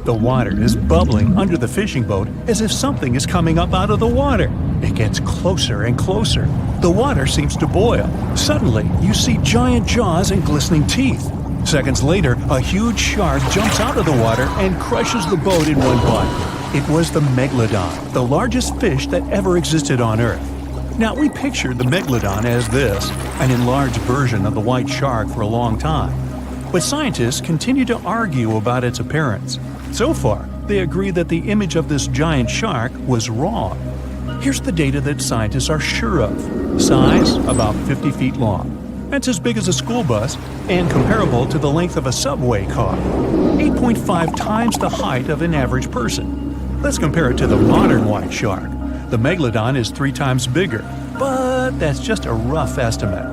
The water is bubbling under the fishing boat as if something is coming up out of the water. It gets closer and closer. The water seems to boil. Suddenly, you see giant jaws and glistening teeth. Seconds later, a huge shark jumps out of the water and crushes the boat in one bite. It was the Megalodon, the largest fish that ever existed on Earth. Now, we pictured the Megalodon as this, an enlarged version of the white shark for a long time. But scientists continue to argue about its appearance. So far, they agree that the image of this giant shark was wrong. Here's the data that scientists are sure of. Size, about 50 feet long. That's as big as a school bus and comparable to the length of a subway car. 8.5 times the height of an average person. Let's compare it to the modern white shark. The Megalodon is 3 times bigger, but that's just a rough estimate.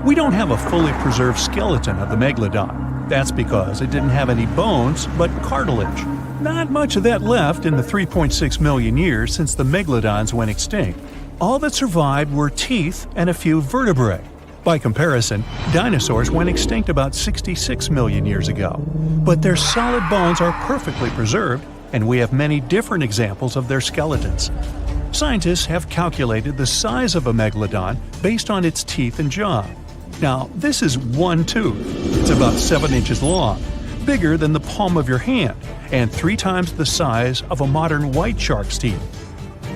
We don't have a fully preserved skeleton of the Megalodon. That's because it didn't have any bones, but cartilage. Not much of that left in the 3.6 million years since the Megalodons went extinct. All that survived were teeth and a few vertebrae. By comparison, dinosaurs went extinct about 66 million years ago. But their solid bones are perfectly preserved, and we have many different examples of their skeletons. Scientists have calculated the size of a Megalodon based on its teeth and jaw. Now, this is one tooth. It's about 7 inches long, bigger than the palm of your hand, and 3 times the size of a modern white shark's teeth.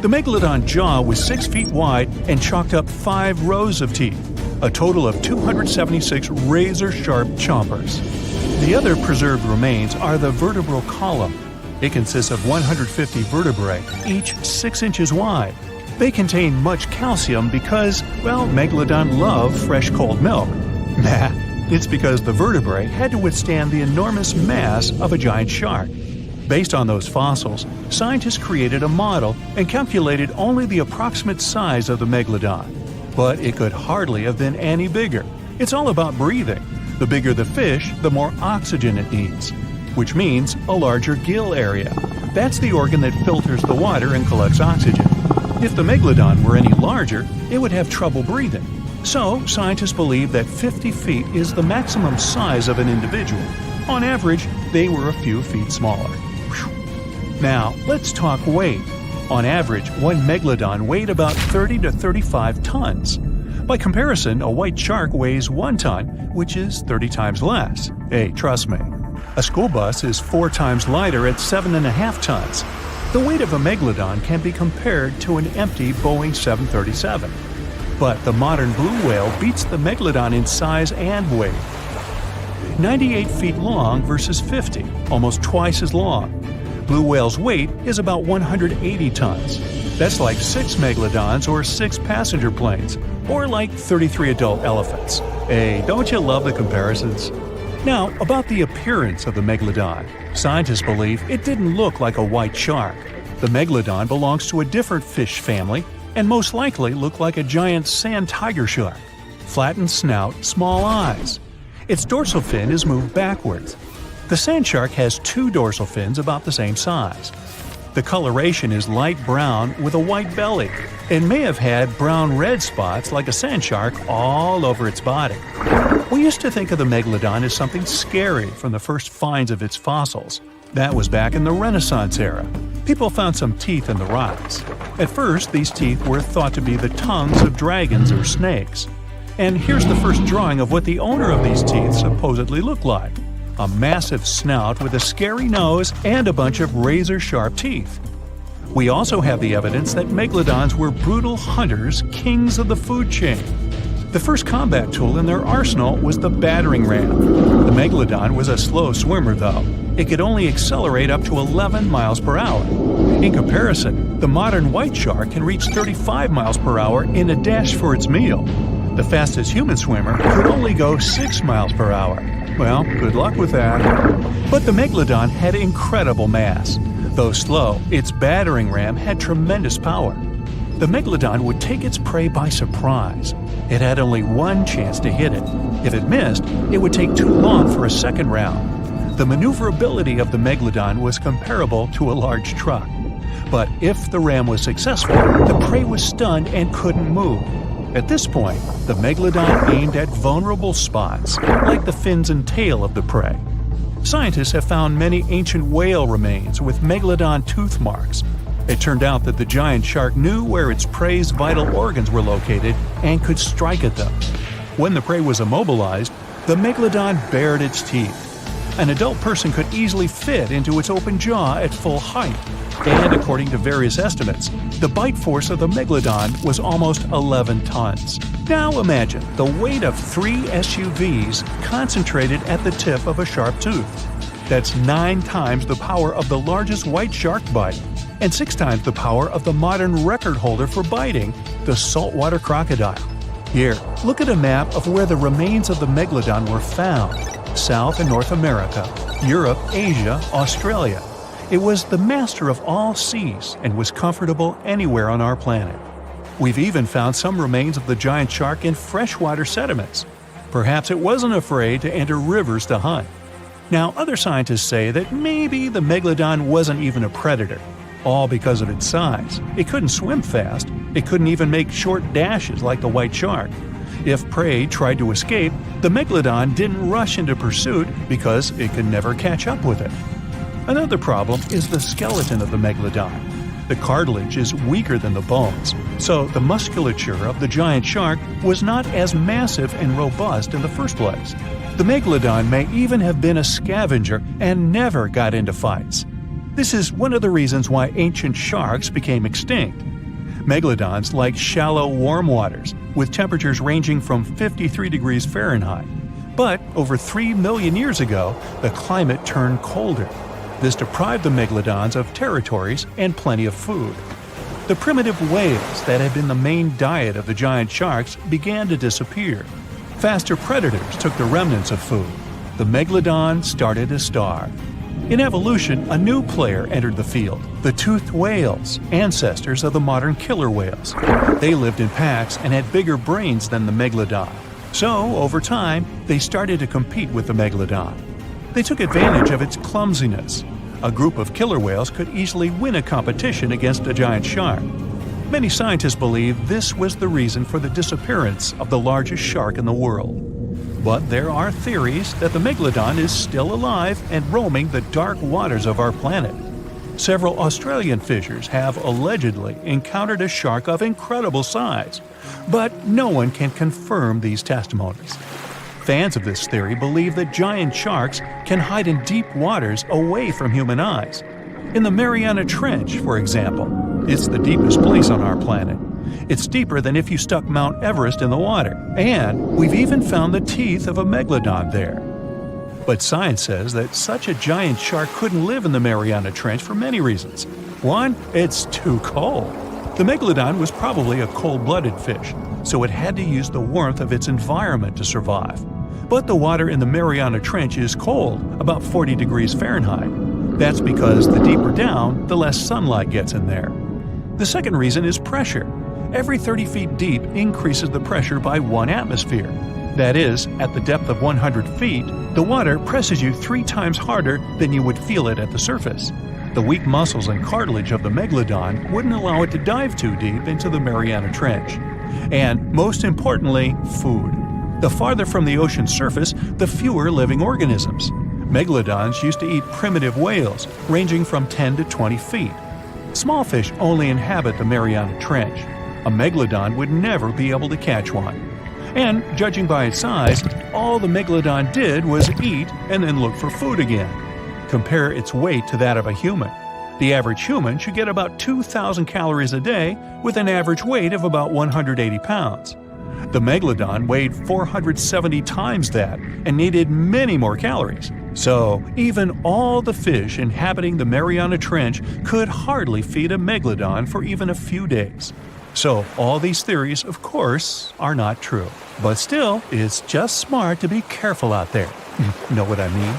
The Megalodon jaw was 6 feet wide and chalked up 5 rows of teeth, a total of 276 razor-sharp chompers. The other preserved remains are the vertebral column. It consists of 150 vertebrae, each 6 inches wide. They contain much calcium because, well, Megalodon love fresh cold milk. Nah, it's because the vertebrae had to withstand the enormous mass of a giant shark. Based on those fossils, scientists created a model and calculated only the approximate size of the Megalodon. But it could hardly have been any bigger. It's all about breathing. The bigger the fish, the more oxygen it needs, which means a larger gill area. That's the organ that filters the water and collects oxygen. If the Megalodon were any larger, it would have trouble breathing. So, scientists believe that 50 feet is the maximum size of an individual. On average, they were a few feet smaller. Now, let's talk weight. On average, one Megalodon weighed about 30 to 35 tons. By comparison, a white shark weighs 1 ton, which is 30 times less. Hey, trust me. A school bus is 4 times lighter at 7.5 tons. The weight of a Megalodon can be compared to an empty Boeing 737. But the modern blue whale beats the Megalodon in size and weight. 98 feet long versus 50, almost twice as long. Blue whale's weight is about 180 tons. That's like 6 Megalodons or 6 passenger planes, or like 33 adult elephants. Hey, don't you love the comparisons? Now, about the appearance of the Megalodon. Scientists believe it didn't look like a white shark. The Megalodon belongs to a different fish family and most likely looked like a giant sand tiger shark. Flattened snout, small eyes. Its dorsal fin is moved backwards. The sand shark has 2 dorsal fins about the same size. The coloration is light brown with a white belly and may have had brown-red spots like a sand shark all over its body. We used to think of the Megalodon as something scary from the first finds of its fossils. That was back in the Renaissance era. People found some teeth in the rocks. At first, these teeth were thought to be the tongues of dragons or snakes. And here's the first drawing of what the owner of these teeth supposedly looked like. A massive snout with a scary nose and a bunch of razor-sharp teeth. We also have the evidence that Megalodons were brutal hunters, kings of the food chain. The first combat tool in their arsenal was the battering ram. The Megalodon was a slow swimmer, though. It could only accelerate up to 11 miles per hour. In comparison, the modern white shark can reach 35 miles per hour in a dash for its meal. The fastest human swimmer could only go 6 miles per hour. Well, good luck with that. But the Megalodon had incredible mass. Though slow, its battering ram had tremendous power. The Megalodon would take its prey by surprise. It had only one chance to hit it. If it missed, it would take too long for a second round. The maneuverability of the Megalodon was comparable to a large truck. But if the ram was successful, the prey was stunned and couldn't move. At this point, the Megalodon aimed at vulnerable spots, like the fins and tail of the prey. Scientists have found many ancient whale remains with megalodon tooth marks. It turned out that the giant shark knew where its prey's vital organs were located and could strike at them. When the prey was immobilized, the megalodon bared its teeth. An adult person could easily fit into its open jaw at full height, and according to various estimates, the bite force of the megalodon was almost 11 tons. Now imagine the weight of 3 SUVs concentrated at the tip of a sharp tooth. That's 9 times the power of the largest white shark bite, and 6 times the power of the modern record holder for biting, the saltwater crocodile. Here, look at a map of where the remains of the megalodon were found. South and North America, Europe, Asia, Australia. It was the master of all seas and was comfortable anywhere on our planet. We've even found some remains of the giant shark in freshwater sediments. Perhaps it wasn't afraid to enter rivers to hunt. Now, other scientists say that maybe the megalodon wasn't even a predator, all because of its size. It couldn't swim fast. It couldn't even make short dashes like the white shark. If prey tried to escape, the megalodon didn't rush into pursuit because it could never catch up with it. Another problem is the skeleton of the megalodon. The cartilage is weaker than the bones, so the musculature of the giant shark was not as massive and robust in the first place. The megalodon may even have been a scavenger and never got into fights. This is one of the reasons why ancient sharks became extinct. Megalodons like shallow, warm waters, with temperatures ranging from 53 degrees Fahrenheit. But over 3 million years ago, the climate turned colder. This deprived the megalodons of territories and plenty of food. The primitive whales that had been the main diet of the giant sharks began to disappear. Faster predators took the remnants of food. The megalodon started to starve. In evolution, a new player entered the field, the toothed whales, ancestors of the modern killer whales. They lived in packs and had bigger brains than the megalodon. So, over time, they started to compete with the megalodon. They took advantage of its clumsiness. A group of killer whales could easily win a competition against a giant shark. Many scientists believe this was the reason for the disappearance of the largest shark in the world. But there are theories that the megalodon is still alive and roaming the dark waters of our planet. Several Australian fishers have allegedly encountered a shark of incredible size, but no one can confirm these testimonies. Fans of this theory believe that giant sharks can hide in deep waters away from human eyes. In the Mariana Trench, for example, it's the deepest place on our planet. It's deeper than if you stuck Mount Everest in the water, and we've even found the teeth of a megalodon there. But science says that such a giant shark couldn't live in the Mariana Trench for many reasons. One, it's too cold. The megalodon was probably a cold-blooded fish, so it had to use the warmth of its environment to survive. But the water in the Mariana Trench is cold, about 40 degrees Fahrenheit. That's because the deeper down, the less sunlight gets in there. The second reason is pressure. Every 30 feet deep increases the pressure by 1 atmosphere. That is, at the depth of 100 feet, the water presses you 3 times harder than you would feel it at the surface. The weak muscles and cartilage of the megalodon wouldn't allow it to dive too deep into the Mariana Trench. And, most importantly, food. The farther from the ocean surface, the fewer living organisms. Megalodons used to eat primitive whales, ranging from 10 to 20 feet. Small fish only inhabit the Mariana Trench. A megalodon would never be able to catch one. And, judging by its size, all the megalodon did was eat and then look for food again. Compare its weight to that of a human. The average human should get about 2,000 calories a day with an average weight of about 180 pounds. The megalodon weighed 470 times that and needed many more calories. So, even all the fish inhabiting the Mariana Trench could hardly feed a megalodon for even a few days. So, all these theories, of course, are not true. But still, it's just smart to be careful out there. Know what I mean?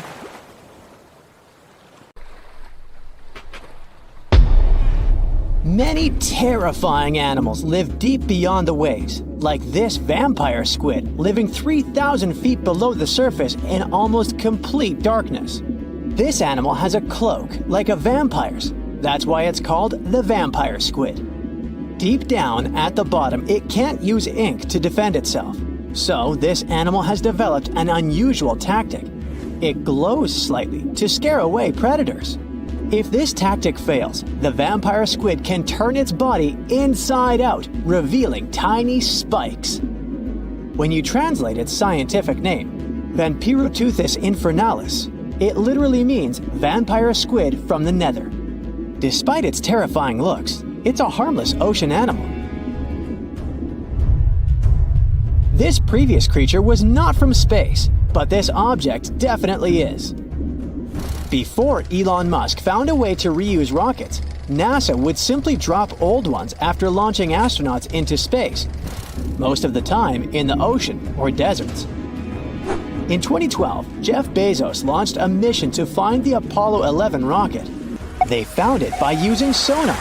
Many terrifying animals live deep beyond the waves, like this vampire squid living 3,000 feet below the surface in almost complete darkness. This animal has a cloak, like a vampire's. That's why it's called the vampire squid. Deep down at the bottom, it can't use ink to defend itself. So this animal has developed an unusual tactic. it glows slightly to scare away predators. If this tactic fails, the vampire squid can turn its body inside out, revealing tiny spikes. When you translate its scientific name, Vampiroteuthis infernalis, it literally means vampire squid from the nether. Despite its terrifying looks, it's a harmless ocean animal. This previous creature was not from space, but this object definitely is. Before Elon Musk found a way to reuse rockets, NASA would simply drop old ones after launching astronauts into space, most of the time in the ocean or deserts. In 2012, Jeff Bezos launched a mission to find the Apollo 11 rocket. They found it by using sonar,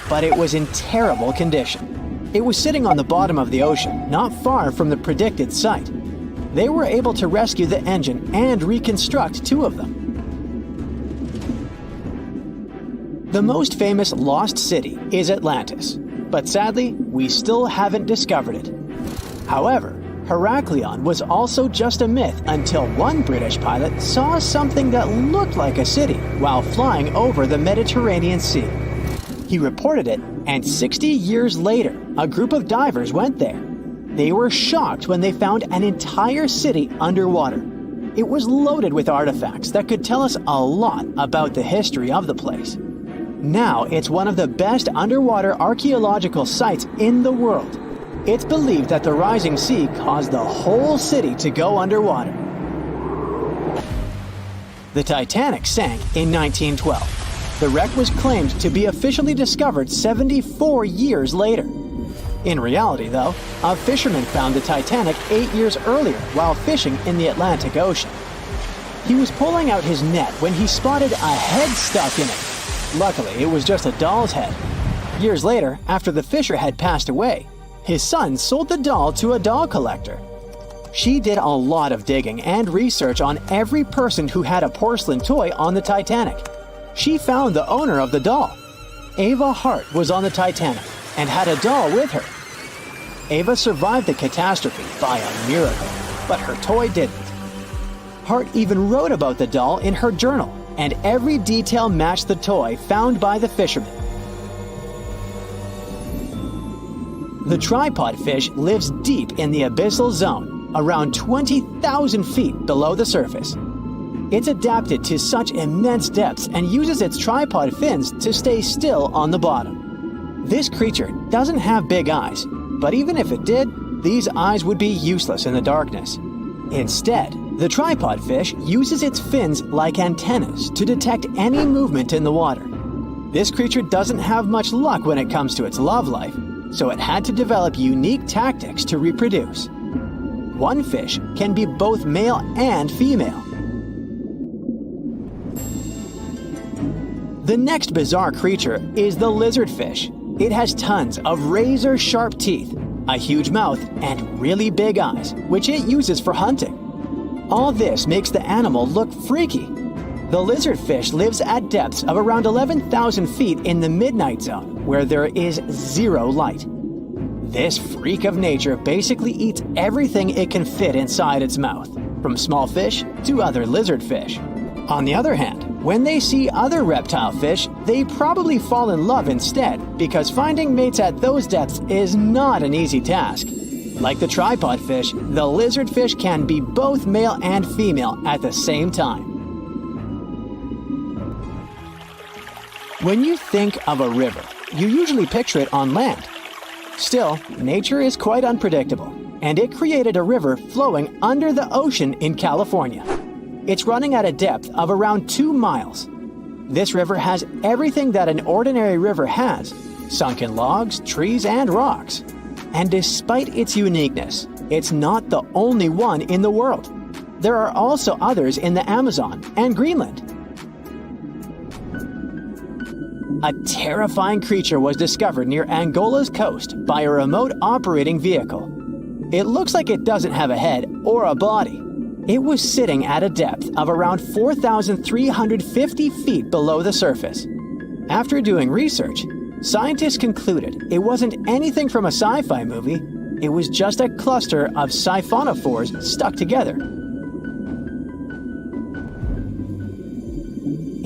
but it was in terrible condition. It was sitting on the bottom of the ocean, not far from the predicted site. They were able to rescue the engine and reconstruct 2 of them. The most famous lost city is Atlantis, but sadly, we still haven't discovered it. However, Heraklion was also just a myth until one British pilot saw something that looked like a city while flying over the Mediterranean Sea. He reported it, and 60 years later, a group of divers went there. They were shocked when they found an entire city underwater. It was loaded with artifacts that could tell us a lot about the history of the place. Now it's one of the best underwater archaeological sites in the world. It's believed that the rising sea caused the whole city to go underwater. The Titanic sank in 1912. The wreck was claimed to be officially discovered 74 years later. In reality, though, a fisherman found the Titanic 8 years earlier while fishing in the Atlantic Ocean. He was pulling out his net when he spotted a head stuck in it. Luckily, it was just a doll's head. Years later, after the fisher had passed away, his son sold the doll to a doll collector. She did a lot of digging and research on every person who had a porcelain toy on the Titanic. She found the owner of the doll. Ava Hart was on the Titanic and had a doll with her. Ava survived the catastrophe by a miracle, but her toy didn't. Hart even wrote about the doll in her journal, and every detail matched the toy found by the fisherman. The tripod fish lives deep in the abyssal zone, around 20,000 feet below the surface. It's adapted to such immense depths and uses its tripod fins to stay still on the bottom. This creature doesn't have big eyes, but even if it did, these eyes would be useless in the darkness. Instead, the tripod fish uses its fins like antennas to detect any movement in the water. This creature doesn't have much luck when it comes to its love life, so it had to develop unique tactics to reproduce. One fish can be both male and female. The next bizarre creature is the lizardfish. It has tons of razor-sharp teeth, a huge mouth, and really big eyes, which it uses for hunting. All this makes the animal look freaky. The lizardfish lives at depths of around 11,000 feet in the midnight zone, where there is zero light. This freak of nature basically eats everything it can fit inside its mouth, from small fish to other lizardfish. On the other hand, when they see other reptile fish, they probably fall in love instead, because finding mates at those depths is not an easy task. Like the tripod fish, the lizardfish can be both male and female at the same time. When you think of a river, you usually picture it on land. Still, nature is quite unpredictable, and it created a river flowing under the ocean in California. It's running at a depth of around 2 miles. This river has everything that an ordinary river has: sunken logs, trees, and rocks. And despite its uniqueness, it's not the only one in the world. There are also others in the Amazon and Greenland. A terrifying creature was discovered near Angola's coast by a remote operating vehicle. It looks like it doesn't have a head or a body. It was sitting at a depth of around 4,350 feet below the surface. After doing research, scientists concluded it wasn't anything from a sci-fi movie. It was just a cluster of siphonophores stuck together.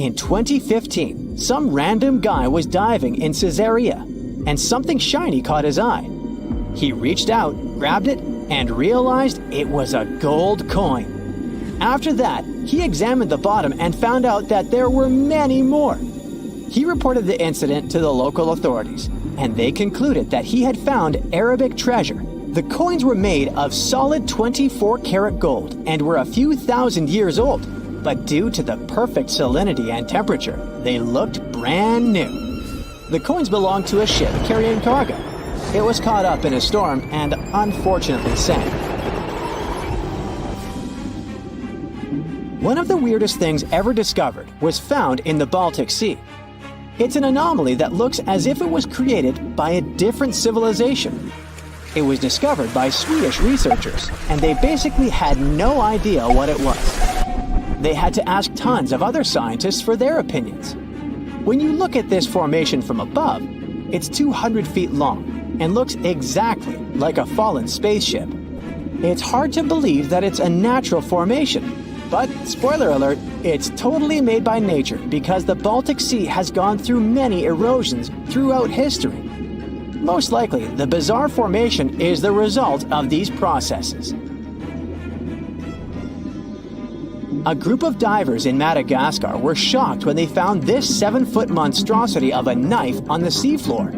In 2015, some random guy was diving in Caesarea, and something shiny caught his eye. He reached out, grabbed it, and realized it was a gold coin. After that, he examined the bottom and found out that there were many more. He reported the incident to the local authorities, and they concluded that he had found Arabic treasure. The coins were made of solid 24-karat gold and were a few thousand years old, but due to the perfect salinity and temperature, they looked brand new. The coins belonged to a ship carrying cargo. It was caught up in a storm and unfortunately sank. One of the weirdest things ever discovered was found in the Baltic Sea. It's an anomaly that looks as if it was created by a different civilization. It was discovered by Swedish researchers, and they basically had no idea what it was. They had to ask tons of other scientists for their opinions. When you look at this formation from above, it's 200 feet long and looks exactly like a fallen spaceship. It's hard to believe that it's a natural formation. But, spoiler alert, it's totally made by nature because the Baltic Sea has gone through many erosions throughout history. Most likely, the bizarre formation is the result of these processes. A group of divers in Madagascar were shocked when they found this 7-foot monstrosity of a knife on the seafloor.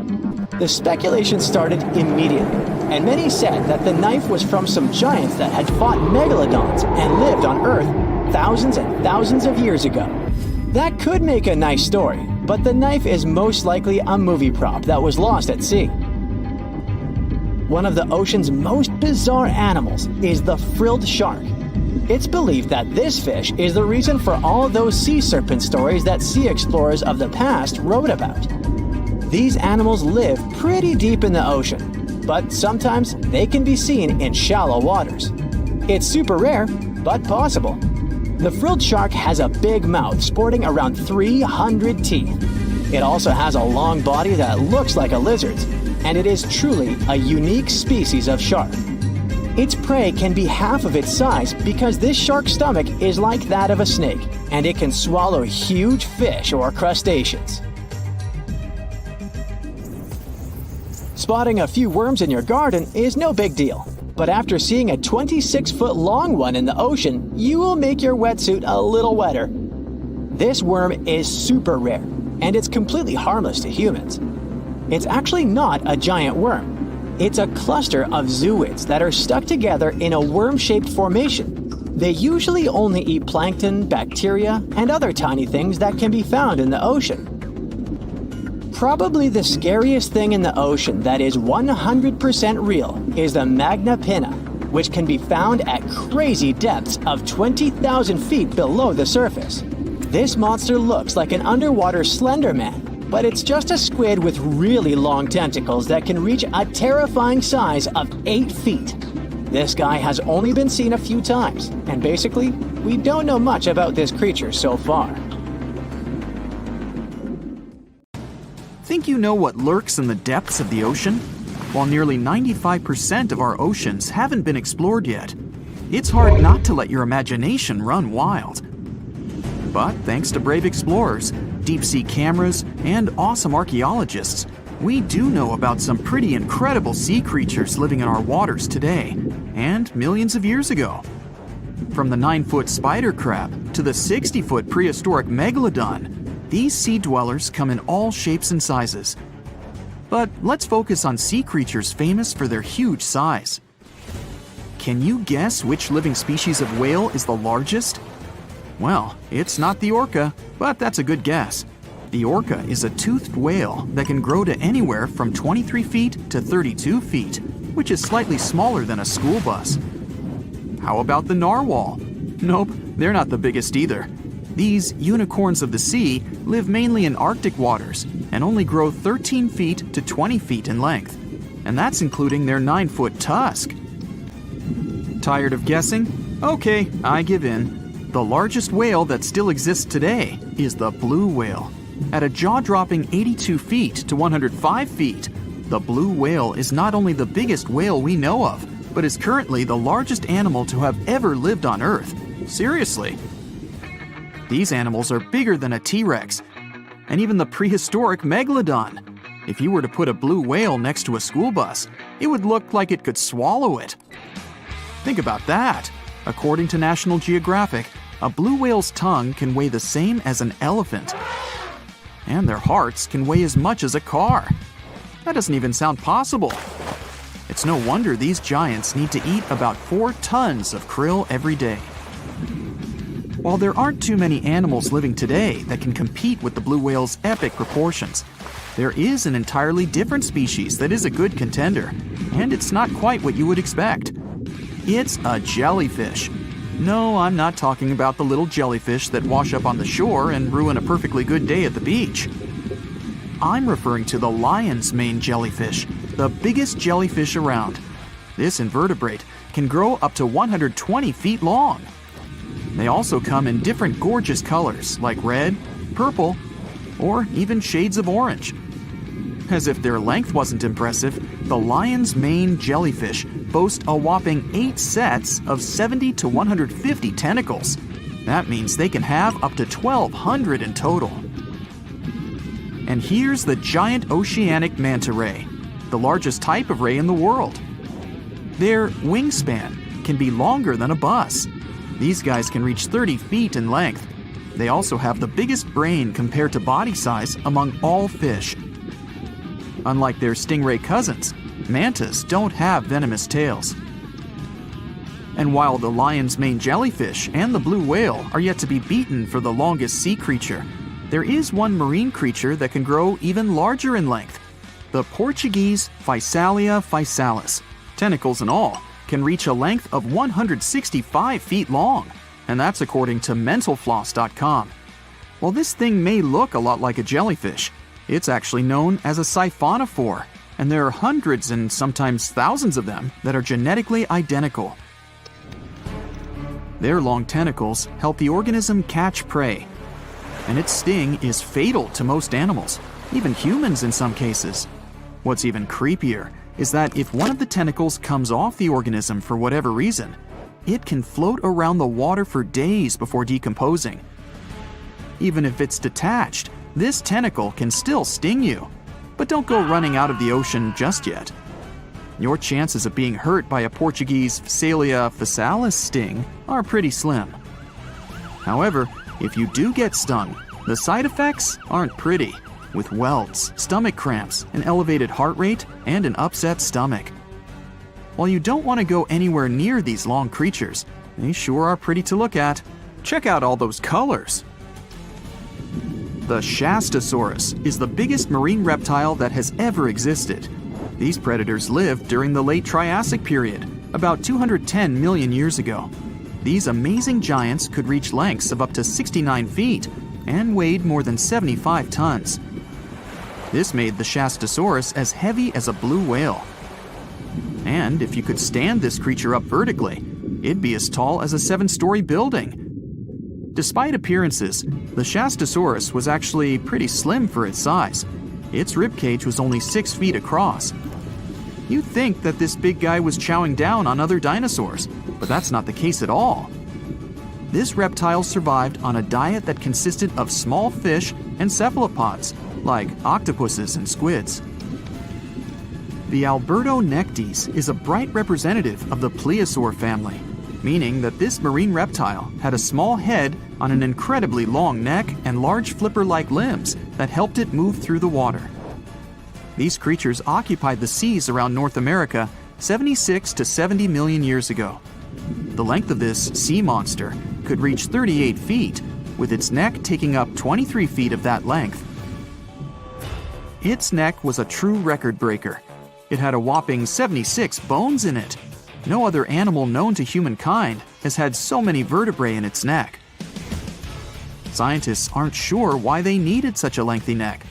The speculation started immediately, and many said that the knife was from some giants that had fought megalodons and lived on Earth thousands and thousands of years ago. That could make a nice story, but the knife is most likely a movie prop that was lost at sea. One of the ocean's most bizarre animals is the frilled shark. It's believed that this fish is the reason for all those sea serpent stories that sea explorers of the past wrote about. These animals live pretty deep in the ocean, but sometimes they can be seen in shallow waters. It's super rare, but possible. The frilled shark has a big mouth sporting around 300 teeth. It also has a long body that looks like a lizard's, and it is truly a unique species of shark. Its prey can be half of its size because this shark's stomach is like that of a snake, and it can swallow huge fish or crustaceans. Spotting a few worms in your garden is no big deal, but after seeing a 26-foot long one in the ocean, you will make your wetsuit a little wetter. This worm is super rare, and it's completely harmless to humans. It's actually not a giant worm. It's a cluster of zooids that are stuck together in a worm-shaped formation. They usually only eat plankton, bacteria, and other tiny things that can be found in the ocean. Probably the scariest thing in the ocean that is 100% real is the Magna Pinna, which can be found at crazy depths of 20,000 feet below the surface. This monster looks like an underwater Slender Man, but it's just a squid with really long tentacles that can reach a terrifying size of 8 feet. This guy has only been seen a few times, and basically, we don't know much about this creature so far. Think you know what lurks in the depths of the ocean? While nearly 95% of our oceans haven't been explored yet, it's hard not to let your imagination run wild. But thanks to brave explorers, deep-sea cameras, and awesome archaeologists, we do know about some pretty incredible sea creatures living in our waters today, and millions of years ago. From the 9-foot spider crab to the 60-foot prehistoric megalodon, these sea dwellers come in all shapes and sizes. But let's focus on sea creatures famous for their huge size. Can you guess which living species of whale is the largest? Well, it's not the orca, but that's a good guess. The orca is a toothed whale that can grow to anywhere from 23 feet to 32 feet, which is slightly smaller than a school bus. How about the narwhal? Nope, they're not the biggest either. These unicorns of the sea live mainly in Arctic waters and only grow 13 feet to 20 feet in length, and that's including their 9-foot tusk. Tired of guessing? Okay, I give in. The largest whale that still exists today is the blue whale. At a jaw-dropping 82 feet to 105 feet, the blue whale is not only the biggest whale we know of, but is currently the largest animal to have ever lived on Earth. Seriously. These animals are bigger than a T-Rex, and even the prehistoric megalodon. If you were to put a blue whale next to a school bus, it would look like it could swallow it. Think about that. According to National Geographic, a blue whale's tongue can weigh the same as an elephant. And their hearts can weigh as much as a car. That doesn't even sound possible. It's no wonder these giants need to eat about 4 tons of krill every day. While there aren't too many animals living today that can compete with the blue whale's epic proportions, there is an entirely different species that is a good contender, and it's not quite what you would expect. It's a jellyfish. No, I'm not talking about the little jellyfish that wash up on the shore and ruin a perfectly good day at the beach. I'm referring to the lion's mane jellyfish, the biggest jellyfish around. This invertebrate can grow up to 120 feet long. They also come in different gorgeous colors like red, purple, or even shades of orange. As if their length wasn't impressive, the lion's mane jellyfish boast a whopping 8 sets of 70 to 150 tentacles. That means they can have up to 1,200 in total. And here's the giant oceanic manta ray, the largest type of ray in the world. Their wingspan can be longer than a bus. These guys can reach 30 feet in length. They also have the biggest brain compared to body size among all fish. Unlike their stingray cousins, mantas don't have venomous tails. And while the lion's mane jellyfish and the blue whale are yet to be beaten for the longest sea creature, there is one marine creature that can grow even larger in length. The Portuguese Physalia physalis, tentacles and all, can reach a length of 165 feet long, and that's according to mentalfloss.com. While this thing may look a lot like a jellyfish, it's actually known as a siphonophore, and there are hundreds and sometimes thousands of them that are genetically identical. Their long tentacles help the organism catch prey, and its sting is fatal to most animals, even humans in some cases. What's even creepier is that if one of the tentacles comes off the organism for whatever reason, it can float around the water for days before decomposing. Even if it's detached, this tentacle can still sting you. But don't go running out of the ocean just yet. Your chances of being hurt by a Portuguese Physalia physalis sting are pretty slim. However, if you do get stung, the side effects aren't pretty, with welts, stomach cramps, an elevated heart rate, and an upset stomach. While you don't want to go anywhere near these long creatures, they sure are pretty to look at. Check out all those colors. The Shastasaurus is the biggest marine reptile that has ever existed. These predators lived during the late Triassic period, about 210 million years ago. These amazing giants could reach lengths of up to 69 feet and weighed more than 75 tons. This made the Shastasaurus as heavy as a blue whale. And if you could stand this creature up vertically, it'd be as tall as a 7-story building. Despite appearances, the Shastasaurus was actually pretty slim for its size. Its ribcage was only 6 feet across. You'd think that this big guy was chowing down on other dinosaurs, but that's not the case at all. This reptile survived on a diet that consisted of small fish and cephalopods, like octopuses and squids. The Albertonectes is a bright representative of the plesiosaur family, meaning that this marine reptile had a small head on an incredibly long neck and large flipper-like limbs that helped it move through the water. These creatures occupied the seas around North America 76 to 70 million years ago. The length of this sea monster could reach 38 feet, with its neck taking up 23 feet of that length. Its neck was a true record breaker. It had a whopping 76 bones in it. No other animal known to humankind has had so many vertebrae in its neck. Scientists aren't sure why they needed such a lengthy neck.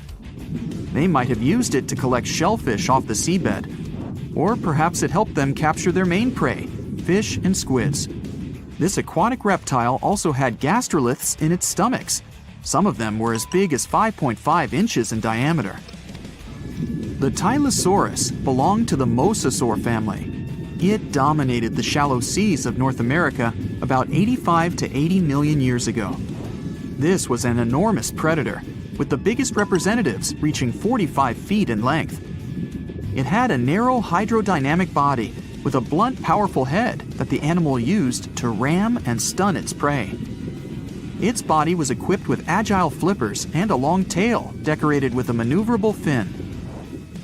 They might have used it to collect shellfish off the seabed, or perhaps it helped them capture their main prey, fish and squids. This aquatic reptile also had gastroliths in its stomachs. Some of them were as big as 5.5 inches in diameter. The Tylosaurus belonged to the Mosasaur family. It dominated the shallow seas of North America about 85 to 80 million years ago. This was an enormous predator, with the biggest representatives reaching 45 feet in length. It had a narrow hydrodynamic body with a blunt, powerful head that the animal used to ram and stun its prey. Its body was equipped with agile flippers and a long tail decorated with a maneuverable fin.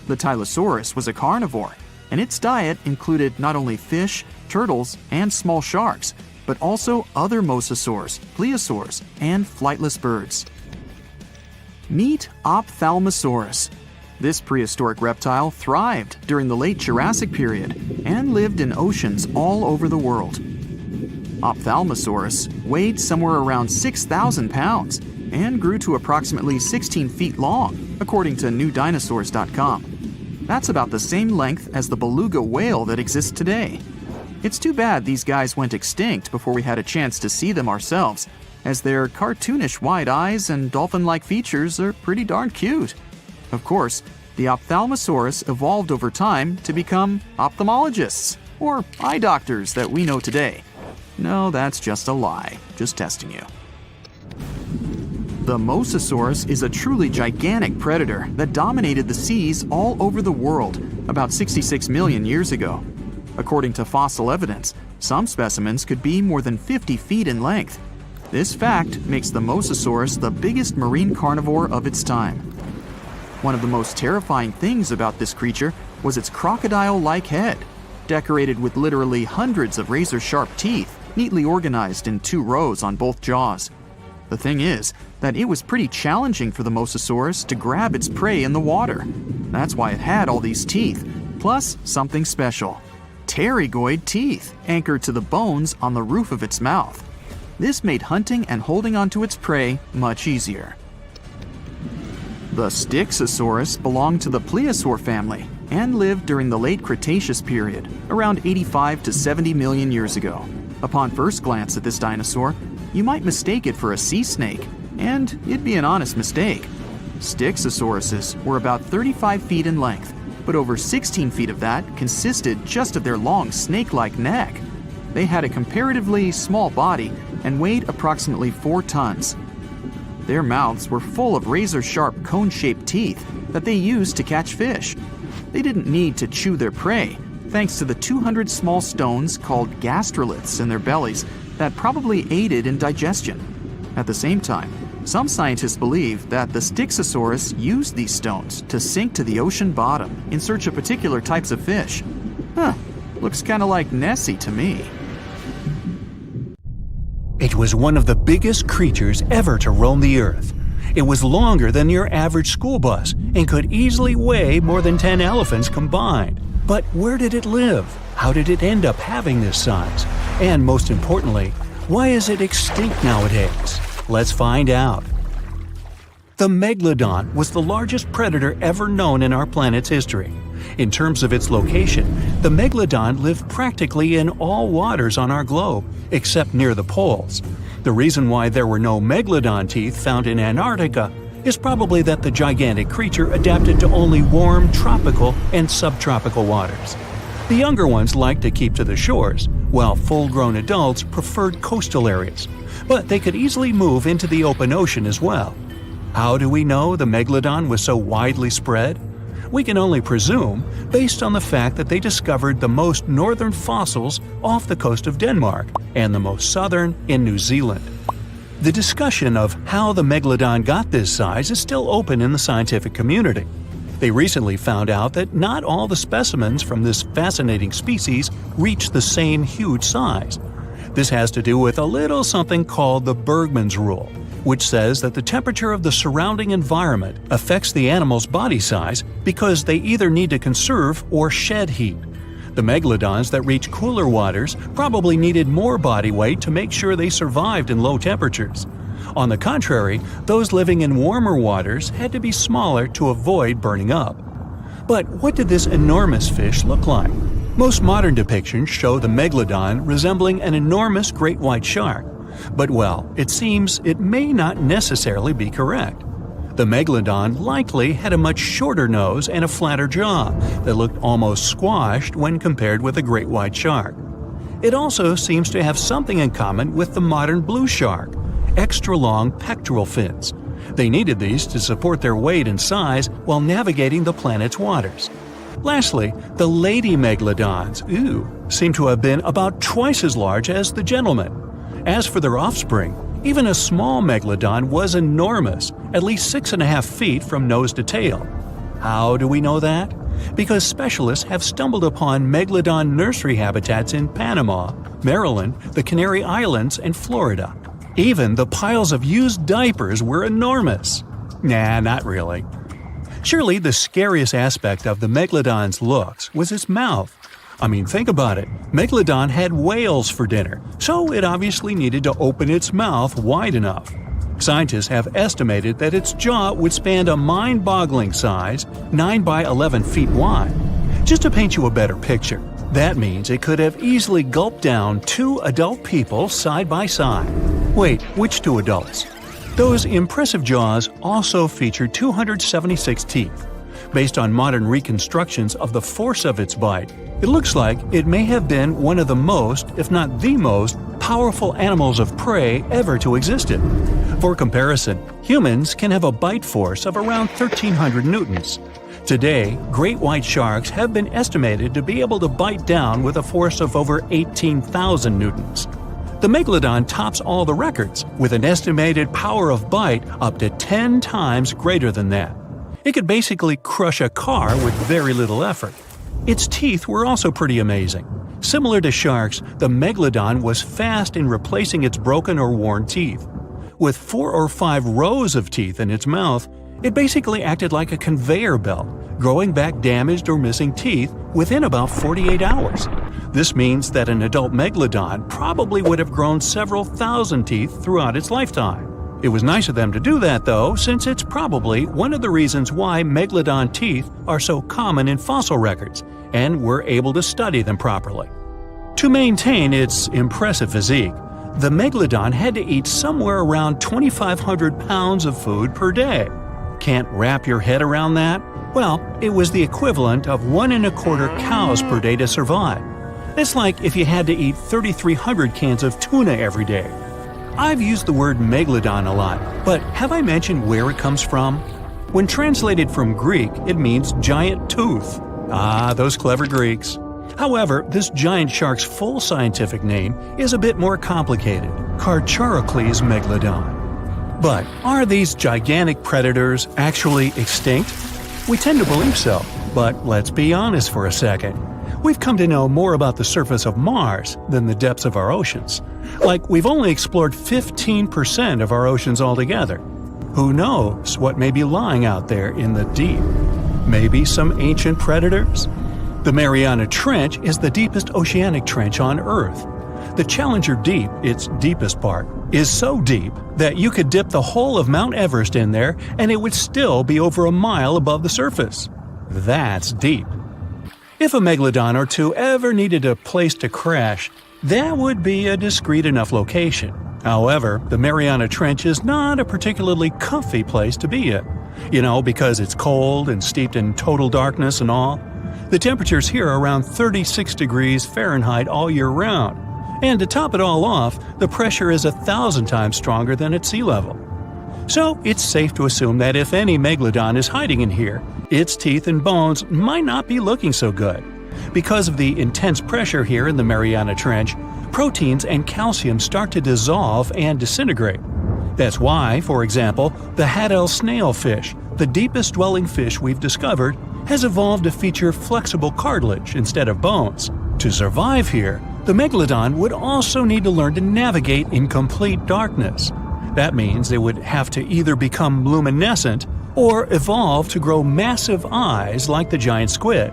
The Tylosaurus was a carnivore, and its diet included not only fish, turtles, and small sharks, but also other mosasaurs, plesiosaurs, and flightless birds. Meet Ophthalmosaurus. This prehistoric reptile thrived during the late Jurassic period and lived in oceans all over the world. Ophthalmosaurus weighed somewhere around 6,000 pounds and grew to approximately 16 feet long, according to newdinosaurs.com. That's about the same length as the beluga whale that exists today. It's too bad these guys went extinct before we had a chance to see them ourselves, as their cartoonish wide eyes and dolphin-like features are pretty darn cute. Of course, the Ophthalmosaurus evolved over time to become ophthalmologists, or eye doctors that we know today. No, that's just a lie. Just testing you. The Mosasaurus is a truly gigantic predator that dominated the seas all over the world about 66 million years ago. According to fossil evidence, some specimens could be more than 50 feet in length. This fact makes the Mosasaurus the biggest marine carnivore of its time. One of the most terrifying things about this creature was its crocodile-like head, decorated with literally hundreds of razor-sharp teeth, neatly organized in 2 rows on both jaws. The thing is that it was pretty challenging for the Mosasaurus to grab its prey in the water. That's why it had all these teeth, plus something special: pterygoid teeth anchored to the bones on the roof of its mouth. This made hunting and holding onto its prey much easier. The Styxosaurus belonged to the plesiosaur family and lived during the late Cretaceous period, around 85 to 70 million years ago. Upon first glance at this dinosaur, you might mistake it for a sea snake, and it'd be an honest mistake. Styxosauruses were about 35 feet in length, but over 16 feet of that consisted just of their long snake-like neck. They had a comparatively small body and weighed approximately 4 tons. Their mouths were full of razor-sharp cone-shaped teeth that they used to catch fish. They didn't need to chew their prey, thanks to the 200 small stones called gastroliths in their bellies that probably aided in digestion. At the same time, some scientists believe that the Styxosaurus used these stones to sink to the ocean bottom in search of particular types of fish. Looks kind of like Nessie to me. It was one of the biggest creatures ever to roam the earth. It was longer than your average school bus and could easily weigh more than 10 elephants combined. But where did it live? How did it end up having this size? And most importantly, why is it extinct nowadays? Let's find out. The Megalodon was the largest predator ever known in our planet's history. In terms of its location, the Megalodon lived practically in all waters on our globe, except near the poles. The reason why there were no Megalodon teeth found in Antarctica is probably that the gigantic creature adapted to only warm tropical and subtropical waters. The younger ones liked to keep to the shores, while full-grown adults preferred coastal areas, but they could easily move into the open ocean as well. How do we know the Megalodon was so widely spread? We can only presume, based on the fact that they discovered the most northern fossils off the coast of Denmark and the most southern in New Zealand. The discussion of how the Megalodon got this size is still open in the scientific community. They recently found out that not all the specimens from this fascinating species reach the same huge size. This has to do with a little something called the Bergmann's Rule, which says that the temperature of the surrounding environment affects the animal's body size because they either need to conserve or shed heat. The megalodons that reach cooler waters probably needed more body weight to make sure they survived in low temperatures. On the contrary, those living in warmer waters had to be smaller to avoid burning up. But what did this enormous fish look like? Most modern depictions show the megalodon resembling an enormous great white shark. But well, it seems it may not necessarily be correct. The megalodon likely had a much shorter nose and a flatter jaw that looked almost squashed when compared with a great white shark. It also seems to have something in common with the modern blue shark, extra-long pectoral fins. They needed these to support their weight and size while navigating the planet's waters. Lastly, the lady megalodons, seem to have been about twice as large as the gentlemen. As for their offspring, even a small megalodon was enormous, at least 6.5 feet from nose to tail. How do we know that? Because specialists have stumbled upon megalodon nursery habitats in Panama, Maryland, the Canary Islands, and Florida. Even the piles of used diapers were enormous. Nah, not really. Surely the scariest aspect of the megalodon's looks was its mouth. I mean, think about it. Megalodon had whales for dinner, so it obviously needed to open its mouth wide enough. Scientists have estimated that its jaw would span a mind-boggling size, 9 by 11 feet wide. Just to paint you a better picture, that means it could have easily gulped down 2 adult people side by side. Wait, which 2 adults? Those impressive jaws also feature 276 teeth. Based on modern reconstructions of the force of its bite, it looks like it may have been one of the most, if not the most, powerful animals of prey ever to exist. For comparison, humans can have a bite force of around 1,300 newtons. Today, great white sharks have been estimated to be able to bite down with a force of over 18,000 newtons. The megalodon tops all the records, with an estimated power of bite up to 10 times greater than that. It could basically crush a car with very little effort. Its teeth were also pretty amazing. Similar to sharks, the megalodon was fast in replacing its broken or worn teeth. With 4 or 5 rows of teeth in its mouth, it basically acted like a conveyor belt, growing back damaged or missing teeth within about 48 hours. This means that an adult megalodon probably would have grown several thousand teeth throughout its lifetime. It was nice of them to do that, though, since it's probably one of the reasons why megalodon teeth are so common in fossil records, and we're able to study them properly. To maintain its impressive physique, the megalodon had to eat somewhere around 2,500 pounds of food per day. Can't wrap your head around that? Well, it was the equivalent of 1.25 cows per day to survive. It's like if you had to eat 3,300 cans of tuna every day. I've used the word megalodon a lot, but have I mentioned where it comes from? When translated from Greek, it means giant tooth. Ah, those clever Greeks. However, this giant shark's full scientific name is a bit more complicated: Carcharocles megalodon. But are these gigantic predators actually extinct? We tend to believe so, but let's be honest for a second. We've come to know more about the surface of Mars than the depths of our oceans. Like, we've only explored 15% of our oceans altogether. Who knows what may be lying out there in the deep? Maybe some ancient predators? The Mariana Trench is the deepest oceanic trench on Earth. The Challenger Deep, its deepest part, is so deep that you could dip the whole of Mount Everest in there and it would still be over a mile above the surface. That's deep. If a megalodon or two ever needed a place to crash, that would be a discreet enough location. However, the Mariana Trench is not a particularly comfy place to be in. Because it's cold and steeped in total darkness and all. The temperatures here are around 36 degrees Fahrenheit all year round. And to top it all off, the pressure is 1,000 times stronger than at sea level. So it's safe to assume that if any megalodon is hiding in here, its teeth and bones might not be looking so good. Because of the intense pressure here in the Mariana Trench, proteins and calcium start to dissolve and disintegrate. That's why, for example, the Haddell snailfish, the deepest dwelling fish we've discovered, has evolved to feature flexible cartilage instead of bones. To survive here, the megalodon would also need to learn to navigate in complete darkness. That means they would have to either become luminescent or evolve to grow massive eyes like the giant squid.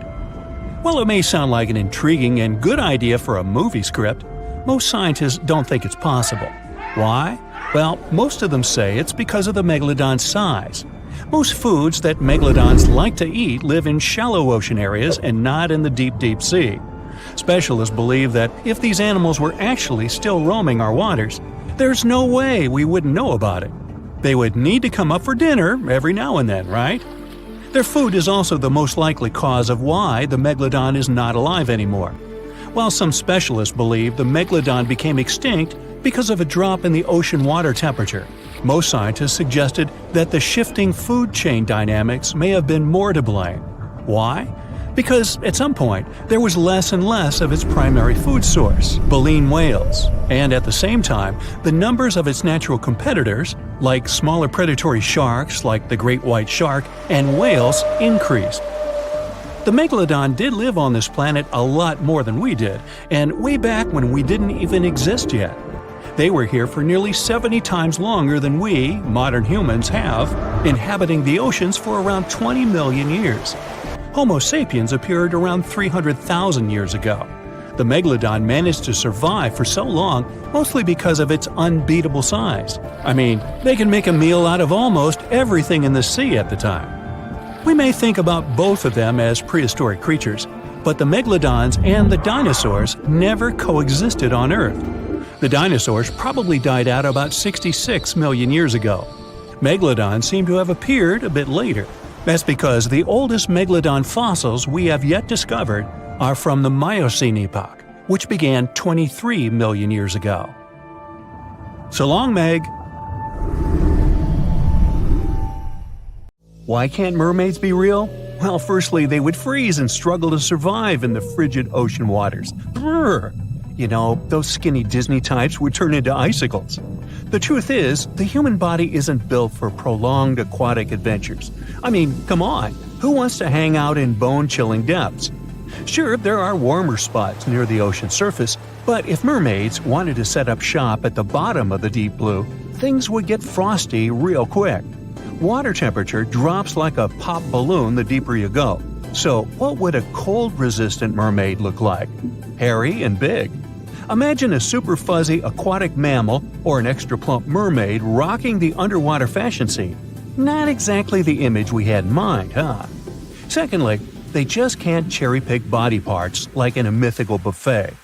While it may sound like an intriguing and good idea for a movie script, most scientists don't think it's possible. Why? Well, most of them say it's because of the megalodon's size. Most foods that megalodons like to eat live in shallow ocean areas and not in the deep, deep sea. Specialists believe that if these animals were actually still roaming our waters, there's no way we wouldn't know about it. They would need to come up for dinner every now and then, right? Their food is also the most likely cause of why the megalodon is not alive anymore. While some specialists believe the megalodon became extinct because of a drop in the ocean water temperature. Most scientists suggested that the shifting food chain dynamics may have been more to blame. Why? Because at some point, there was less and less of its primary food source, baleen whales, and at the same time, the numbers of its natural competitors, like smaller predatory sharks like the great white shark and whales, increased. The megalodon did live on this planet a lot more than we did, and way back when we didn't even exist yet. They were here for nearly 70 times longer than we, modern humans, have, inhabiting the oceans for around 20 million years. Homo sapiens appeared around 300,000 years ago. The megalodon managed to survive for so long mostly because of its unbeatable size. I mean, they can make a meal out of almost everything in the sea at the time. We may think about both of them as prehistoric creatures, but the megalodons and the dinosaurs never coexisted on Earth. The dinosaurs probably died out about 66 million years ago. Megalodons seem to have appeared a bit later. That's because the oldest megalodon fossils we have yet discovered are from the Miocene epoch, which began 23 million years ago. So long, Meg! Why can't mermaids be real? Well, firstly, they would freeze and struggle to survive in the frigid ocean waters. Brrr! You know, those skinny Disney types would turn into icicles. The truth is, the human body isn't built for prolonged aquatic adventures. I mean, come on, who wants to hang out in bone-chilling depths? Sure, there are warmer spots near the ocean surface, but if mermaids wanted to set up shop at the bottom of the deep blue, things would get frosty real quick. Water temperature drops like a pop balloon the deeper you go. So what would a cold-resistant mermaid look like? Hairy and big. Imagine a super fuzzy aquatic mammal or an extra plump mermaid rocking the underwater fashion scene. Not exactly the image we had in mind, huh? Secondly, they just can't cherry-pick body parts like in a mythical buffet.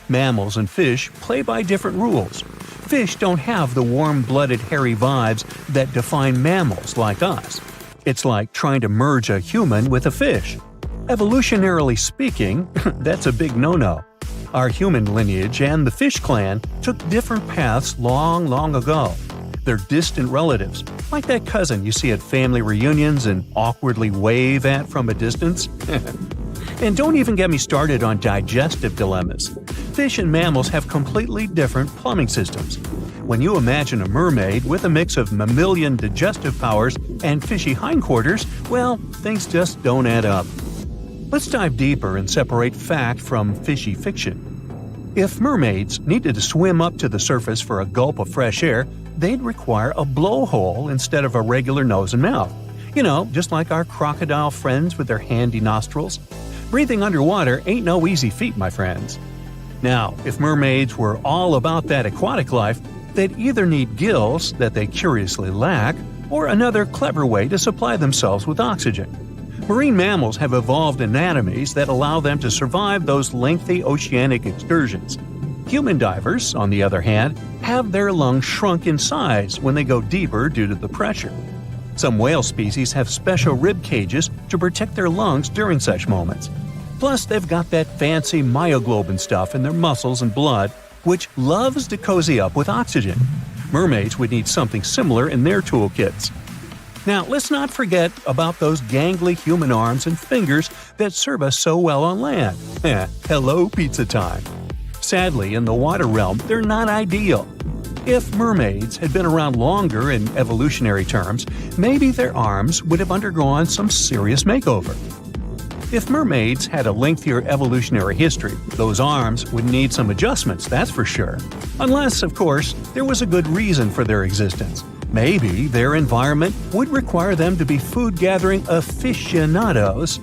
Mammals and fish play by different rules. Fish don't have the warm-blooded hairy vibes that define mammals like us. It's like trying to merge a human with a fish. Evolutionarily speaking, that's a big no-no. Our human lineage and the fish clan took different paths long ago. They're distant relatives, like that cousin you see at family reunions and awkwardly wave at from a distance. And don't even get me started on digestive dilemmas. Fish and mammals have completely different plumbing systems. When you imagine a mermaid with a mix of mammalian digestive powers and fishy hindquarters, well, things just don't add up. Let's dive deeper and separate fact from fishy fiction. If mermaids needed to swim up to the surface for a gulp of fresh air, they'd require a blowhole instead of a regular nose and mouth. You know, just like our crocodile friends with their handy nostrils. Breathing underwater ain't no easy feat, my friends. Now, if mermaids were all about that aquatic life, they'd either need gills that they curiously lack, or another clever way to supply themselves with oxygen. Marine mammals have evolved anatomies that allow them to survive those lengthy oceanic excursions. Human divers, on the other hand, have their lungs shrunk in size when they go deeper due to the pressure. Some whale species have special rib cages to protect their lungs during such moments. Plus, they've got that fancy myoglobin stuff in their muscles and blood, which loves to cozy up with oxygen. Mermaids would need something similar in their toolkits. Now, let's not forget about those gangly human arms and fingers that serve us so well on land. Hello, pizza time. Sadly, in the water realm, they're not ideal. If mermaids had been around longer in evolutionary terms, maybe their arms would have undergone some serious makeover. If mermaids had a lengthier evolutionary history, those arms would need some adjustments, that's for sure. Unless, of course, there was a good reason for their existence. Maybe their environment would require them to be food-gathering aficionados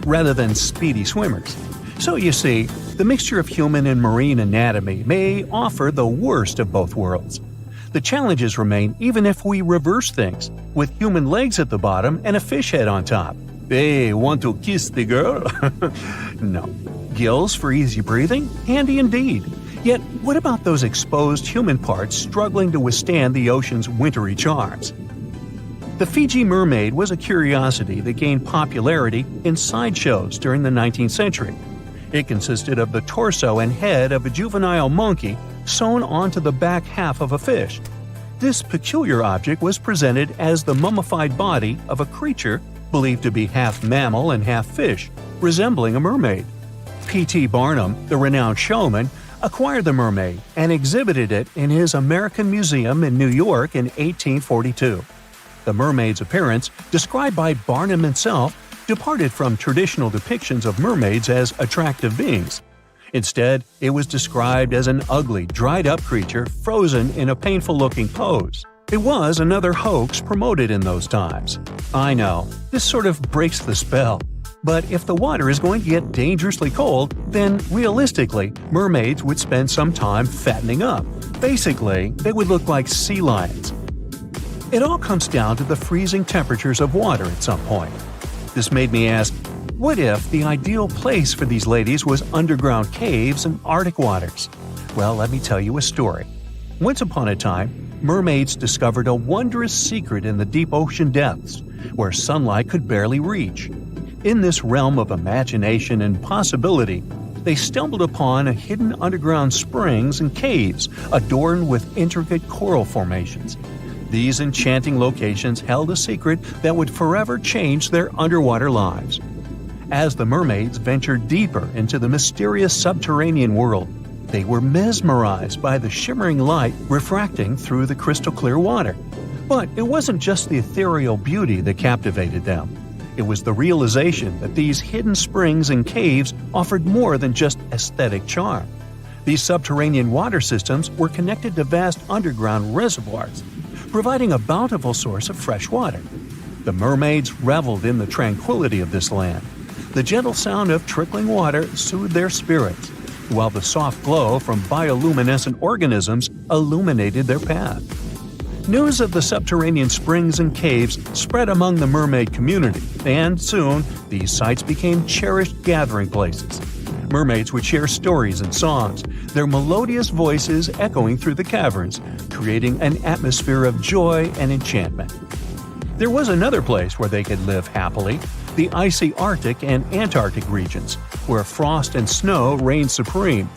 rather than speedy swimmers. So you see, the mixture of human and marine anatomy may offer the worst of both worlds. The challenges remain even if we reverse things, with human legs at the bottom and a fish head on top. Hey, want to kiss the girl? No. Gills for easy breathing? Handy indeed. Yet, what about those exposed human parts struggling to withstand the ocean's wintry charms? The Fiji mermaid was a curiosity that gained popularity in sideshows during the 19th century. It consisted of the torso and head of a juvenile monkey sewn onto the back half of a fish. This peculiar object was presented as the mummified body of a creature believed to be half mammal and half fish, resembling a mermaid. P.T. Barnum, the renowned showman, acquired the mermaid and exhibited it in his American Museum in New York in 1842. The mermaid's appearance, described by Barnum himself, departed from traditional depictions of mermaids as attractive beings. Instead, it was described as an ugly, dried-up creature frozen in a painful-looking pose. It was another hoax promoted in those times. I know, this sort of breaks the spell. But if the water is going to get dangerously cold, then realistically, mermaids would spend some time fattening up. Basically, they would look like sea lions. It all comes down to the freezing temperatures of water at some point. This made me ask, what if the ideal place for these ladies was underground caves and Arctic waters? Well, let me tell you a story. Once upon a time, mermaids discovered a wondrous secret in the deep ocean depths, where sunlight could barely reach. In this realm of imagination and possibility, they stumbled upon a hidden underground springs and caves adorned with intricate coral formations. These enchanting locations held a secret that would forever change their underwater lives. As the mermaids ventured deeper into the mysterious subterranean world, they were mesmerized by the shimmering light refracting through the crystal-clear water. But it wasn't just the ethereal beauty that captivated them. It was the realization that these hidden springs and caves offered more than just aesthetic charm. These subterranean water systems were connected to vast underground reservoirs, providing a bountiful source of fresh water. The mermaids reveled in the tranquility of this land. The gentle sound of trickling water soothed their spirits, while the soft glow from bioluminescent organisms illuminated their path. News of the subterranean springs and caves spread among the mermaid community, and soon these sites became cherished gathering places. Mermaids would share stories and songs, their melodious voices echoing through the caverns, creating an atmosphere of joy and enchantment. There was another place where they could live happily, the icy Arctic and Antarctic regions, where frost and snow reigned supreme.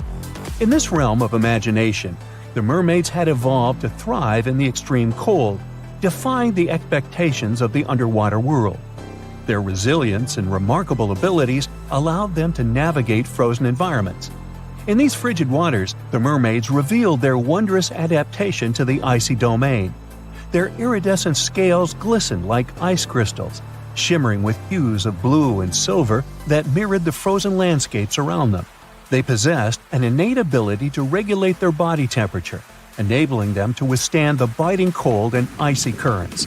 In this realm of imagination, the mermaids had evolved to thrive in the extreme cold, defying the expectations of the underwater world. Their resilience and remarkable abilities allowed them to navigate frozen environments. In these frigid waters, the mermaids revealed their wondrous adaptation to the icy domain. Their iridescent scales glistened like ice crystals, shimmering with hues of blue and silver that mirrored the frozen landscapes around them. They possessed an innate ability to regulate their body temperature, enabling them to withstand the biting cold and icy currents.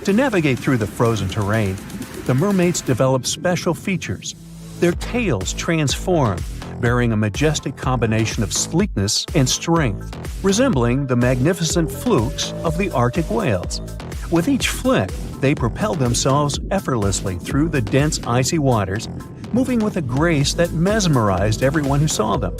To navigate through the frozen terrain, the mermaids developed special features. Their tails transformed, bearing a majestic combination of sleekness and strength, resembling the magnificent flukes of the Arctic whales. With each flick, they propelled themselves effortlessly through the dense icy waters, moving with a grace that mesmerized everyone who saw them.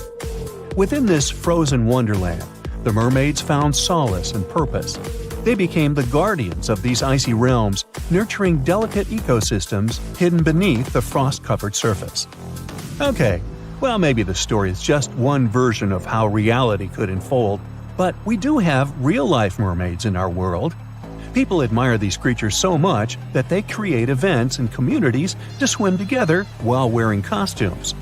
Within this frozen wonderland, the mermaids found solace and purpose. They became the guardians of these icy realms, nurturing delicate ecosystems hidden beneath the frost-covered surface. Okay, well, maybe the story is just one version of how reality could unfold, but we do have real-life mermaids in our world. People admire these creatures so much that they create events and communities to swim together while wearing costumes.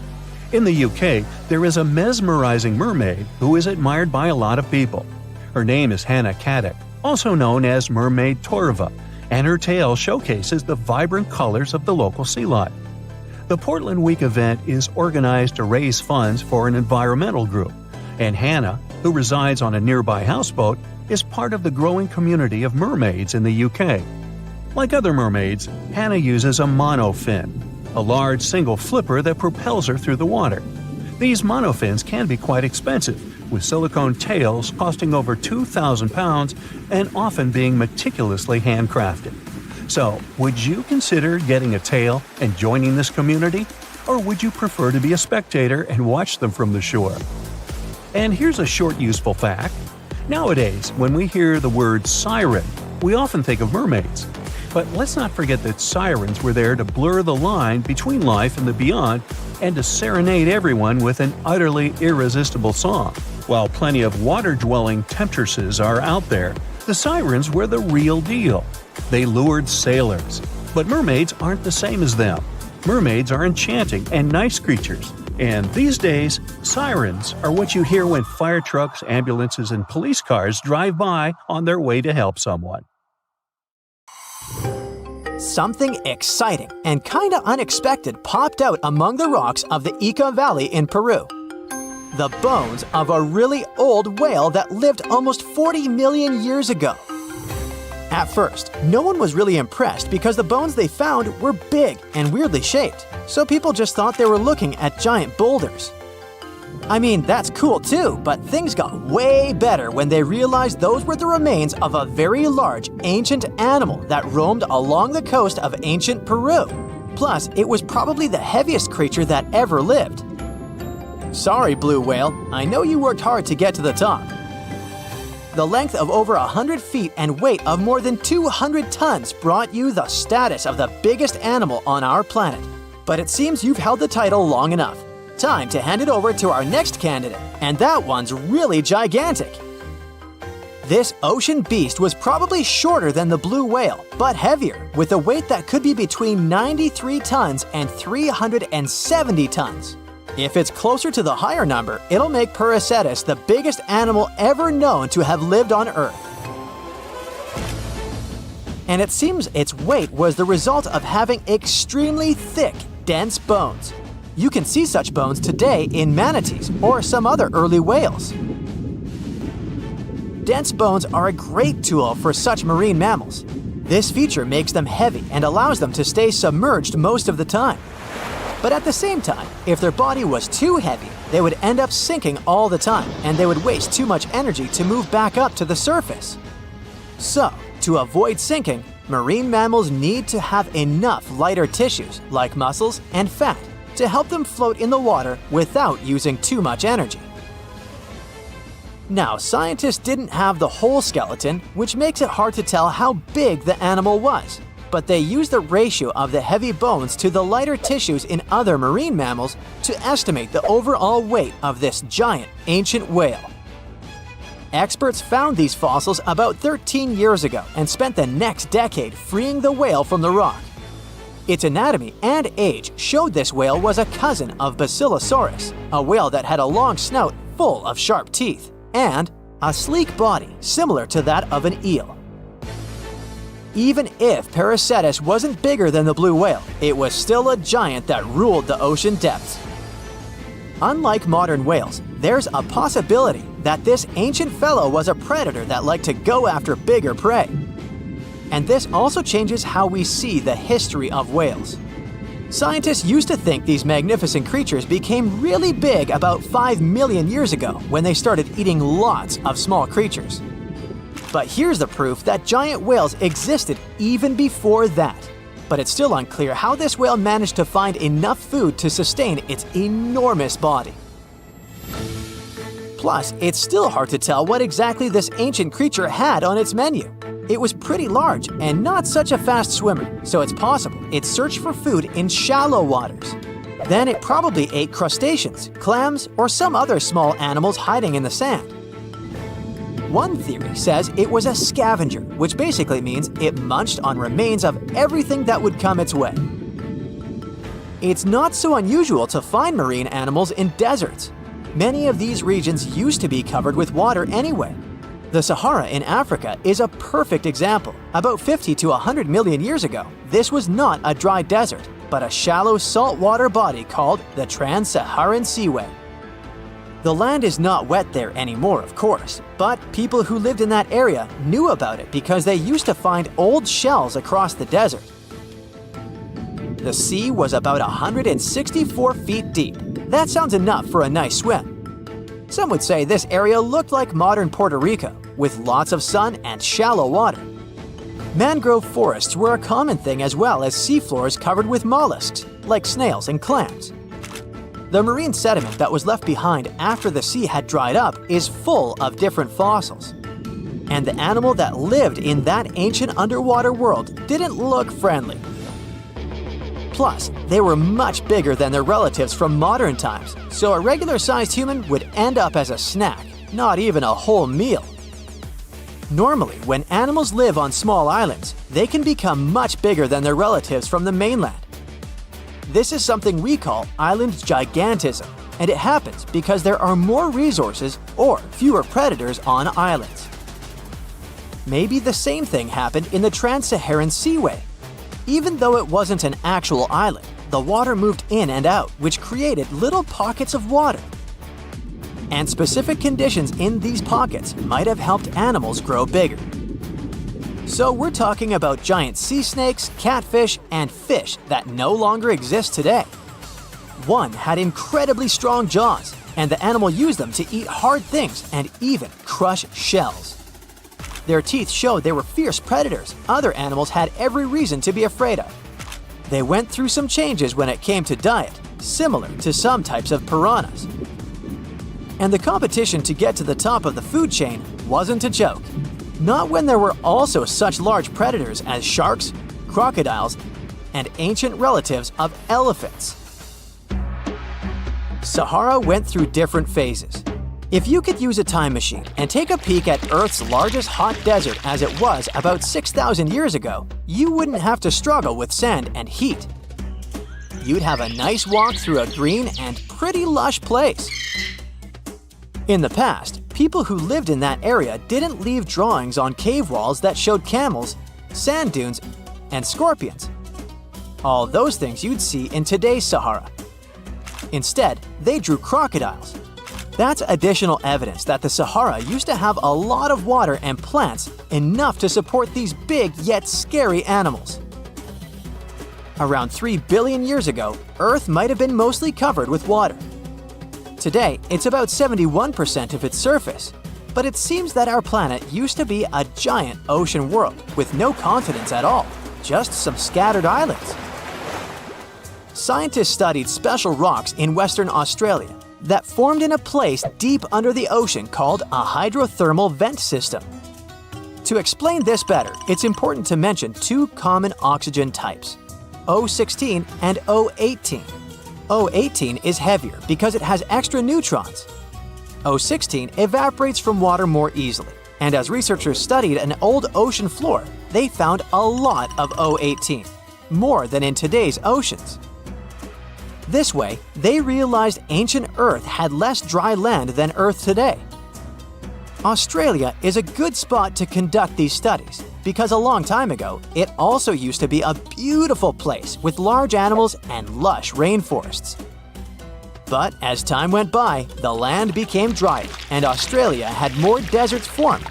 In the UK, there is a mesmerizing mermaid who is admired by a lot of people. Her name is Hannah Caddick, also known as Mermaid Torva, and her tale showcases the vibrant colors of the local sea life. The Portland Week event is organized to raise funds for an environmental group, and Hannah, who resides on a nearby houseboat, is part of the growing community of mermaids in the UK. Like other mermaids, Hannah uses a monofin, a large single flipper that propels her through the water. These monofins can be quite expensive, with silicone tails costing over £2,000 and often being meticulously handcrafted. So, would you consider getting a tail and joining this community? Or would you prefer to be a spectator and watch them from the shore? And here's a short useful fact. Nowadays, when we hear the word siren, we often think of mermaids. But let's not forget that sirens were there to blur the line between life and the beyond and to serenade everyone with an utterly irresistible song. While plenty of water-dwelling temptresses are out there, the sirens were the real deal. They lured sailors. But mermaids aren't the same as them. Mermaids are enchanting and nice creatures. And these days, sirens are what you hear when fire trucks, ambulances, and police cars drive by on their way to help someone. Something exciting and kinda unexpected popped out among the rocks of the Ica Valley in Peru. The bones of a really old whale that lived almost 40 million years ago. At first, no one was really impressed because the bones they found were big and weirdly shaped, so people just thought they were looking at giant boulders. I mean, that's cool too, but things got way better when they realized those were the remains of a very large, ancient animal that roamed along the coast of ancient Peru. Plus, it was probably the heaviest creature that ever lived. Sorry, blue whale, I know you worked hard to get to the top. The length of over 100 feet and weight of more than 200 tons brought you the status of the biggest animal on our planet. But it seems you've held the title long enough. Time to hand it over to our next candidate, and that one's really gigantic. This ocean beast was probably shorter than the blue whale, but heavier, with a weight that could be between 93 tons and 370 tons. If it's closer to the higher number, it'll make Paracetus the biggest animal ever known to have lived on Earth. And it seems its weight was the result of having extremely thick, dense bones. You can see such bones today in manatees or some other early whales. Dense bones are a great tool for such marine mammals. This feature makes them heavy and allows them to stay submerged most of the time. But at the same time, if their body was too heavy, they would end up sinking all the time, and they would waste too much energy to move back up to the surface. So, to avoid sinking, marine mammals need to have enough lighter tissues, like muscles and fat, to help them float in the water without using too much energy. Now, scientists didn't have the whole skeleton, which makes it hard to tell how big the animal was. But they used the ratio of the heavy bones to the lighter tissues in other marine mammals to estimate the overall weight of this giant ancient whale. Experts found these fossils about 13 years ago and spent the next decade freeing the whale from the rock. Its anatomy and age showed this whale was a cousin of Basilosaurus, a whale that had a long snout full of sharp teeth, and a sleek body similar to that of an eel. Even if Paracetus wasn't bigger than the blue whale, it was still a giant that ruled the ocean depths. Unlike modern whales, there's a possibility that this ancient fellow was a predator that liked to go after bigger prey. And this also changes how we see the history of whales. Scientists used to think these magnificent creatures became really big about 5 million years ago when they started eating lots of small creatures. But here's the proof that giant whales existed even before that. But it's still unclear how this whale managed to find enough food to sustain its enormous body. Plus, it's still hard to tell what exactly this ancient creature had on its menu. It was pretty large and not such a fast swimmer, so it's possible it searched for food in shallow waters. Then it probably ate crustaceans, clams, or some other small animals hiding in the sand. One theory says it was a scavenger, which basically means it munched on remains of everything that would come its way. It's not so unusual to find marine animals in deserts. Many of these regions used to be covered with water anyway. The Sahara in Africa is a perfect example. About 50 to 100 million years ago, this was not a dry desert, but a shallow saltwater body called the Trans-Saharan Seaway. The land is not wet there anymore, of course, but people who lived in that area knew about it because they used to find old shells across the desert. The sea was about 164 feet deep. That sounds enough for a nice swim. Some would say this area looked like modern Puerto Rico, with lots of sun and shallow water. Mangrove forests were a common thing as well as seafloors covered with mollusks, like snails and clams. The marine sediment that was left behind after the sea had dried up is full of different fossils. And the animal that lived in that ancient underwater world didn't look friendly. Plus, they were much bigger than their relatives from modern times, so a regular-sized human would end up as a snack, not even a whole meal. Normally, when animals live on small islands, they can become much bigger than their relatives from the mainland. This is something we call island gigantism, and it happens because there are more resources or fewer predators on islands. Maybe the same thing happened in the Trans-Saharan Seaway. Even though it wasn't an actual island, the water moved in and out, which created little pockets of water. And specific conditions in these pockets might have helped animals grow bigger. So we're talking about giant sea snakes, catfish, and fish that no longer exist today. One had incredibly strong jaws, and the animal used them to eat hard things and even crush shells. Their teeth showed they were fierce predators other animals had every reason to be afraid of. They went through some changes when it came to diet, similar to some types of piranhas. And the competition to get to the top of the food chain wasn't a joke. Not when there were also such large predators as sharks, crocodiles, and ancient relatives of elephants. Sahara went through different phases. If you could use a time machine and take a peek at Earth's largest hot desert as it was about 6,000 years ago, you wouldn't have to struggle with sand and heat. You'd have a nice walk through a green and pretty lush place. In the past, people who lived in that area didn't leave drawings on cave walls that showed camels, sand dunes, and scorpions. All those things you'd see in today's Sahara. Instead, they drew crocodiles. That's additional evidence that the Sahara used to have a lot of water and plants enough to support these big yet scary animals. Around 3 billion years ago, Earth might have been mostly covered with water. Today, it's about 71% of its surface, but it seems that our planet used to be a giant ocean world with no continents at all, just some scattered islands. Scientists studied special rocks in Western Australia that formed in a place deep under the ocean called a hydrothermal vent system. To explain this better, it's important to mention two common oxygen types, O16 and O18. O18 is heavier because it has extra neutrons. O16 evaporates from water more easily, and as researchers studied an old ocean floor, they found a lot of O18, more than in today's oceans. This way, they realized ancient Earth had less dry land than Earth today. Australia is a good spot to conduct these studies because a long time ago, it also used to be a beautiful place with large animals and lush rainforests. But as time went by, the land became drier and Australia had more deserts formed,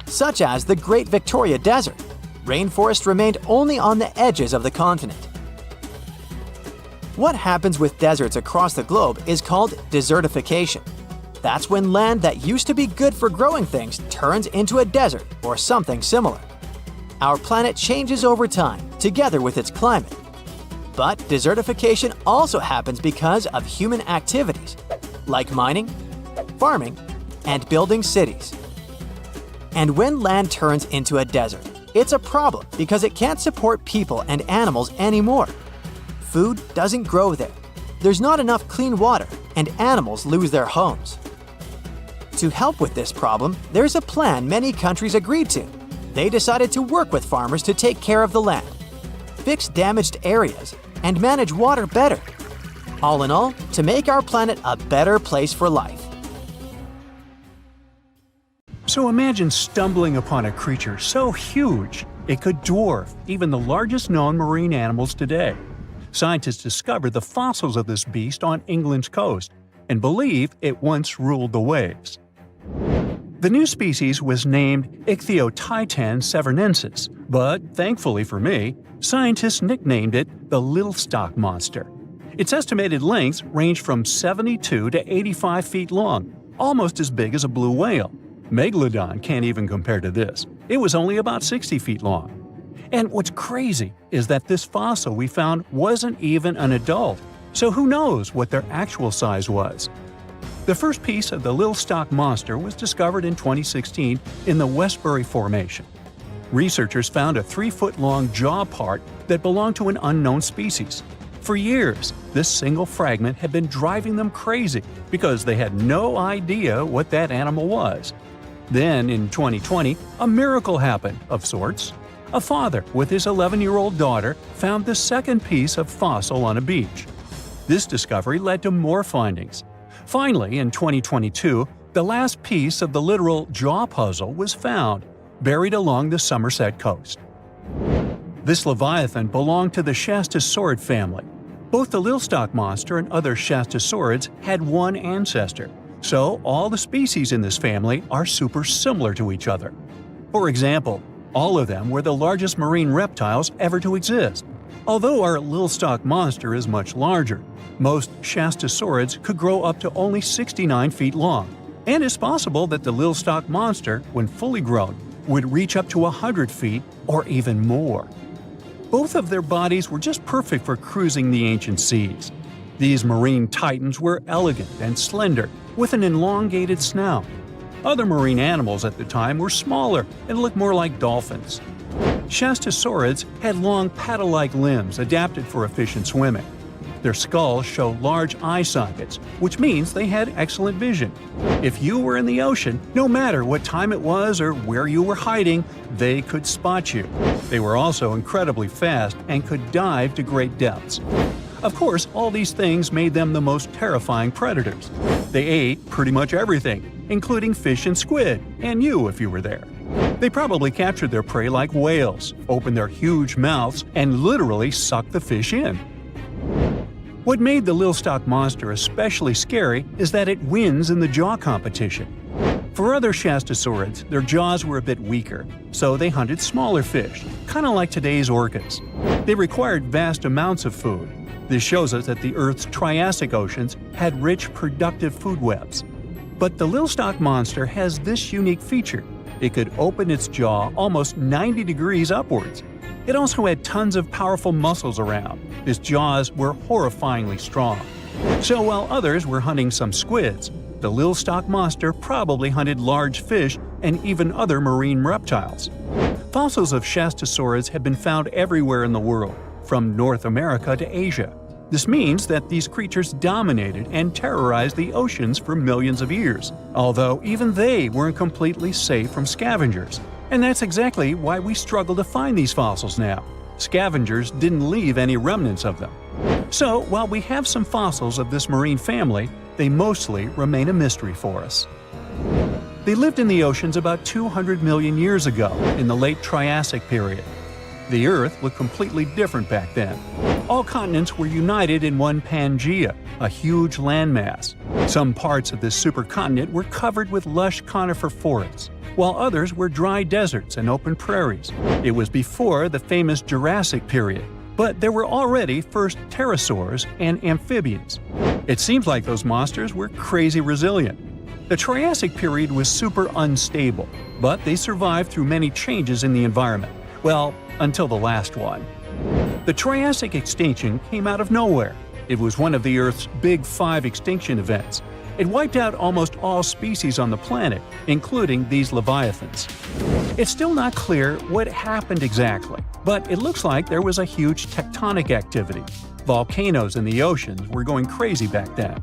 such as the Great Victoria Desert. Rainforest remained only on the edges of the continent. What happens with deserts across the globe is called desertification. That's when land that used to be good for growing things turns into a desert or something similar. Our planet changes over time, together with its climate. But desertification also happens because of human activities, like mining, farming, and building cities. And when land turns into a desert, it's a problem because it can't support people and animals anymore. Food doesn't grow there. There's not enough clean water, and animals lose their homes. To help with this problem, there's a plan many countries agreed to. They decided to work with farmers to take care of the land, fix damaged areas, and manage water better. All in all, to make our planet a better place for life. So imagine stumbling upon a creature so huge it could dwarf even the largest known marine animals today. Scientists discovered the fossils of this beast on England's coast and believe it once ruled the waves. The new species was named Ichthyotitan severnensis, but thankfully for me, scientists nicknamed it the Little Stock Monster. Its estimated lengths range from 72 to 85 feet long, almost as big as a blue whale. Megalodon can't even compare to this. It was only about 60 feet long. And what's crazy is that this fossil we found wasn't even an adult, so who knows what their actual size was. The first piece of the Little Stock Monster was discovered in 2016 in the Westbury Formation. Researchers found a 3-foot-long jaw part that belonged to an unknown species. For years, this single fragment had been driving them crazy because they had no idea what that animal was. Then, in 2020, a miracle happened, of sorts. A father with his 11-year-old daughter found the second piece of fossil on a beach. This discovery led to more findings. Finally, in 2022, the last piece of the literal jaw puzzle was found, buried along the Somerset coast. This leviathan belonged to the Shastasaurid family. Both the Lilstock monster and other Shastasaurids had one ancestor, so all the species in this family are super similar to each other. For example, all of them were the largest marine reptiles ever to exist. Although our Lilstock monster is much larger, most Shastasaurids could grow up to only 69 feet long, and it's possible that the Lilstock monster, when fully grown, would reach up to 100 feet or even more. Both of their bodies were just perfect for cruising the ancient seas. These marine titans were elegant and slender, with an elongated snout. Other marine animals at the time were smaller and looked more like dolphins. Shastasaurids had long paddle-like limbs adapted for efficient swimming. Their skulls show large eye sockets, which means they had excellent vision. If you were in the ocean, no matter what time it was or where you were hiding, they could spot you. They were also incredibly fast and could dive to great depths. Of course, all these things made them the most terrifying predators. They ate pretty much everything, including fish and squid, and you if you were there. They probably captured their prey like whales, opened their huge mouths, and literally sucked the fish in. What made the Lilstock monster especially scary is that it wins in the jaw competition. For other Shastasaurids, their jaws were a bit weaker, so they hunted smaller fish, kind of like today's orcas. They required vast amounts of food. This shows us that the Earth's Triassic oceans had rich, productive food webs. But the Lilstock monster has this unique feature. It could open its jaw almost 90 degrees upwards. It also had tons of powerful muscles around. Its jaws were horrifyingly strong. So while others were hunting some squids, the Lilstock monster probably hunted large fish and even other marine reptiles. Fossils of Shastasaurids have been found everywhere in the world, from North America to Asia. This means that these creatures dominated and terrorized the oceans for millions of years, although even they weren't completely safe from scavengers. And that's exactly why we struggle to find these fossils now. Scavengers didn't leave any remnants of them. So, while we have some fossils of this marine family, they mostly remain a mystery for us. They lived in the oceans about 200 million years ago, in the late Triassic period. The Earth looked completely different back then. All continents were united in one Pangaea, a huge landmass. Some parts of this supercontinent were covered with lush conifer forests, while others were dry deserts and open prairies. It was before the famous Jurassic period, but there were already first pterosaurs and amphibians. It seems like those monsters were crazy resilient. The Triassic period was super unstable, but they survived through many changes in the environment. Well, until the last one. The Triassic extinction came out of nowhere. It was one of the Earth's big 5 extinction events. It wiped out almost all species on the planet, including these leviathans. It's still not clear what happened exactly, but it looks like there was a huge tectonic activity. Volcanoes in the oceans were going crazy back then.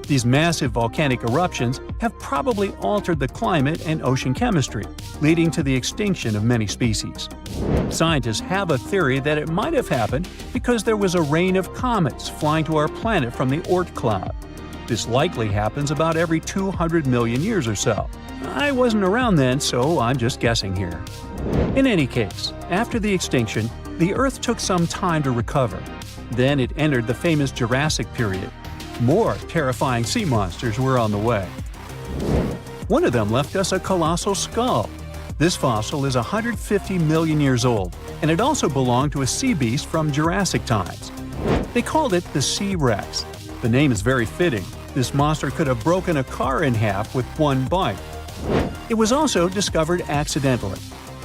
These massive volcanic eruptions have probably altered the climate and ocean chemistry, leading to the extinction of many species. Scientists have a theory that it might have happened because there was a rain of comets flying to our planet from the Oort cloud. This likely happens about every 200 million years or so. I wasn't around then, so I'm just guessing here. In any case, after the extinction, the Earth took some time to recover. Then it entered the famous Jurassic period. More terrifying sea monsters were on the way. One of them left us a colossal skull. This fossil is 150 million years old, and it also belonged to a sea beast from Jurassic times. They called it the Sea Rex. The name is very fitting. This monster could have broken a car in half with one bite. It was also discovered accidentally.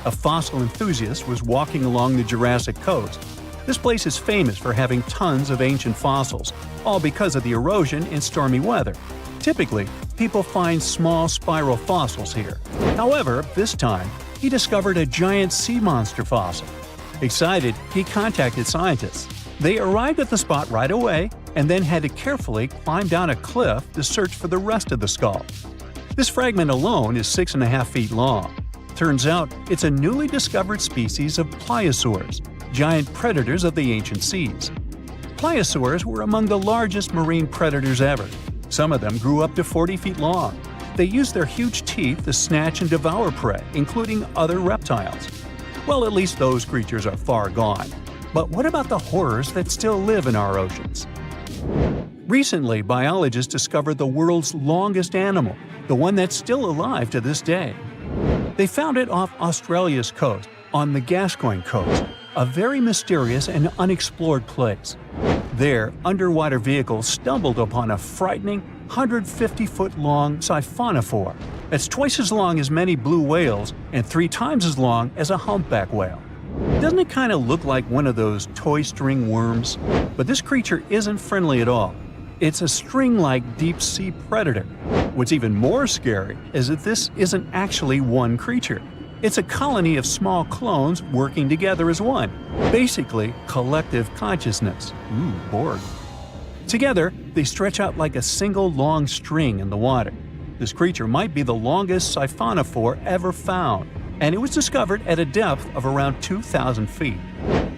A fossil enthusiast was walking along the Jurassic coast. This place is famous for having tons of ancient fossils, all because of the erosion and stormy weather. Typically, people find small spiral fossils here. However, this time, he discovered a giant sea monster fossil. Excited, he contacted scientists. They arrived at the spot right away and then had to carefully climb down a cliff to search for the rest of the skull. This fragment alone is 6.5 feet long. Turns out it's a newly discovered species of pliosaurs, giant predators of the ancient seas. Pliosaurs were among the largest marine predators ever. Some of them grew up to 40 feet long. They used their huge teeth to snatch and devour prey, including other reptiles. Well, at least those creatures are far gone. But what about the horrors that still live in our oceans? Recently, biologists discovered the world's longest animal, the one that's still alive to this day. They found it off Australia's coast, on the Gascoyne Coast, a very mysterious and unexplored place. There, underwater vehicles stumbled upon a frightening 150-foot-long siphonophore. That's twice as long as many blue whales and 3 times as long as a humpback whale. Doesn't it kind of look like one of those toy string worms? But this creature isn't friendly at all. It's a string-like deep-sea predator. What's even more scary is that this isn't actually one creature. It's a colony of small clones working together as one. Basically, collective consciousness. Ooh, Borg. Together, they stretch out like a single long string in the water. This creature might be the longest siphonophore ever found, and it was discovered at a depth of around 2,000 feet.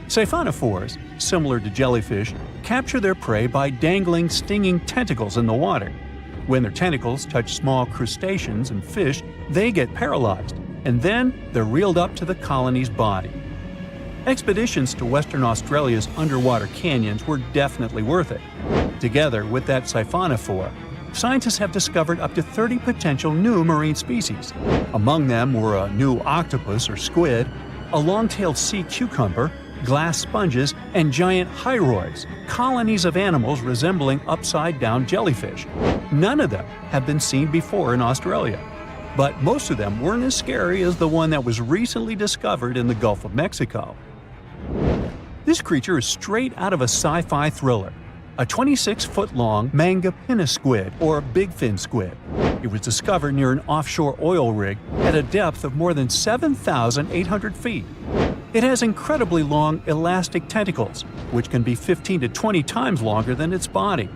Siphonophores, similar to jellyfish, capture their prey by dangling stinging tentacles in the water. When their tentacles touch small crustaceans and fish, they get paralyzed, and then they're reeled up to the colony's body. Expeditions to Western Australia's underwater canyons were definitely worth it. Together with that siphonophore, scientists have discovered up to 30 potential new marine species. Among them were a new octopus or squid, a long-tailed sea cucumber, glass sponges, and giant hyroids, colonies of animals resembling upside-down jellyfish. None of them have been seen before in Australia. But most of them weren't as scary as the one that was recently discovered in the Gulf of Mexico. This creature is straight out of a sci-fi thriller, a 26-foot-long mangapinna squid or bigfin squid. It was discovered near an offshore oil rig at a depth of more than 7,800 feet. It has incredibly long elastic tentacles, which can be 15 to 20 times longer than its body.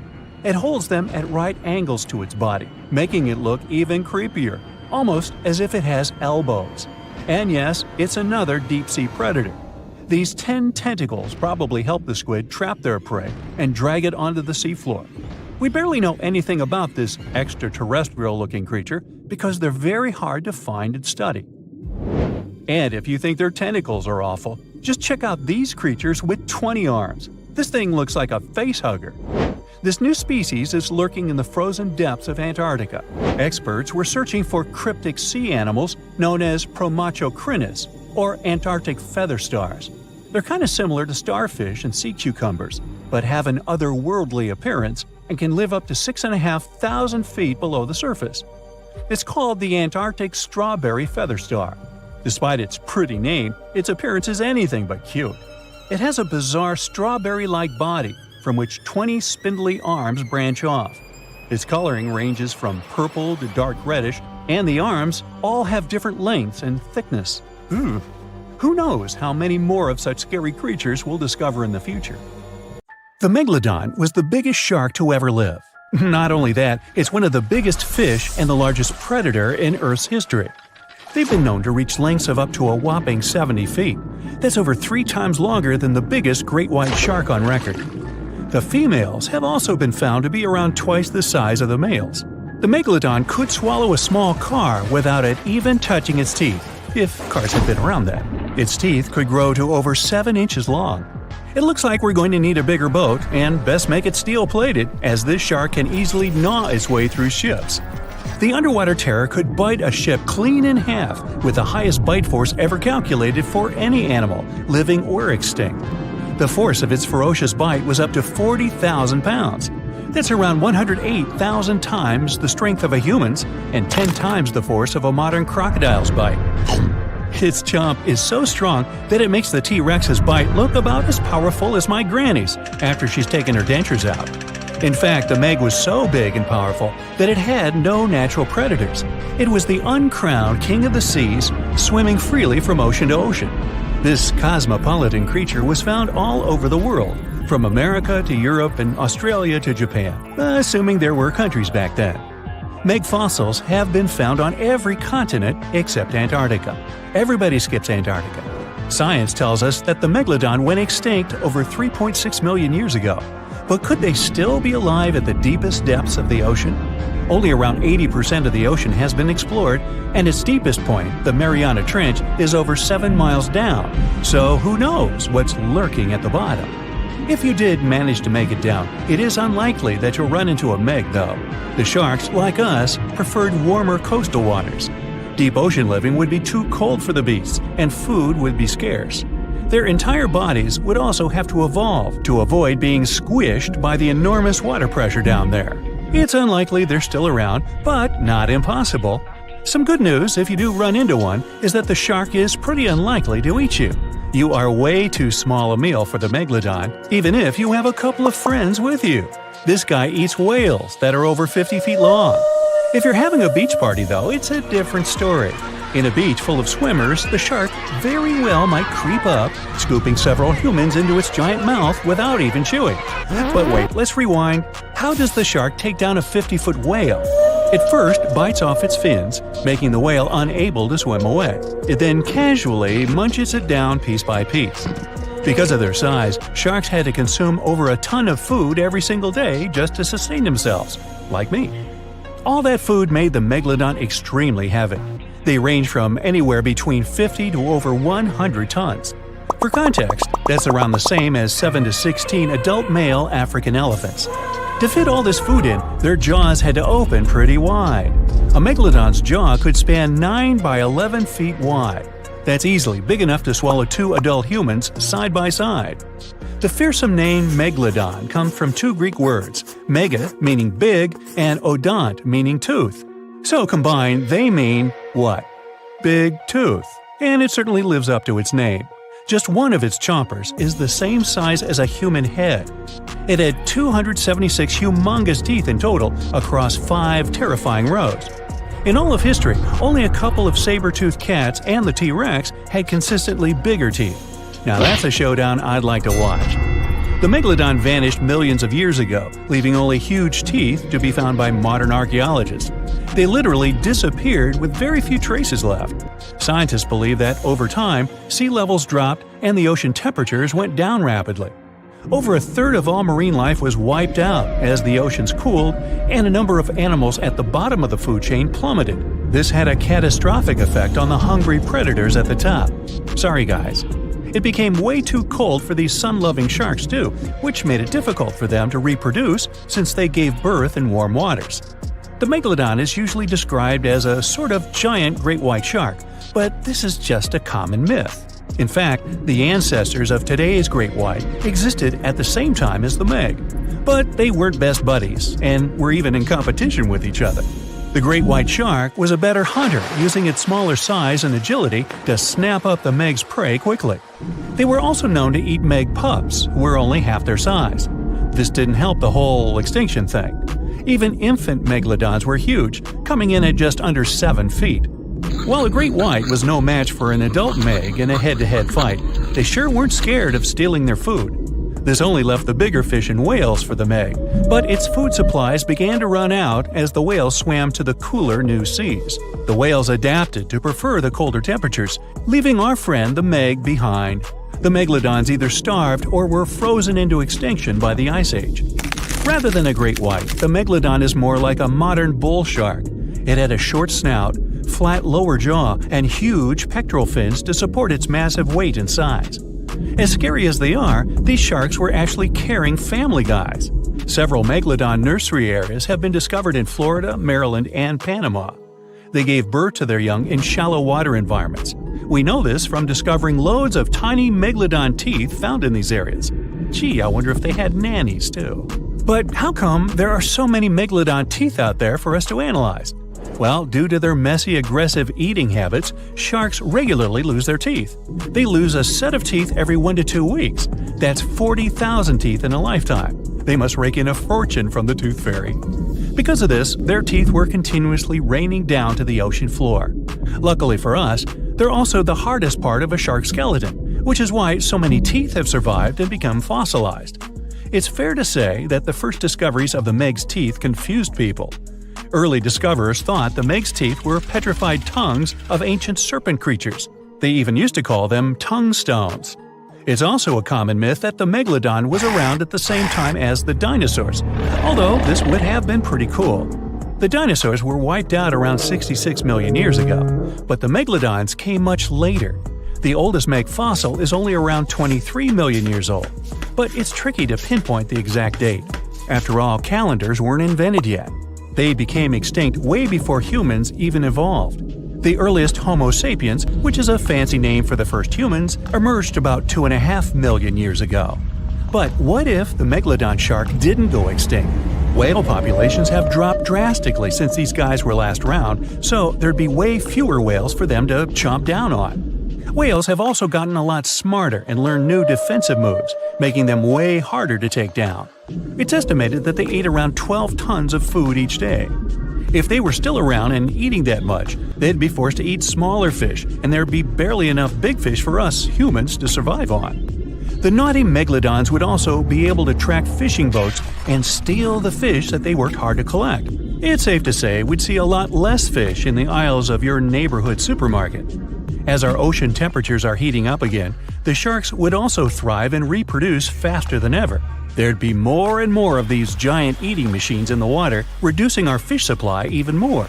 It holds them at right angles to its body, making it look even creepier, almost as if it has elbows. And yes, it's another deep-sea predator. These 10 tentacles probably help the squid trap their prey and drag it onto the seafloor. We barely know anything about this extraterrestrial-looking creature because they're very hard to find and study. And if you think their tentacles are awful, just check out these creatures with 20 arms. This thing looks like a facehugger. This new species is lurking in the frozen depths of Antarctica. Experts were searching for cryptic sea animals known as Promachocrinus, or Antarctic feather stars. They're kind of similar to starfish and sea cucumbers, but have an otherworldly appearance and can live up to 6,500 feet below the surface. It's called the Antarctic strawberry feather star. Despite its pretty name, its appearance is anything but cute. It has a bizarre strawberry-like body from which 20 spindly arms branch off. Its coloring ranges from purple to dark reddish, and the arms all have different lengths and thickness. Ooh. Who knows how many more of such scary creatures we'll discover in the future. The Megalodon was the biggest shark to ever live. Not only that, it's one of the biggest fish and the largest predator in Earth's history. They've been known to reach lengths of up to a whopping 70 feet. That's over 3 times longer than the biggest great white shark on record. The females have also been found to be around twice the size of the males. The Megalodon could swallow a small car without it even touching its teeth, if cars had been around then. Its teeth could grow to over 7 inches long. It looks like we're going to need a bigger boat, and best make it steel-plated, as this shark can easily gnaw its way through ships. The underwater terror could bite a ship clean in half, with the highest bite force ever calculated for any animal, living or extinct. The force of its ferocious bite was up to 40,000 pounds. That's around 108,000 times the strength of a human's and 10 times the force of a modern crocodile's bite. Its chomp is so strong that it makes the T-Rex's bite look about as powerful as my granny's after she's taken her dentures out. In fact, the Meg was so big and powerful that it had no natural predators. It was the uncrowned king of the seas, swimming freely from ocean to ocean. This cosmopolitan creature was found all over the world, from America to Europe and Australia to Japan, assuming there were countries back then. Meg fossils have been found on every continent except Antarctica. Everybody skips Antarctica. Science tells us that the megalodon went extinct over 3.6 million years ago. But could they still be alive at the deepest depths of the ocean? Only around 80% of the ocean has been explored, and its deepest point, the Mariana Trench, is over 7 miles down. So who knows what's lurking at the bottom? If you did manage to make it down, it is unlikely that you'll run into a meg, though. The sharks, like us, preferred warmer coastal waters. Deep ocean living would be too cold for the beasts, and food would be scarce. Their entire bodies would also have to evolve to avoid being squished by the enormous water pressure down there. It's unlikely they're still around, but not impossible. Some good news, if you do run into one, is that the shark is pretty unlikely to eat you. You are way too small a meal for the megalodon, even if you have a couple of friends with you. This guy eats whales that are over 50 feet long. If you're having a beach party, though, it's a different story. In a beach full of swimmers, the shark very well might creep up, scooping several humans into its giant mouth without even chewing. But wait, let's rewind. How does the shark take down a 50-foot whale? It first bites off its fins, making the whale unable to swim away. It then casually munches it down piece by piece. Because of their size, sharks had to consume over a ton of food every single day just to sustain themselves, like me. All that food made the megalodon extremely heavy. They range from anywhere between 50 to over 100 tons. For context, that's around the same as 7 to 16 adult male African elephants. To fit all this food in, their jaws had to open pretty wide. A megalodon's jaw could span 9 by 11 feet wide. That's easily big enough to swallow 2 adult humans side by side. The fearsome name megalodon comes from 2 Greek words, mega meaning big and odont meaning tooth. So combined, they mean what? Big tooth. And it certainly lives up to its name. Just one of its chompers is the same size as a human head. It had 276 humongous teeth in total across 5 terrifying rows. In all of history, only a couple of saber-toothed cats and the T-Rex had consistently bigger teeth. Now that's a showdown I'd like to watch. The megalodon vanished millions of years ago, leaving only huge teeth to be found by modern archaeologists. They literally disappeared with very few traces left. Scientists believe that over time, sea levels dropped and the ocean temperatures went down rapidly. Over a third of all marine life was wiped out as the oceans cooled, and a number of animals at the bottom of the food chain plummeted. This had a catastrophic effect on the hungry predators at the top. Sorry guys. It became way too cold for these sun-loving sharks too, which made it difficult for them to reproduce since they gave birth in warm waters. The megalodon is usually described as a sort of giant great white shark, but this is just a common myth. In fact, the ancestors of today's great white existed at the same time as the meg. But they weren't best buddies, and were even in competition with each other. The great white shark was a better hunter, using its smaller size and agility to snap up the meg's prey quickly. They were also known to eat meg pups, who were only half their size. This didn't help the whole extinction thing. Even infant megalodons were huge, coming in at just under 7 feet. While a great white was no match for an adult meg in a head-to-head fight, they sure weren't scared of stealing their food. This only left the bigger fish and whales for the meg, but its food supplies began to run out as the whales swam to the cooler new seas. The whales adapted to prefer the colder temperatures, leaving our friend the meg behind. The megalodons either starved or were frozen into extinction by the Ice Age. Rather than a great white, the megalodon is more like a modern bull shark. It had a short snout, flat lower jaw, and huge pectoral fins to support its massive weight and size. As scary as they are, these sharks were actually caring family guys. Several megalodon nursery areas have been discovered in Florida, Maryland, and Panama. They gave birth to their young in shallow water environments. We know this from discovering loads of tiny megalodon teeth found in these areas. Gee, I wonder if they had nannies too. But how come there are so many megalodon teeth out there for us to analyze? Well, due to their messy, aggressive eating habits, sharks regularly lose their teeth. They lose a set of teeth every 1 to 2 weeks. That's 40,000 teeth in a lifetime. They must rake in a fortune from the tooth fairy. Because of this, their teeth were continuously raining down to the ocean floor. Luckily for us, they're also the hardest part of a shark's skeleton, which is why so many teeth have survived and become fossilized. It's fair to say that the first discoveries of the Meg's teeth confused people. Early discoverers thought the Meg's teeth were petrified tongues of ancient serpent creatures. They even used to call them tongue stones. It's also a common myth that the megalodon was around at the same time as the dinosaurs, although this would have been pretty cool. The dinosaurs were wiped out around 66 million years ago, but the megalodons came much later. The oldest Meg fossil is only around 23 million years old, but it's tricky to pinpoint the exact date. After all, calendars weren't invented yet. They became extinct way before humans even evolved. The earliest Homo sapiens, which is a fancy name for the first humans, emerged about 2.5 million years ago. But what if the megalodon shark didn't go extinct? Whale populations have dropped drastically since these guys were last around, so there'd be way fewer whales for them to chomp down on. Whales have also gotten a lot smarter and learned new defensive moves, making them way harder to take down. It's estimated that they ate around 12 tons of food each day. If they were still around and eating that much, they'd be forced to eat smaller fish, and there'd be barely enough big fish for us humans to survive on. The naughty megalodons would also be able to track fishing boats and steal the fish that they worked hard to collect. It's safe to say we'd see a lot less fish in the aisles of your neighborhood supermarket. As our ocean temperatures are heating up again, the sharks would also thrive and reproduce faster than ever. There'd be more and more of these giant eating machines in the water, reducing our fish supply even more.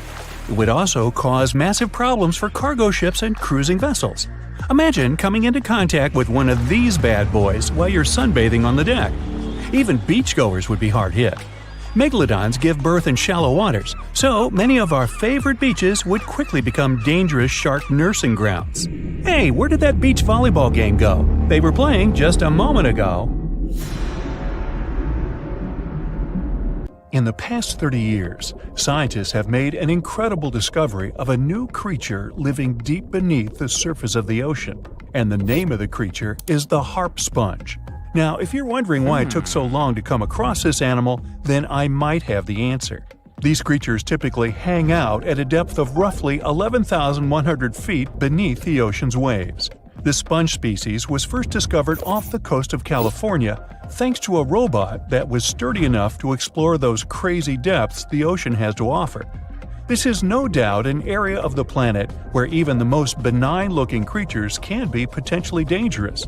It would also cause massive problems for cargo ships and cruising vessels. Imagine coming into contact with one of these bad boys while you're sunbathing on the deck. Even beachgoers would be hard hit. Megalodons give birth in shallow waters, so many of our favorite beaches would quickly become dangerous shark nursing grounds. Hey, where did that beach volleyball game go? They were playing just a moment ago. In the past 30 years, scientists have made an incredible discovery of a new creature living deep beneath the surface of the ocean, and the name of the creature is the harp sponge. Now, if you're wondering why it took so long to come across this animal, then I might have the answer. These creatures typically hang out at a depth of roughly 11,100 feet beneath the ocean's waves. The sponge species was first discovered off the coast of California thanks to a robot that was sturdy enough to explore those crazy depths the ocean has to offer. This is no doubt an area of the planet where even the most benign-looking creatures can be potentially dangerous.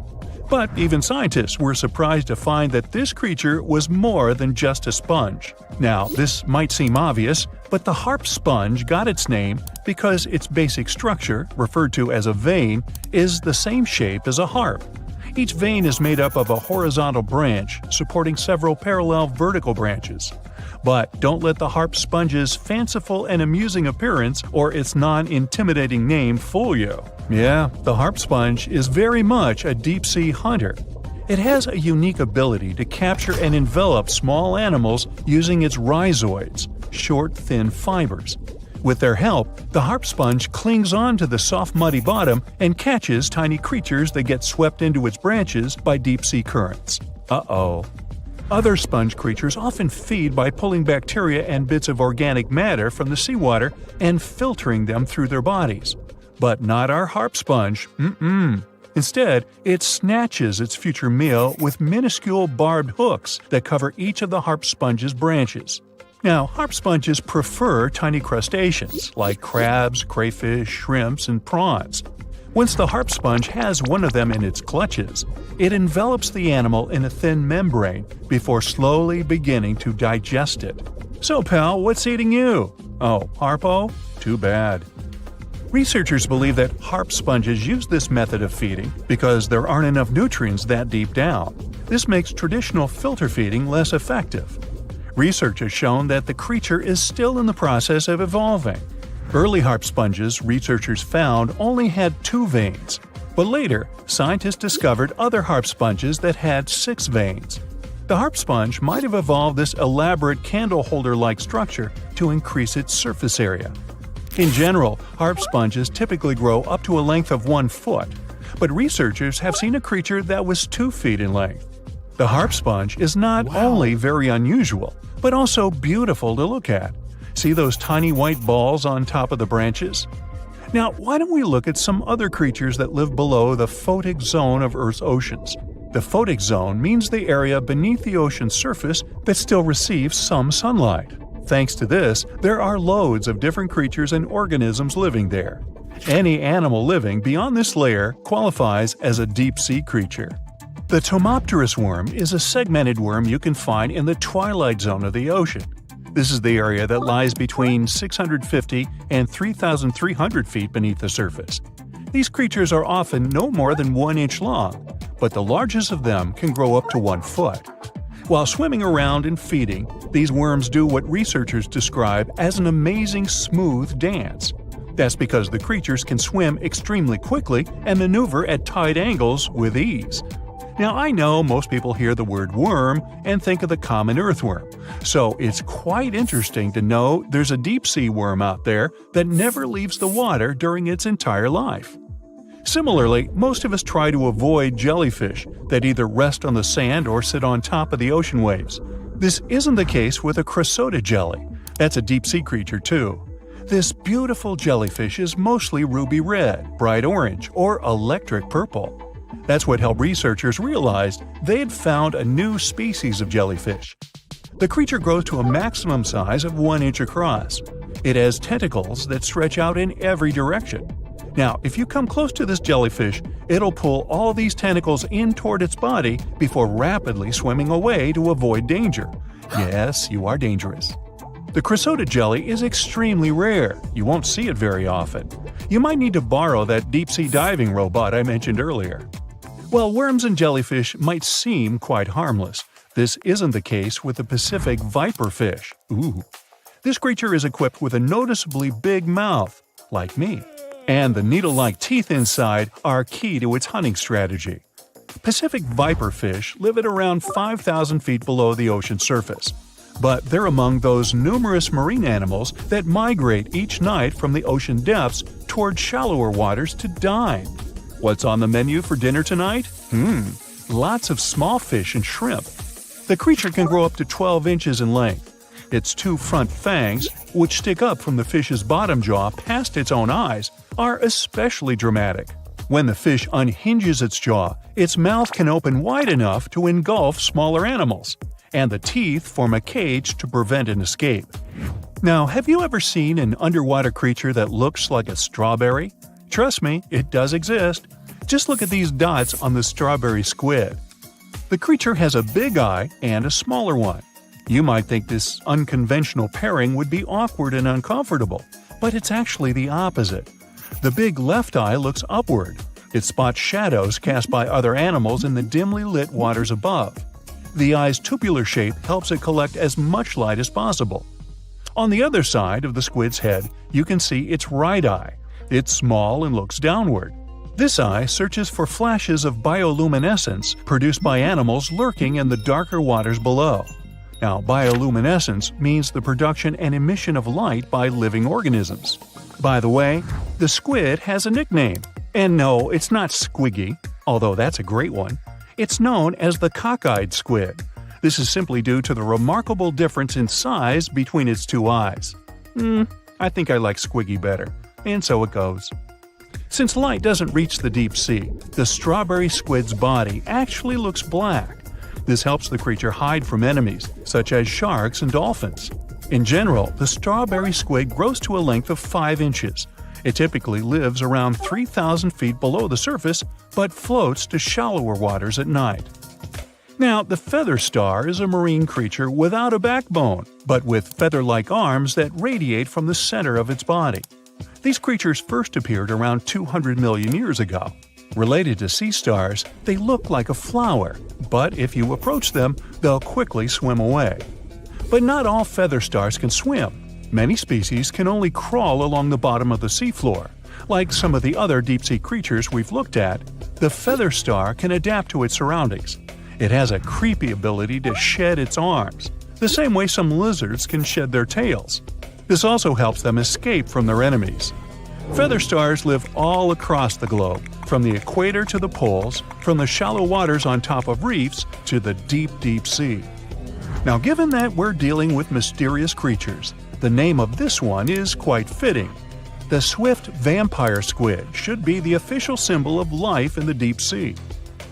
But even scientists were surprised to find that this creature was more than just a sponge. Now, this might seem obvious, but the harp sponge got its name because its basic structure, referred to as a vein, is the same shape as a harp. Each vein is made up of a horizontal branch supporting several parallel vertical branches. But don't let the harp sponge's fanciful and amusing appearance or its non-intimidating name fool you. Yeah, the harp sponge is very much a deep-sea hunter. It has a unique ability to capture and envelop small animals using its rhizoids, short, thin fibers. With their help, the harp sponge clings on to the soft, muddy bottom and catches tiny creatures that get swept into its branches by deep-sea currents. Uh-oh. Other sponge creatures often feed by pulling bacteria and bits of organic matter from the seawater and filtering them through their bodies. But not our harp sponge. Instead, it snatches its future meal with minuscule barbed hooks that cover each of the harp sponge's branches. Now, harp sponges prefer tiny crustaceans like crabs, crayfish, shrimps, and prawns. Once the harp sponge has one of them in its clutches, it envelops the animal in a thin membrane before slowly beginning to digest it. So, pal, what's eating you? Oh, Harpo? Too bad. Researchers believe that harp sponges use this method of feeding because there aren't enough nutrients that deep down. This makes traditional filter feeding less effective. Research has shown that the creature is still in the process of evolving. Early harp sponges, researchers found, only had 2 veins, but later, scientists discovered other harp sponges that had 6 veins. The harp sponge might have evolved this elaborate candle holder-like structure to increase its surface area. In general, harp sponges typically grow up to a length of 1 foot, but researchers have seen a creature that was 2 feet in length. The harp sponge is not only very unusual, but also beautiful to look at. See those tiny white balls on top of the branches? Now, why don't we look at some other creatures that live below the photic zone of Earth's oceans? The photic zone means the area beneath the ocean's surface that still receives some sunlight. Thanks to this, there are loads of different creatures and organisms living there. Any animal living beyond this layer qualifies as a deep-sea creature. The Tomopterus worm is a segmented worm you can find in the twilight zone of the ocean. This is the area that lies between 650 and 3,300 feet beneath the surface. These creatures are often no more than 1 inch long, but the largest of them can grow up to 1 foot. While swimming around and feeding, these worms do what researchers describe as an amazing smooth dance. That's because the creatures can swim extremely quickly and maneuver at tight angles with ease. Now, I know most people hear the word worm and think of the common earthworm, so it's quite interesting to know there's a deep-sea worm out there that never leaves the water during its entire life. Similarly, most of us try to avoid jellyfish that either rest on the sand or sit on top of the ocean waves. This isn't the case with a Chrysota jelly. That's a deep-sea creature too. This beautiful jellyfish is mostly ruby red, bright orange, or electric purple. That's what helped researchers realize they had found a new species of jellyfish. The creature grows to a maximum size of 1 inch across. It has tentacles that stretch out in every direction. Now, if you come close to this jellyfish, it'll pull all these tentacles in toward its body before rapidly swimming away to avoid danger. Yes, you are dangerous. The Chrysota jelly is extremely rare. You won't see it very often. You might need to borrow that deep-sea diving robot I mentioned earlier. While worms and jellyfish might seem quite harmless, this isn't the case with the Pacific viperfish. Ooh. This creature is equipped with a noticeably big mouth, like me. And the needle-like teeth inside are key to its hunting strategy. Pacific viperfish live at around 5,000 feet below the ocean surface. But they're among those numerous marine animals that migrate each night from the ocean depths toward shallower waters to dine. What's on the menu for dinner tonight? Lots of small fish and shrimp. The creature can grow up to 12 inches in length. Its 2 front fangs, which stick up from the fish's bottom jaw past its own eyes, are especially dramatic. When the fish unhinges its jaw, its mouth can open wide enough to engulf smaller animals, and the teeth form a cage to prevent an escape. Now, have you ever seen an underwater creature that looks like a strawberry? Trust me, it does exist. Just look at these dots on the strawberry squid. The creature has a big eye and a smaller one. You might think this unconventional pairing would be awkward and uncomfortable, but it's actually the opposite. The big left eye looks upward. It spots shadows cast by other animals in the dimly lit waters above. The eye's tubular shape helps it collect as much light as possible. On the other side of the squid's head, you can see its right eye. It's small and looks downward. This eye searches for flashes of bioluminescence produced by animals lurking in the darker waters below. Now, bioluminescence means the production and emission of light by living organisms. By the way, the squid has a nickname. And no, it's not Squiggy, although that's a great one. It's known as the cockeyed squid. This is simply due to the remarkable difference in size between its 2 eyes. I think I like Squiggy better, and so it goes. Since light doesn't reach the deep sea, the strawberry squid's body actually looks black. This helps the creature hide from enemies, such as sharks and dolphins. In general, the strawberry squid grows to a length of 5 inches. It typically lives around 3,000 feet below the surface, but floats to shallower waters at night. Now, the feather star is a marine creature without a backbone, but with feather-like arms that radiate from the center of its body. These creatures first appeared around 200 million years ago. Related to sea stars, they look like a flower, but if you approach them, they'll quickly swim away. But not all feather stars can swim. Many species can only crawl along the bottom of the seafloor. Like some of the other deep-sea creatures we've looked at, the feather star can adapt to its surroundings. It has a creepy ability to shed its arms, the same way some lizards can shed their tails. This also helps them escape from their enemies. Feather stars live all across the globe, from the equator to the poles, from the shallow waters on top of reefs to the deep, deep sea. Now, given that we're dealing with mysterious creatures, the name of this one is quite fitting. The swift vampire squid should be the official symbol of life in the deep sea.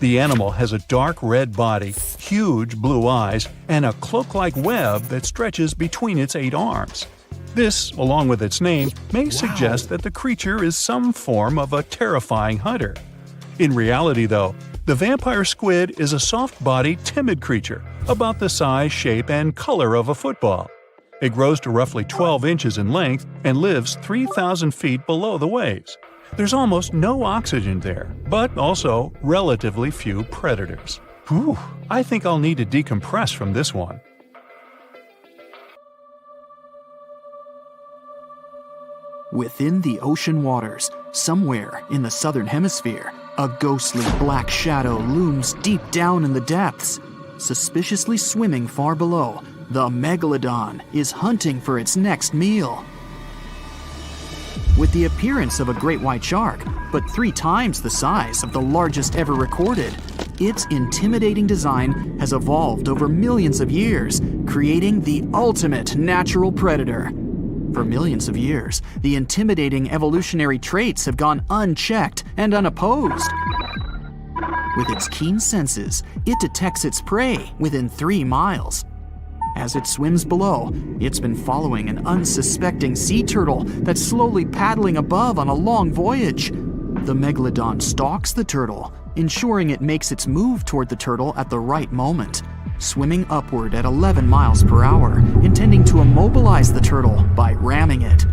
The animal has a dark red body, huge blue eyes, and a cloak-like web that stretches between its 8 arms. This, along with its name, may suggest that the creature is some form of a terrifying hunter. In reality, though, the vampire squid is a soft-bodied, timid creature, about the size, shape, and color of a football. It grows to roughly 12 inches in length and lives 3,000 feet below the waves. There's almost no oxygen there, but also relatively few predators. Whew, I think I'll need to decompress from this one. Within the ocean waters, somewhere in the southern hemisphere, a ghostly black shadow looms deep down in the depths. Suspiciously swimming far below, the megalodon is hunting for its next meal. With the appearance of a great white shark, but 3 times the size of the largest ever recorded, its intimidating design has evolved over millions of years, creating the ultimate natural predator. For millions of years, the intimidating evolutionary traits have gone unchecked and unopposed. With its keen senses, it detects its prey within 3 miles. As it swims below, it's been following an unsuspecting sea turtle that's slowly paddling above on a long voyage. The megalodon stalks the turtle, ensuring it makes its move toward the turtle at the right moment, swimming upward at 11 miles per hour, intending to immobilize the turtle by ramming it.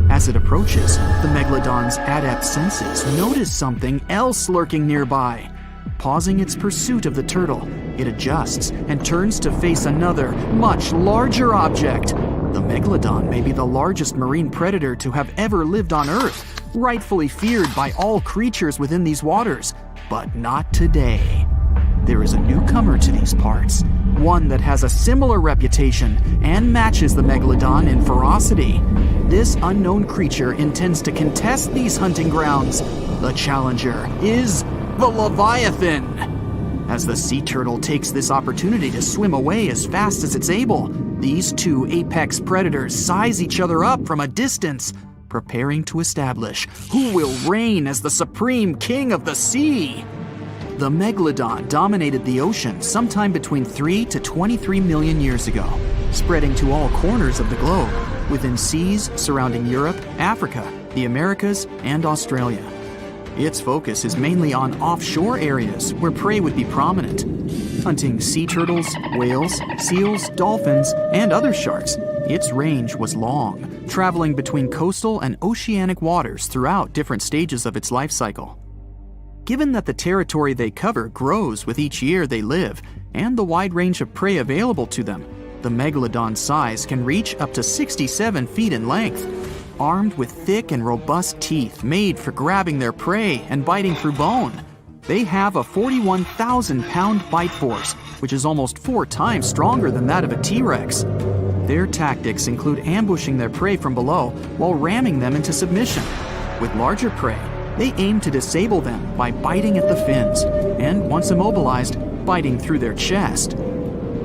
As it approaches, the megalodon's adept senses notice something else lurking nearby. Pausing its pursuit of the turtle, it adjusts and turns to face another, much larger object. The megalodon may be the largest marine predator to have ever lived on Earth, rightfully feared by all creatures within these waters, but not today. There is a newcomer to these parts, one that has a similar reputation and matches the megalodon in ferocity. This unknown creature intends to contest these hunting grounds. The challenger is the Leviathan. As the sea turtle takes this opportunity to swim away as fast as it's able, these 2 apex predators size each other up from a distance, preparing to establish who will reign as the supreme king of the sea. The megalodon dominated the ocean sometime between 3 to 23 million years ago, spreading to all corners of the globe, within seas surrounding Europe, Africa, the Americas, and Australia. Its focus is mainly on offshore areas where prey would be prominent, hunting sea turtles, whales, seals, dolphins, and other sharks. Its range was long, traveling between coastal and oceanic waters throughout different stages of its life cycle. Given that the territory they cover grows with each year they live, and the wide range of prey available to them, the megalodon's size can reach up to 67 feet in length. Armed with thick and robust teeth made for grabbing their prey and biting through bone, they have a 41,000-pound bite force, which is almost 4 times stronger than that of a T-Rex. Their tactics include ambushing their prey from below while ramming them into submission. With larger prey, they aim to disable them by biting at the fins, and once immobilized, biting through their chest.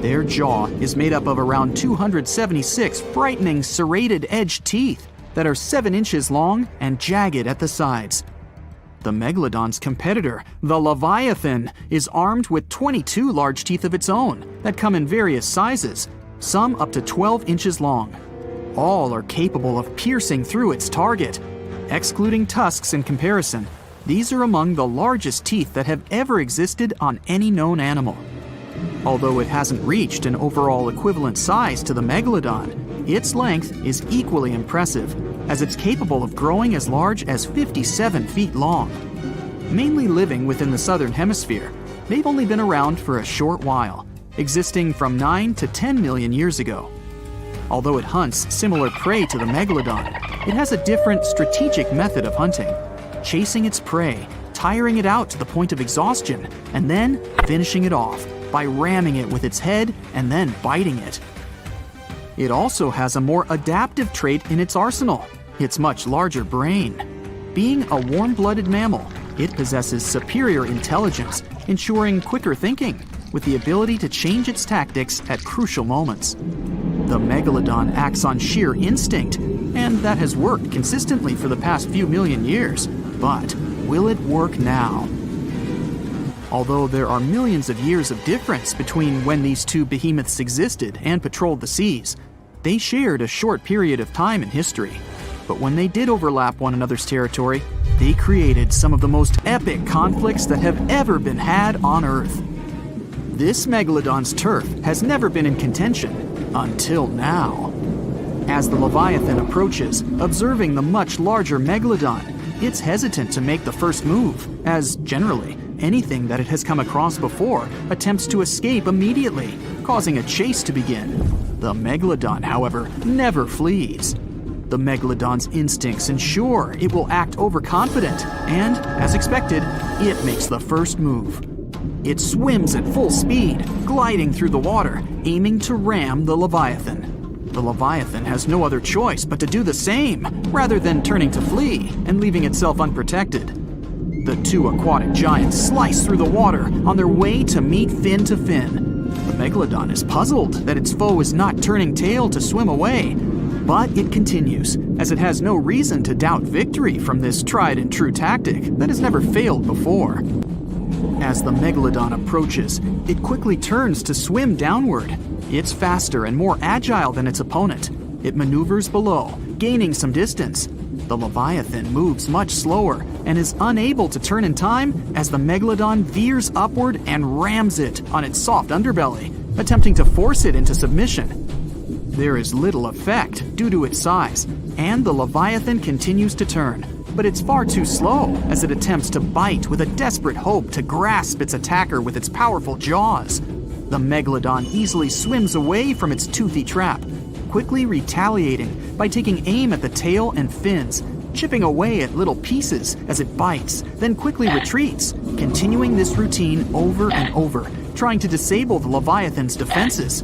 Their jaw is made up of around 276 frightening serrated edged teeth that are 7 inches long and jagged at the sides. The megalodon's competitor, the Leviathan, is armed with 22 large teeth of its own that come in various sizes, some up to 12 inches long. All are capable of piercing through its target. Excluding tusks in comparison, these are among the largest teeth that have ever existed on any known animal. Although it hasn't reached an overall equivalent size to the megalodon, its length is equally impressive, as it's capable of growing as large as 57 feet long. Mainly living within the southern hemisphere, they've only been around for a short while, existing from 9 to 10 million years ago. Although it hunts similar prey to the megalodon, it has a different strategic method of hunting, chasing its prey, tiring it out to the point of exhaustion, and then finishing it off by ramming it with its head and then biting it. It also has a more adaptive trait in its arsenal, its much larger brain. Being a warm-blooded mammal, it possesses superior intelligence, ensuring quicker thinking, with the ability to change its tactics at crucial moments. The megalodon acts on sheer instinct, and that has worked consistently for the past few million years. But will it work now? Although there are millions of years of difference between when these two behemoths existed and patrolled the seas, they shared a short period of time in history. But when they did overlap one another's territory, they created some of the most epic conflicts that have ever been had on Earth. This megalodon's turf has never been in contention until now. As the Leviathan approaches, observing the much larger megalodon, it's hesitant to make the first move, as generally, anything that it has come across before attempts to escape immediately, causing a chase to begin. The megalodon, however, never flees. The megalodon's instincts ensure it will act overconfident, and, as expected, it makes the first move. It swims at full speed, gliding through the water, aiming to ram the Leviathan. The Leviathan has no other choice but to do the same, rather than turning to flee and leaving itself unprotected. The two aquatic giants slice through the water on their way to meet fin to fin. The megalodon is puzzled that its foe is not turning tail to swim away, but it continues, as it has no reason to doubt victory from this tried and true tactic that has never failed before. As the megalodon approaches, it quickly turns to swim downward. It's faster and more agile than its opponent. It maneuvers below, gaining some distance. The Leviathan moves much slower and is unable to turn in time as the megalodon veers upward and rams it on its soft underbelly, attempting to force it into submission. There is little effect due to its size, and the Leviathan continues to turn, but it's far too slow as it attempts to bite with a desperate hope to grasp its attacker with its powerful jaws. The megalodon easily swims away from its toothy trap, quickly retaliating by taking aim at the tail and fins, chipping away at little pieces as it bites, then quickly retreats, continuing this routine over and over, trying to disable the Leviathan's defenses.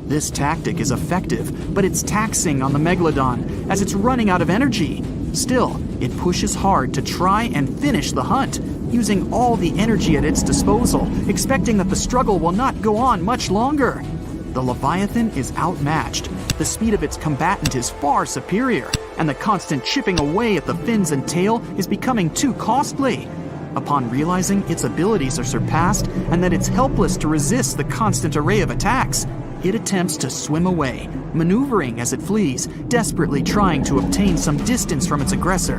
This tactic is effective, but it's taxing on the megalodon as it's running out of energy. Still, it pushes hard to try and finish the hunt, using all the energy at its disposal, expecting that the struggle will not go on much longer. The Leviathan is outmatched. The speed of its combatant is far superior, and the constant chipping away at the fins and tail is becoming too costly. Upon realizing its abilities are surpassed and that it's helpless to resist the constant array of attacks, it attempts to swim away, maneuvering as it flees, desperately trying to obtain some distance from its aggressor.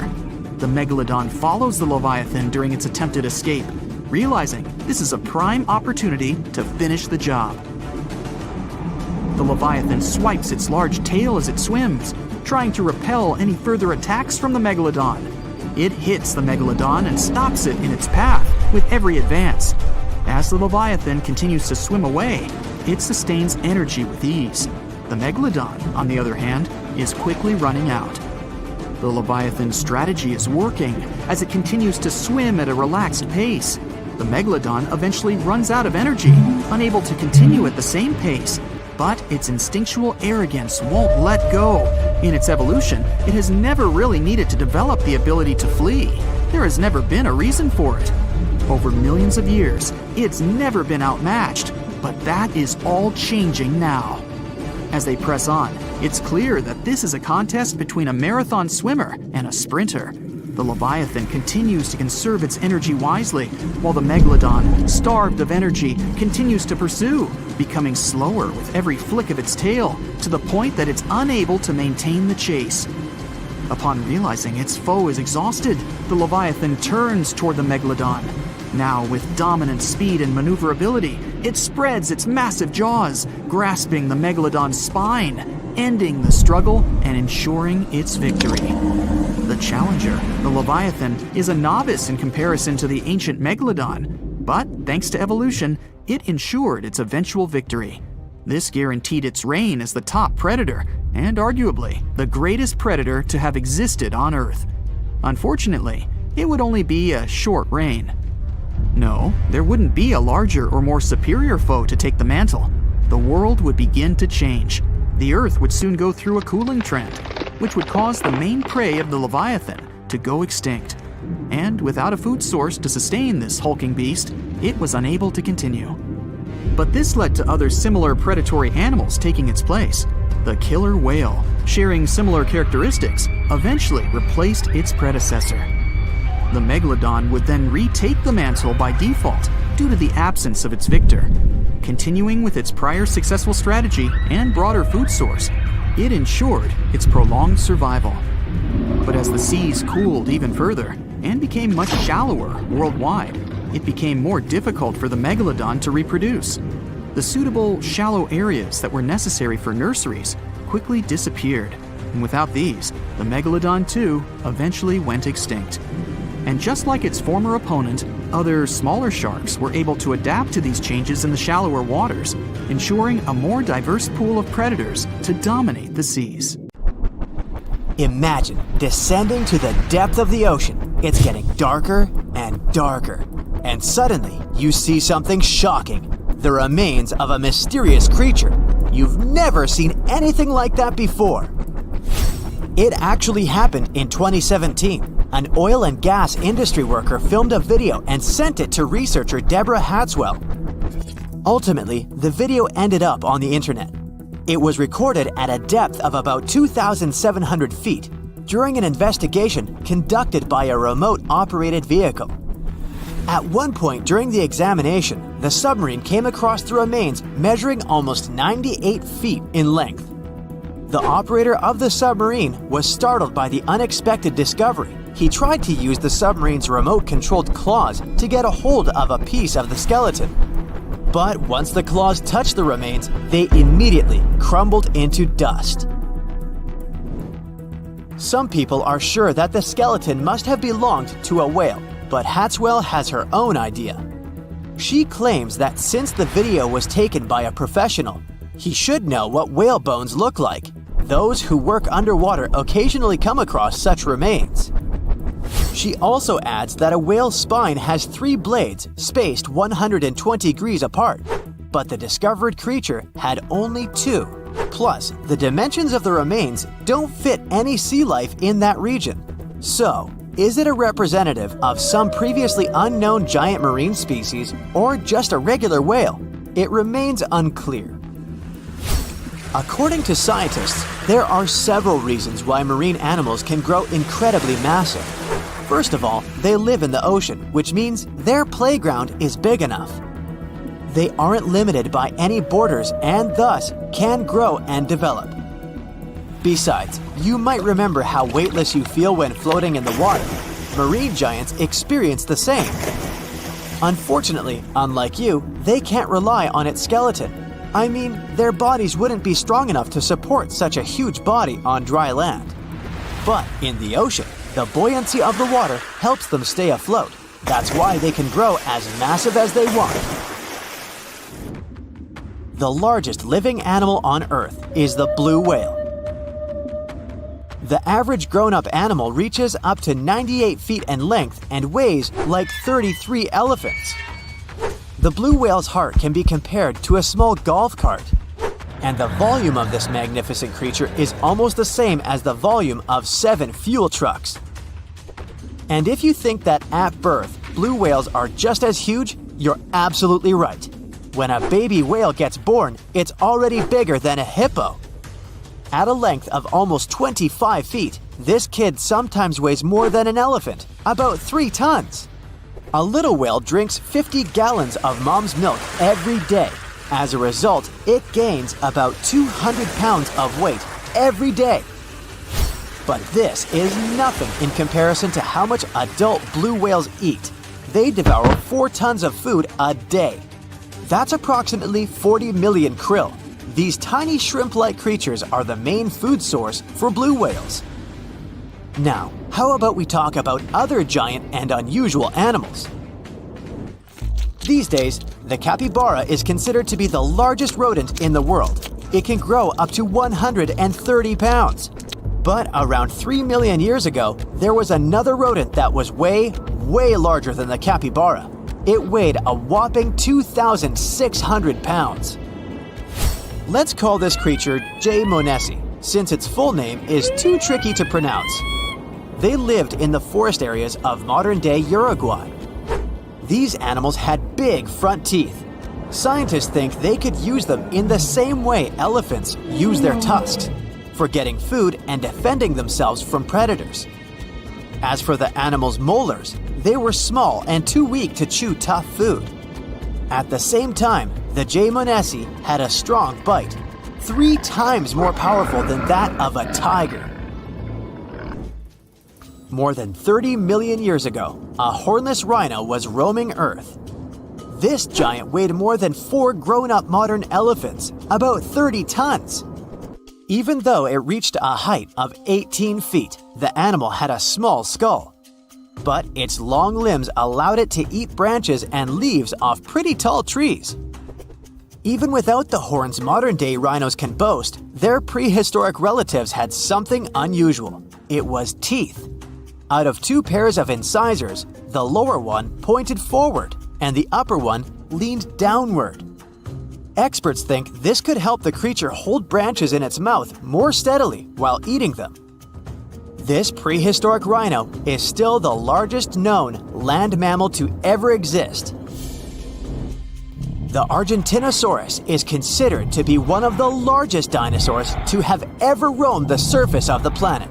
The megalodon follows the Leviathan during its attempted escape, realizing this is a prime opportunity to finish the job. The Leviathan swipes its large tail as it swims, trying to repel any further attacks from the megalodon. It hits the megalodon and stops it in its path with every advance. As the Leviathan continues to swim away, it sustains energy with ease. The megalodon, on the other hand, is quickly running out. The Leviathan's strategy is working as it continues to swim at a relaxed pace. The megalodon eventually runs out of energy, unable to continue at the same pace, but its instinctual arrogance won't let go. In its evolution, it has never really needed to develop the ability to flee. There has never been a reason for it. Over millions of years, it's never been outmatched, but that is all changing now. As they press on, it's clear that this is a contest between a marathon swimmer and a sprinter. The Leviathan continues to conserve its energy wisely, while the megalodon, starved of energy, continues to pursue, becoming slower with every flick of its tail, to the point that it's unable to maintain the chase. Upon realizing its foe is exhausted, the Leviathan turns toward the megalodon. Now, with dominant speed and maneuverability, it spreads its massive jaws, grasping the megalodon's spine, ending the struggle and ensuring its victory. The challenger, the Leviathan, is a novice in comparison to the ancient megalodon, but thanks to evolution, it ensured its eventual victory. This guaranteed its reign as the top predator, and arguably the greatest predator to have existed on Earth. Unfortunately, it would only be a short reign. No, there wouldn't be a larger or more superior foe to take the mantle. The world would begin to change. The Earth would soon go through a cooling trend, which would cause the main prey of the Leviathan to go extinct. And without a food source to sustain this hulking beast, it was unable to continue. But this led to other similar predatory animals taking its place. The killer whale, sharing similar characteristics, eventually replaced its predecessor. The megalodon would then retake the mantle by default, due to the absence of its victor. Continuing with its prior successful strategy and broader food source, it ensured its prolonged survival. But as the seas cooled even further and became much shallower worldwide, it became more difficult for the megalodon to reproduce. The suitable shallow areas that were necessary for nurseries quickly disappeared, and without these, the megalodon too eventually went extinct. And just like its former opponent, other smaller sharks were able to adapt to these changes in the shallower waters, ensuring a more diverse pool of predators to dominate the seas. Imagine descending to the depth of the ocean. It's getting darker and darker. And suddenly, you see something shocking. The remains of a mysterious creature. You've never seen anything like that before. It actually happened in 2017. An oil and gas industry worker filmed a video and sent it to researcher Deborah Hatswell. Ultimately, the video ended up on the internet. It was recorded at a depth of about 2,700 feet during an investigation conducted by a remote-operated vehicle. At one point during the examination, the submarine came across the remains measuring almost 98 feet in length. The operator of the submarine was startled by the unexpected discovery. He tried to use the submarine's remote-controlled claws to get a hold of a piece of the skeleton. But once the claws touched the remains, they immediately crumbled into dust. Some people are sure that the skeleton must have belonged to a whale, but Hatswell has her own idea. She claims that since the video was taken by a professional, he should know what whale bones look like. Those who work underwater occasionally come across such remains. She also adds that a whale's spine has 3 blades spaced 120 degrees apart, but the discovered creature had only 2. Plus, the dimensions of the remains don't fit any sea life in that region. So, is it a representative of some previously unknown giant marine species or just a regular whale? It remains unclear. According to scientists, there are several reasons why marine animals can grow incredibly massive. First of all, they live in the ocean, which means their playground is big enough. They aren't limited by any borders and thus can grow and develop. Besides, you might remember how weightless you feel when floating in the water. Marine giants experience the same. Unfortunately, unlike you, they can't rely on its skeleton. I mean, their bodies wouldn't be strong enough to support such a huge body on dry land. But in the ocean, the buoyancy of the water helps them stay afloat. That's why they can grow as massive as they want. The largest living animal on Earth is the blue whale. The average grown-up animal reaches up to 98 feet in length and weighs like 33 elephants. The blue whale's heart can be compared to a small golf cart, and the volume of this magnificent creature is almost the same as the volume of 7 fuel trucks. And if you think that at birth, blue whales are just as huge, you're absolutely right. When a baby whale gets born, it's already bigger than a hippo. At a length of almost 25 feet, this kid sometimes weighs more than an elephant, about 3 tons. A little whale drinks 50 gallons of mom's milk every day. As a result, it gains about 200 pounds of weight every day. But this is nothing in comparison to how much adult blue whales eat. They devour 4 tons of food a day. That's approximately 40 million krill. These tiny shrimp-like creatures are the main food source for blue whales. Now, how about we talk about other giant and unusual animals? These days, the capybara is considered to be the largest rodent in the world. It can grow up to 130 pounds. But around 3 million years ago, there was another rodent that was way larger than the capybara. It weighed a whopping 2,600 pounds. Let's call this creature J. monesi, since its full name is too tricky to pronounce. They lived in the forest areas of modern-day Uruguay. These animals had big front teeth. Scientists think they could use them in the same way elephants use their tusks, for getting food and defending themselves from predators. As for the animal's molars, they were small and too weak to chew tough food. At the same time, the J. monesi had a strong bite, 3 times more powerful than that of a tiger. More than 30 million years ago, a hornless rhino was roaming Earth. This giant weighed more than 4 grown-up modern elephants, about 30 tons. Even though it reached a height of 18 feet, the animal had a small skull. But its long limbs allowed it to eat branches and leaves off pretty tall trees. Even without the horns modern-day rhinos can boast, their prehistoric relatives had something unusual. It was teeth. Out of 2 pairs of incisors, the lower one pointed forward and the upper one leaned downward. Experts think this could help the creature hold branches in its mouth more steadily while eating them. This prehistoric rhino is still the largest known land mammal to ever exist. The Argentinosaurus is considered to be one of the largest dinosaurs to have ever roamed the surface of the planet.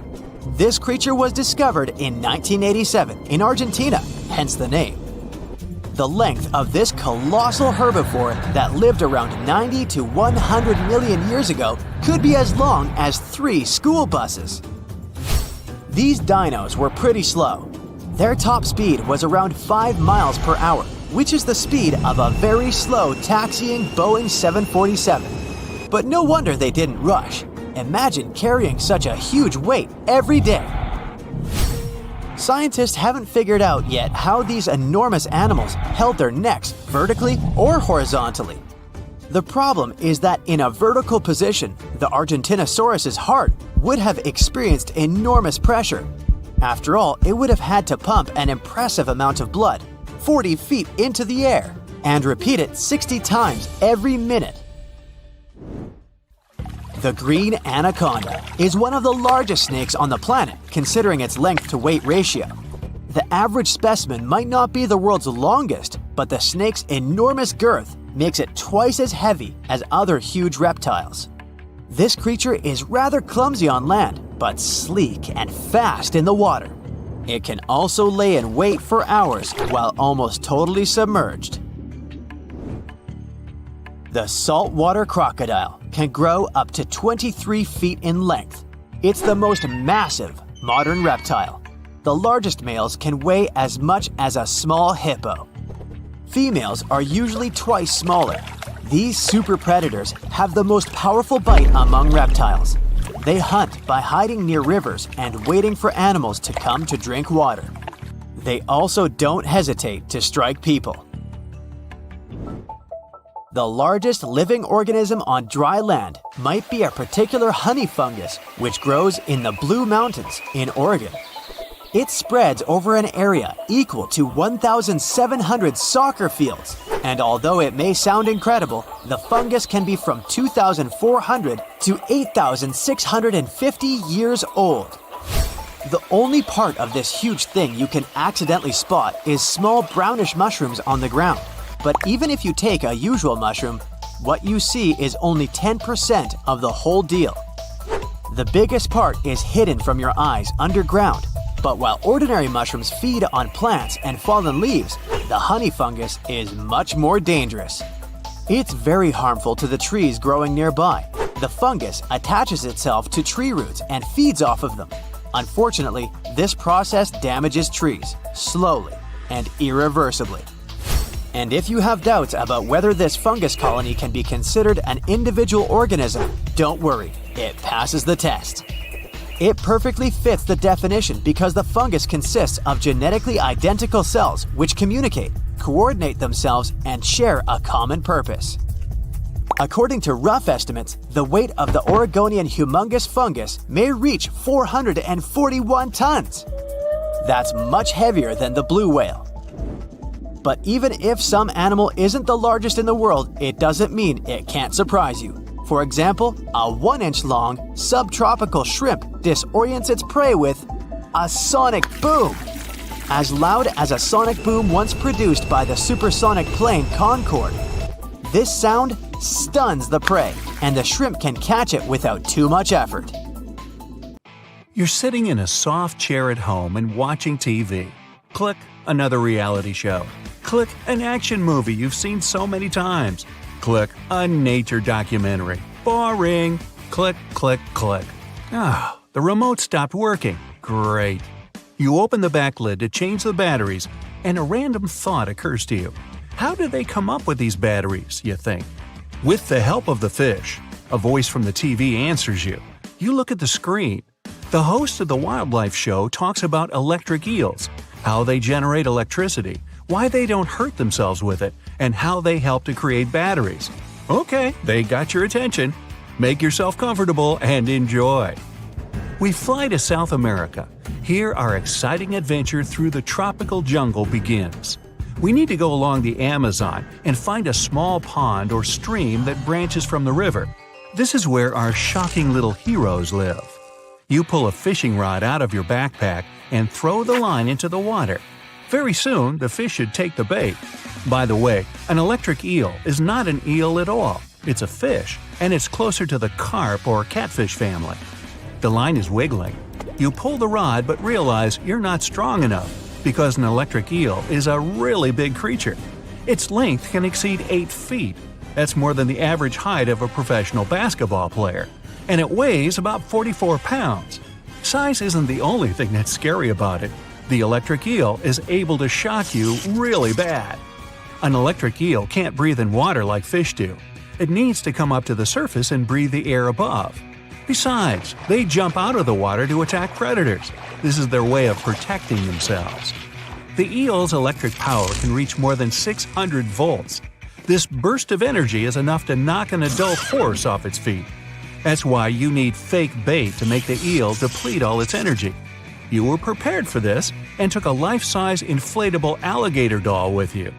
This creature was discovered in 1987 in Argentina, hence the name. The length of this colossal herbivore that lived around 90 to 100 million years ago could be as long as 3 school buses. These dinos were pretty slow. Their top speed was around 5 miles per hour, which is the speed of a very slow taxiing Boeing 747. But no wonder they didn't rush. Imagine carrying such a huge weight every day. Scientists haven't figured out yet how these enormous animals held their necks vertically or horizontally. The problem is that in a vertical position, the Argentinosaurus's heart would have experienced enormous pressure. After all, it would have had to pump an impressive amount of blood, 40 feet into the air, and repeat it 60 times every minute. The green anaconda is one of the largest snakes on the planet, considering its length to weight ratio. The average specimen might not be the world's longest, but the snake's enormous girth makes it twice as heavy as other huge reptiles. This creature is rather clumsy on land, but sleek and fast in the water. It can also lay in wait for hours while almost totally submerged. The saltwater crocodile can grow up to 23 feet in length. It's the most massive modern reptile. The largest males can weigh as much as a small hippo. Females are usually twice smaller. These super predators have the most powerful bite among reptiles. They hunt by hiding near rivers and waiting for animals to come to drink water. They also don't hesitate to strike people. The largest living organism on dry land might be a particular honey fungus which grows in the Blue Mountains in Oregon. It spreads over an area equal to 1,700 soccer fields, and although it may sound incredible, the fungus can be from 2,400 to 8,650 years old. The only part of this huge thing you can accidentally spot is small brownish mushrooms on the ground. But even if you take a usual mushroom, what you see is only 10% of the whole deal. The biggest part is hidden from your eyes underground. But while ordinary mushrooms feed on plants and fallen leaves, the honey fungus is much more dangerous. It's very harmful to the trees growing nearby. The fungus attaches itself to tree roots and feeds off of them. Unfortunately, this process damages trees, slowly and irreversibly. And if you have doubts about whether this fungus colony can be considered an individual organism, don't worry, it passes the test. It perfectly fits the definition because the fungus consists of genetically identical cells which communicate, coordinate themselves, and share a common purpose. According to rough estimates, the weight of the Oregonian humongous fungus may reach 441 tons. That's much heavier than the blue whale. But even if some animal isn't the largest in the world, it doesn't mean it can't surprise you. For example, a 1-inch long subtropical shrimp disorients its prey with a sonic boom. As loud as a sonic boom once produced by the supersonic plane Concorde. This sound stuns the prey, and the shrimp can catch it without too much effort. You're sitting in a soft chair at home and watching TV. Click, another reality show. Click an action movie you've seen so many times. Click a nature documentary. Boring. Click, click, click. Ah, the remote stopped working. Great. You open the back lid to change the batteries, and a random thought occurs to you. How did they come up with these batteries, you think? With the help of the fish, a voice from the TV answers you. You look at the screen. The host of the wildlife show talks about electric eels, how they generate electricity, why they don't hurt themselves with it, and how they help to create batteries. Okay, they got your attention. Make yourself comfortable and enjoy. We fly to South America. Here our exciting adventure through the tropical jungle begins. We need to go along the Amazon and find a small pond or stream that branches from the river. This is where our shocking little heroes live. You pull a fishing rod out of your backpack and throw the line into the water. Very soon, the fish should take the bait. By the way, an electric eel is not an eel at all. It's a fish, and it's closer to the carp or catfish family. The line is wiggling. You pull the rod but realize you're not strong enough because an electric eel is a really big creature. Its length can exceed 8 feet. That's more than the average height of a professional basketball player. And it weighs about 44 pounds. Size isn't the only thing that's scary about it. The electric eel is able to shock you really bad. An electric eel can't breathe in water like fish do. It needs to come up to the surface and breathe the air above. Besides, they jump out of the water to attack predators. This is their way of protecting themselves. The eel's electric power can reach more than 600 volts. This burst of energy is enough to knock an adult horse off its feet. That's why you need fake bait to make the eel deplete all its energy. You were prepared for this and took a life-size inflatable alligator doll with you.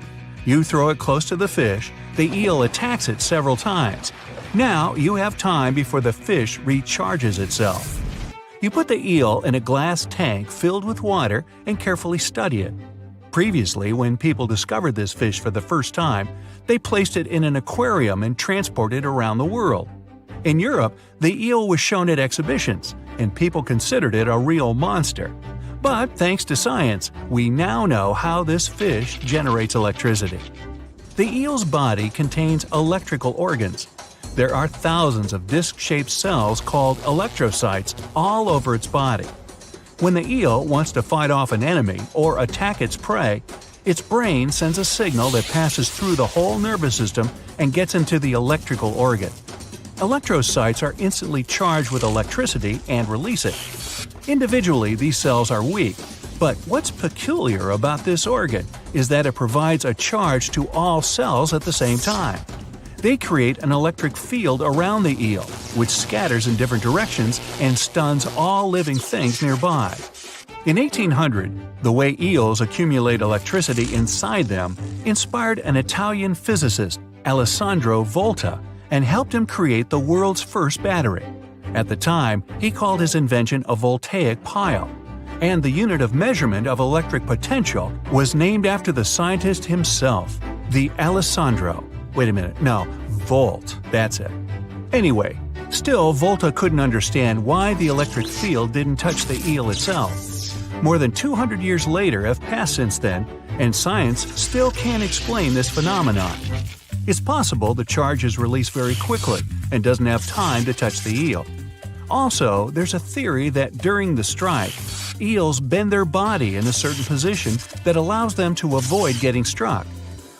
You throw it close to the fish, the eel attacks it several times. Now you have time before the fish recharges itself. You put the eel in a glass tank filled with water and carefully study it. Previously, when people discovered this fish for the first time, they placed it in an aquarium and transported it around the world. In Europe, the eel was shown at exhibitions, and people considered it a real monster. But thanks to science, we now know how this fish generates electricity. The eel's body contains electrical organs. There are thousands of disc-shaped cells called electrocytes all over its body. When the eel wants to fight off an enemy or attack its prey, its brain sends a signal that passes through the whole nervous system and gets into the electrical organ. Electrocytes are instantly charged with electricity and release it. Individually, these cells are weak, but what's peculiar about this organ is that it provides a charge to all cells at the same time. They create an electric field around the eel, which scatters in different directions and stuns all living things nearby. In 1800, the way eels accumulate electricity inside them inspired an Italian physicist, Alessandro Volta, and helped him create the world's first battery. At the time, he called his invention a voltaic pile. And the unit of measurement of electric potential was named after the scientist himself, the Alessandro. Wait a minute, no, volt, that's it. Anyway, still Volta couldn't understand why the electric field didn't touch the eel itself. More than 200 years later have passed since then, and science still can't explain this phenomenon. It's possible the charge is released very quickly and doesn't have time to touch the eel. Also, there's a theory that during the strike, eels bend their body in a certain position that allows them to avoid getting struck.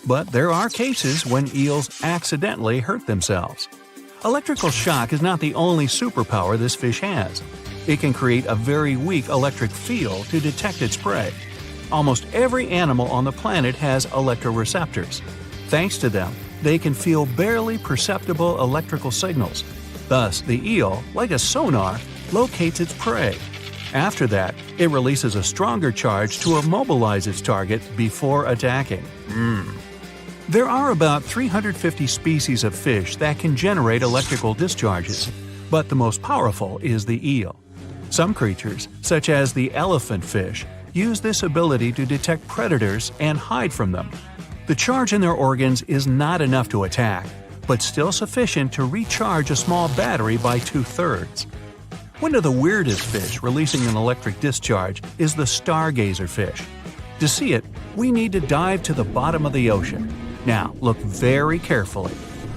But there are cases when eels accidentally hurt themselves. Electrical shock is not the only superpower this fish has. It can create a very weak electric field to detect its prey. Almost every animal on the planet has electroreceptors. Thanks to them, they can feel barely perceptible electrical signals. Thus, the eel, like a sonar, locates its prey. After that, it releases a stronger charge to immobilize its target before attacking. There are about 350 species of fish that can generate electrical discharges, but the most powerful is the eel. Some creatures, such as the elephant fish, use this ability to detect predators and hide from them. The charge in their organs is not enough to attack, but still sufficient to recharge a small battery by 2/3. One of the weirdest fish releasing an electric discharge is the stargazer fish. To see it, we need to dive to the bottom of the ocean. Now, look very carefully.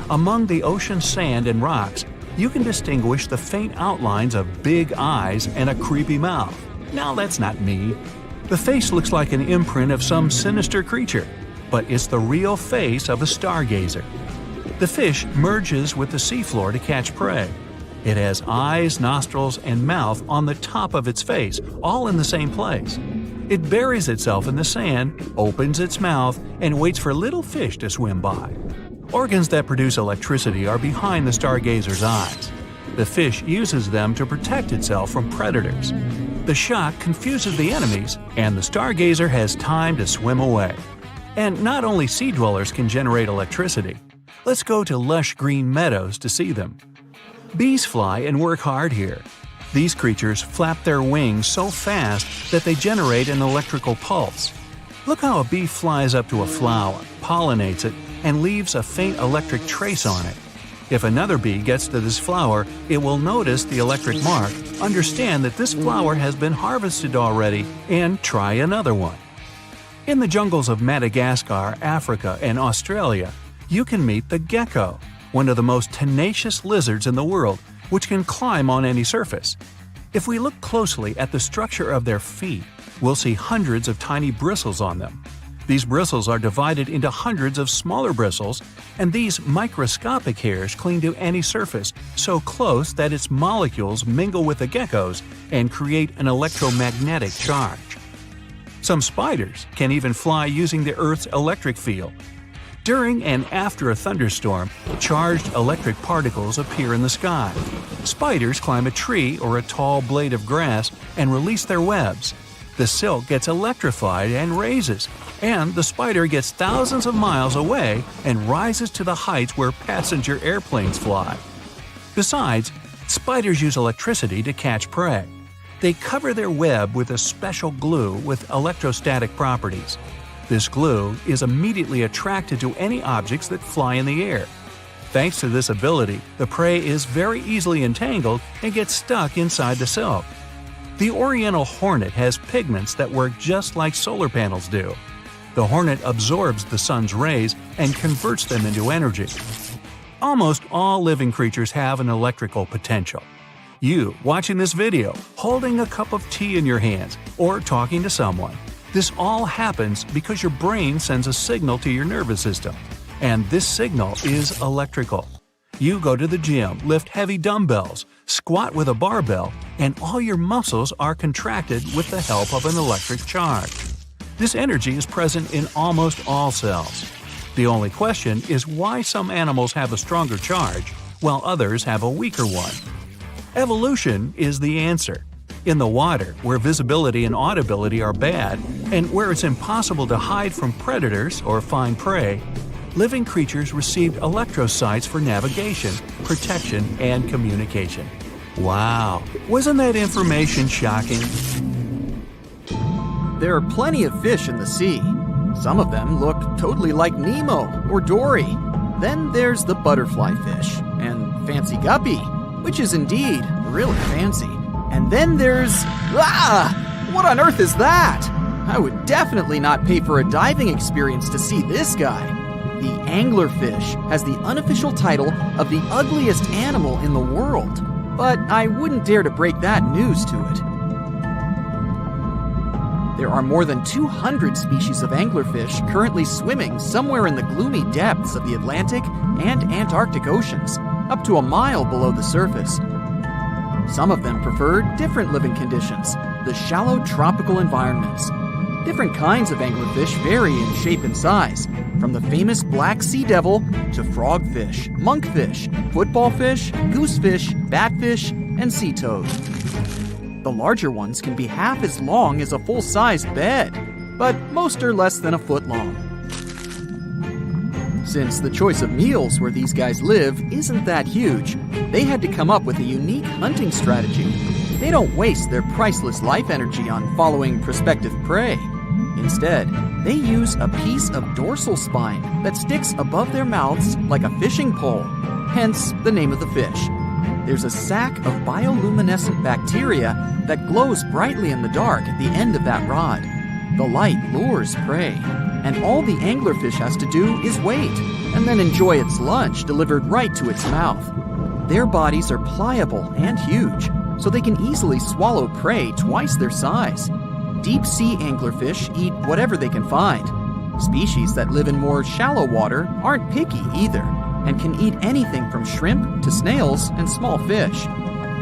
Among the ocean sand and rocks, you can distinguish the faint outlines of big eyes and a creepy mouth. Now that's not me. The face looks like an imprint of some sinister creature, but it's the real face of a stargazer. The fish merges with the seafloor to catch prey. It has eyes, nostrils, and mouth on the top of its face, all in the same place. It buries itself in the sand, opens its mouth, and waits for little fish to swim by. Organs that produce electricity are behind the stargazer's eyes. The fish uses them to protect itself from predators. The shock confuses the enemies, and the stargazer has time to swim away. And not only sea dwellers can generate electricity. Let's go to lush green meadows to see them. Bees fly and work hard here. These creatures flap their wings so fast that they generate an electrical pulse. Look how a bee flies up to a flower, pollinates it, and leaves a faint electric trace on it. If another bee gets to this flower, it will notice the electric mark, understand that this flower has been harvested already, and try another one. In the jungles of Madagascar, Africa, and Australia, you can meet the gecko, one of the most tenacious lizards in the world, which can climb on any surface. If we look closely at the structure of their feet, we'll see hundreds of tiny bristles on them. These bristles are divided into hundreds of smaller bristles, and these microscopic hairs cling to any surface so close that its molecules mingle with the gecko's and create an electromagnetic charge. Some spiders can even fly using the Earth's electric field. During and after a thunderstorm, charged electric particles appear in the sky. Spiders climb a tree or a tall blade of grass and release their webs. The silk gets electrified and raises, and the spider gets thousands of miles away and rises to the heights where passenger airplanes fly. Besides, spiders use electricity to catch prey. They cover their web with a special glue with electrostatic properties. This glue is immediately attracted to any objects that fly in the air. Thanks to this ability, the prey is very easily entangled and gets stuck inside the silk. The oriental hornet has pigments that work just like solar panels do. The hornet absorbs the sun's rays and converts them into energy. Almost all living creatures have an electrical potential. You, watching this video, holding a cup of tea in your hands, or talking to someone. This all happens because your brain sends a signal to your nervous system, and this signal is electrical. You go to the gym, lift heavy dumbbells, squat with a barbell, and all your muscles are contracted with the help of an electric charge. This energy is present in almost all cells. The only question is why some animals have a stronger charge, while others have a weaker one. Evolution is the answer. In the water, where visibility and audibility are bad, and where it's impossible to hide from predators or find prey, living creatures received electrosites for navigation, protection, and communication. Wow! Wasn't that information shocking? There are plenty of fish in the sea. Some of them look totally like Nemo or Dory. Then there's the butterfly fish and fancy guppy, which is indeed really fancy. And then there's… What on earth is that? I would definitely not pay for a diving experience to see this guy. The anglerfish has the unofficial title of the ugliest animal in the world, but I wouldn't dare to break that news to it. There are more than 200 species of anglerfish currently swimming somewhere in the gloomy depths of the Atlantic and Antarctic Oceans, up to a mile below the surface. Some of them prefer different living conditions, the shallow tropical environments. Different kinds of anglerfish vary in shape and size, from the famous black sea devil to frogfish, monkfish, footballfish, goosefish, batfish, and sea toad. The larger ones can be half as long as a full-sized bed, but most are less than a foot long. Since the choice of meals where these guys live isn't that huge, they had to come up with a unique hunting strategy. They don't waste their priceless life energy on following prospective prey. Instead, they use a piece of dorsal spine that sticks above their mouths like a fishing pole, hence the name of the fish. There's a sac of bioluminescent bacteria that glows brightly in the dark at the end of that rod. The light lures prey, and all the anglerfish has to do is wait, and then enjoy its lunch delivered right to its mouth. Their bodies are pliable and huge, so they can easily swallow prey twice their size. Deep-sea anglerfish eat whatever they can find. Species that live in more shallow water aren't picky either, and can eat anything from shrimp to snails and small fish.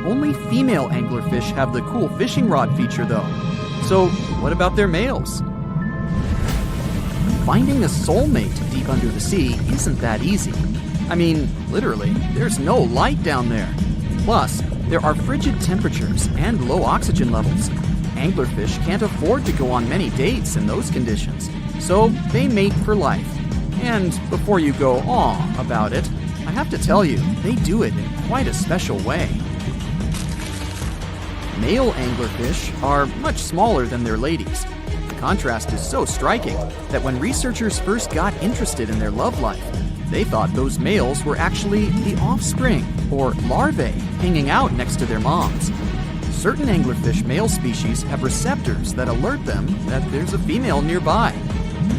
Only female anglerfish have the cool fishing rod feature though. So what about their males? Finding a soulmate deep under the sea isn't that easy. I mean, literally, there's no light down there. Plus, there are frigid temperatures and low oxygen levels. Anglerfish can't afford to go on many dates in those conditions, so they mate for life. And before you go aw about it, I have to tell you, they do it in quite a special way. Male anglerfish are much smaller than their ladies. The contrast is so striking that when researchers first got interested in their love life, they thought those males were actually the offspring, or larvae, hanging out next to their moms. Certain anglerfish male species have receptors that alert them that there's a female nearby.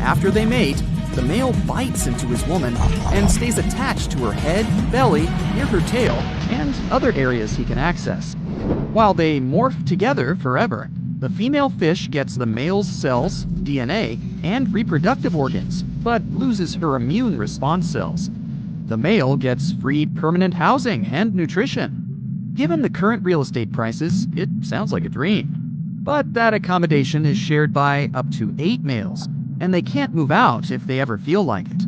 After they mate, the male bites into his woman and stays attached to her head, belly, near her tail, and other areas he can access. While they morph together forever, the female fish gets the male's cells, DNA, and reproductive organs, but loses her immune response cells. The male gets free permanent housing and nutrition. Given the current real estate prices, it sounds like a dream. But that accommodation is shared by up to 8 males, and they can't move out if they ever feel like it.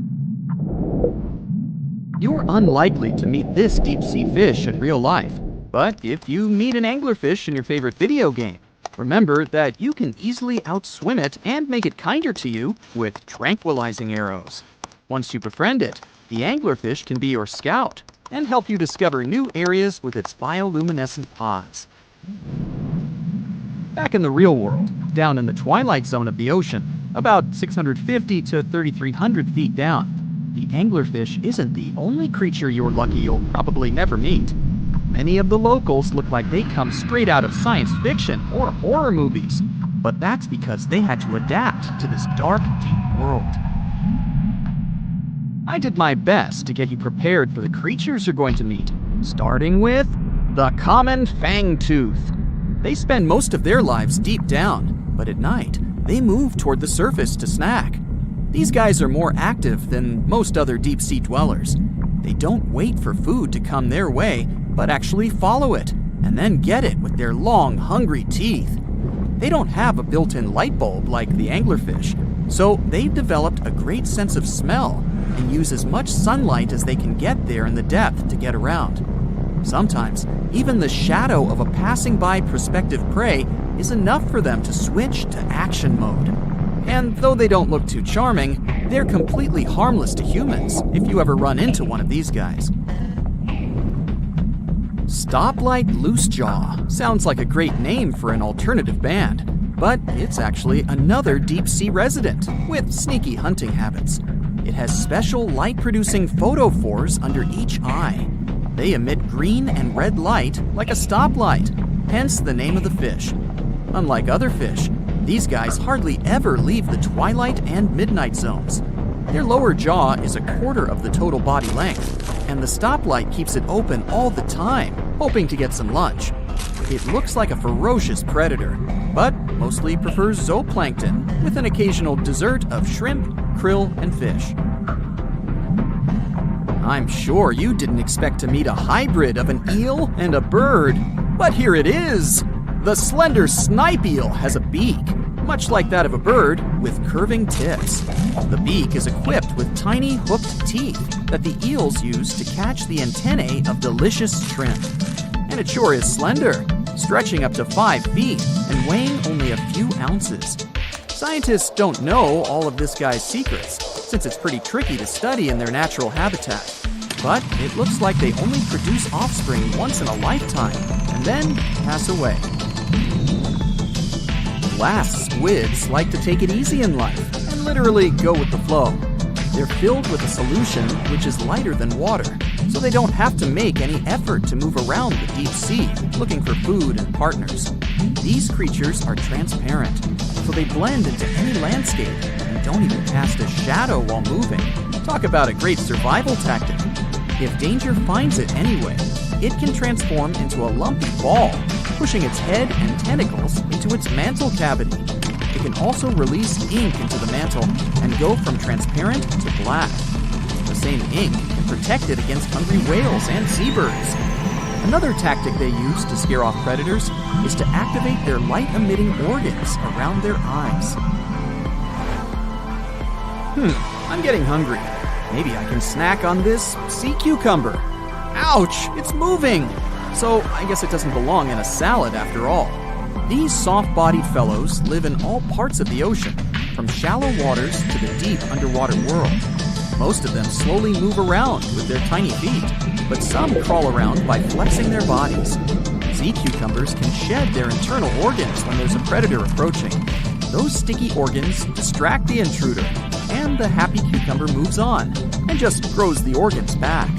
You're unlikely to meet this deep-sea fish in real life, but if you meet an anglerfish in your favorite video game, remember that you can easily outswim it and make it kinder to you with tranquilizing arrows. Once you befriend it, the anglerfish can be your scout and help you discover new areas with its bioluminescent pods. Back in the real world, down in the twilight zone of the ocean, about 650 to 3,300 feet down, the anglerfish isn't the only creature you're lucky you'll probably never meet. Many of the locals look like they come straight out of science fiction or horror movies, but that's because they had to adapt to this dark, deep world. I did my best to get you prepared for the creatures you're going to meet, starting with the common fangtooth. They spend most of their lives deep down, but at night, they move toward the surface to snack. These guys are more active than most other deep-sea dwellers. They don't wait for food to come their way, but actually follow it, and then get it with their long, hungry teeth. They don't have a built-in light bulb like the anglerfish, so they've developed a great sense of smell and use as much sunlight as they can get there in the depth to get around. Sometimes, even the shadow of a passing by prospective prey is enough for them to switch to action mode. And though they don't look too charming, they're completely harmless to humans if you ever run into one of these guys. Stoplight Loosejaw sounds like a great name for an alternative band, but it's actually another deep-sea resident with sneaky hunting habits. It has special light-producing photophores under each eye. They emit green and red light like a stoplight, hence the name of the fish. Unlike other fish, these guys hardly ever leave the twilight and midnight zones. Their lower jaw is a quarter of the total body length, and the stoplight keeps it open all the time, hoping to get some lunch. It looks like a ferocious predator, but mostly prefers zooplankton with an occasional dessert of shrimp, krill, and fish. I'm sure you didn't expect to meet a hybrid of an eel and a bird, but here it is! The slender snipe eel has a beak, much like that of a bird, with curving tips. The beak is equipped with tiny hooked teeth that the eels use to catch the antennae of delicious shrimp. And it sure is slender, stretching up to 5 feet and weighing only a few ounces. Scientists don't know all of this guy's secrets, since it's pretty tricky to study in their natural habitat. But it looks like they only produce offspring once in a lifetime, and then pass away. Glass squids like to take it easy in life and literally go with the flow. They're filled with a solution which is lighter than water, so they don't have to make any effort to move around the deep sea looking for food and partners. These creatures are transparent, so they blend into any landscape and don't even cast a shadow while moving. Talk about a great survival tactic. If danger finds it anyway, it can transform into a lumpy ball, pushing its head and tentacles into its mantle cavity. It can also release ink into the mantle and go from transparent to black. The same ink can protect it against hungry whales and seabirds. Another tactic they use to scare off predators is to activate their light-emitting organs around their eyes. I'm getting hungry. Maybe I can snack on this sea cucumber. Ouch, it's moving! So I guess it doesn't belong in a salad after all. These soft-bodied fellows live in all parts of the ocean, from shallow waters to the deep underwater world. Most of them slowly move around with their tiny feet, but some crawl around by flexing their bodies. Sea cucumbers can shed their internal organs when there's a predator approaching. Those sticky organs distract the intruder, and the happy cucumber moves on and just grows the organs back.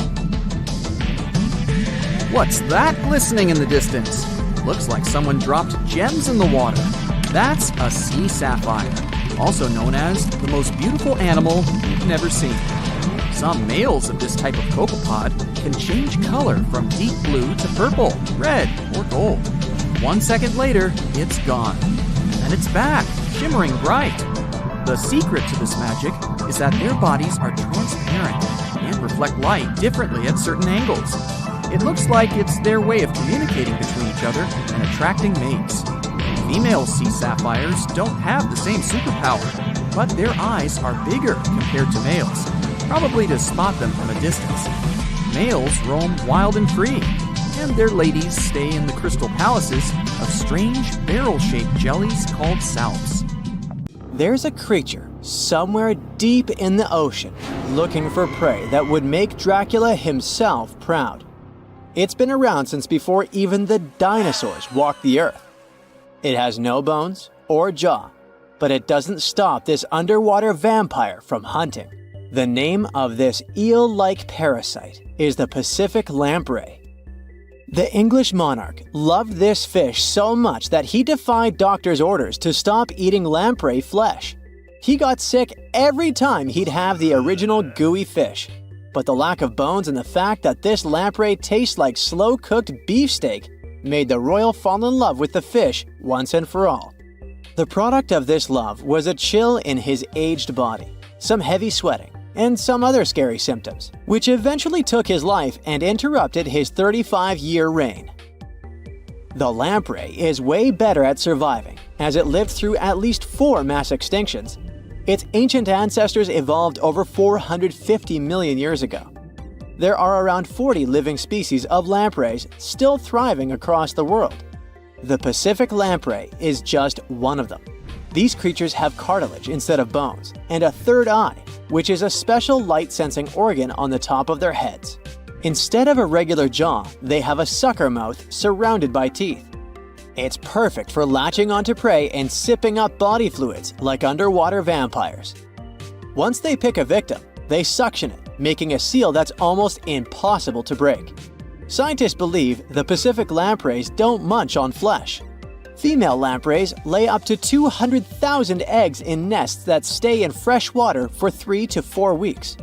What's that glistening in the distance? Looks like someone dropped gems in the water. That's a sea sapphire, also known as the most beautiful animal you've never seen. Some males of this type of copepod can change color from deep blue to purple, red, or gold. 1 second later, it's gone. And it's back, shimmering bright. The secret to this magic is that their bodies are transparent and reflect light differently at certain angles. It looks like it's their way of communicating between each other and attracting mates. Female sea sapphires don't have the same superpower, but their eyes are bigger compared to males, probably to spot them from a distance. Males roam wild and free, and their ladies stay in the crystal palaces of strange barrel-shaped jellies called salps. There's a creature somewhere deep in the ocean looking for prey that would make Dracula himself proud. It's been around since before even the dinosaurs walked the earth. It has no bones or jaw, but it doesn't stop this underwater vampire from hunting. The name of this eel-like parasite is the Pacific lamprey. The English monarch loved this fish so much that he defied doctors' orders to stop eating lamprey flesh. He got sick every time he'd have the original gooey fish. But the lack of bones and the fact that this lamprey tastes like slow-cooked beefsteak made the royal fall in love with the fish once and for all. The product of this love was a chill in his aged body, some heavy sweating, and some other scary symptoms, which eventually took his life and interrupted his 35-year reign. The lamprey is way better at surviving, as it lived through at least 4 mass extinctions. Its ancient ancestors evolved over 450 million years ago. There are around 40 living species of lampreys still thriving across the world. The Pacific lamprey is just one of them. These creatures have cartilage instead of bones, and a third eye, which is a special light-sensing organ on the top of their heads. Instead of a regular jaw, they have a sucker mouth surrounded by teeth. It's perfect for latching onto prey and sipping up body fluids like underwater vampires. Once they pick a victim, they suction it, making a seal that's almost impossible to break. Scientists believe the Pacific lampreys don't munch on flesh. Female lampreys lay up to 200,000 eggs in nests that stay in fresh water for 3 to 4 weeks.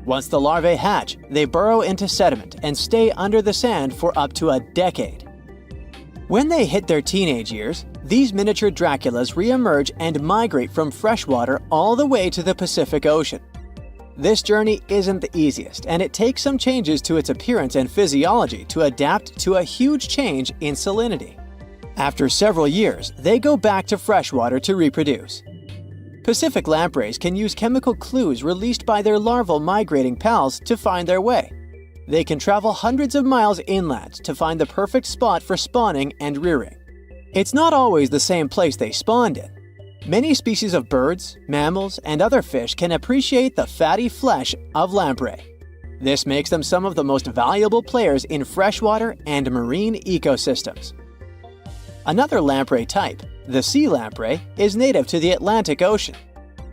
Once the larvae hatch, they burrow into sediment and stay under the sand for up to a decade. When they hit their teenage years, these miniature Draculas re-emerge and migrate from freshwater all the way to the Pacific Ocean. This journey isn't the easiest, and it takes some changes to its appearance and physiology to adapt to a huge change in salinity. After several years, they go back to freshwater to reproduce. Pacific lampreys can use chemical clues released by their larval migrating pals to find their way. They can travel hundreds of miles inland to find the perfect spot for spawning and rearing. It's not always the same place they spawned in. Many species of birds, mammals, and other fish can appreciate the fatty flesh of lamprey. This makes them some of the most valuable players in freshwater and marine ecosystems. Another lamprey type, the sea lamprey, is native to the Atlantic Ocean.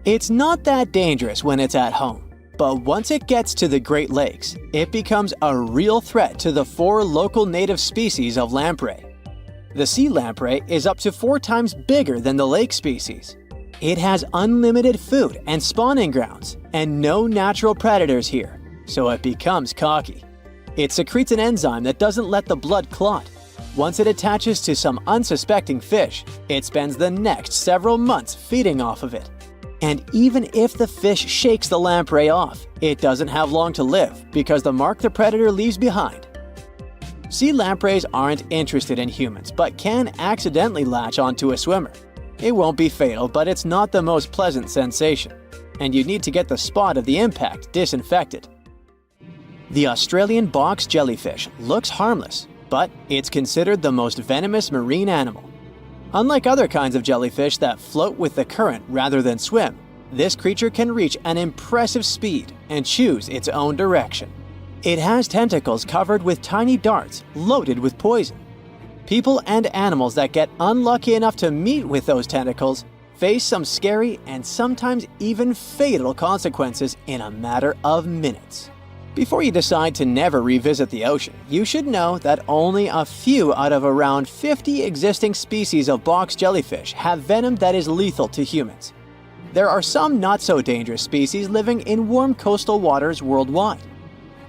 It's not that dangerous when it's at home, But once it gets to the Great Lakes, it becomes a real threat to the 4 local native species of lamprey. The sea lamprey is up to 4 times bigger than the lake species. It has unlimited food and spawning grounds, and no natural predators here, so it becomes cocky. It secretes an enzyme that doesn't let the blood clot. Once it attaches to some unsuspecting fish, it spends the next several months feeding off of it. And even if the fish shakes the lamprey off, it doesn't have long to live because the mark the predator leaves behind. Sea lampreys aren't interested in humans, but can accidentally latch onto a swimmer. It won't be fatal, but it's not the most pleasant sensation, and you need to get the spot of the impact disinfected. The Australian box jellyfish looks harmless, but it's considered the most venomous marine animal. Unlike other kinds of jellyfish that float with the current rather than swim, this creature can reach an impressive speed and choose its own direction. It has tentacles covered with tiny darts loaded with poison. People and animals that get unlucky enough to meet with those tentacles face some scary and sometimes even fatal consequences in a matter of minutes. Before you decide to never revisit the ocean, you should know that only a few out of around 50 existing species of box jellyfish have venom that is lethal to humans. There are some not-so-dangerous species living in warm coastal waters worldwide.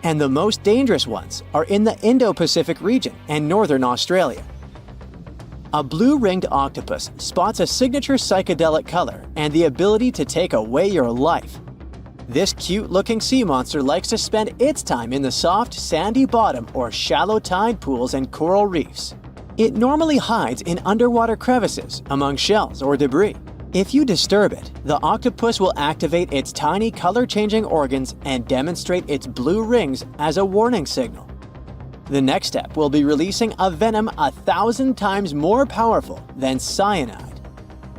And the most dangerous ones are in the Indo-Pacific region and northern Australia. A blue-ringed octopus spots a signature psychedelic color and the ability to take away your life. This cute-looking sea monster likes to spend its time in the soft, sandy bottom or shallow tide pools and coral reefs. It normally hides in underwater crevices, among shells or debris. If you disturb it, the octopus will activate its tiny color-changing organs and demonstrate its blue rings as a warning signal. The next step will be releasing a venom 1,000 times more powerful than cyanide.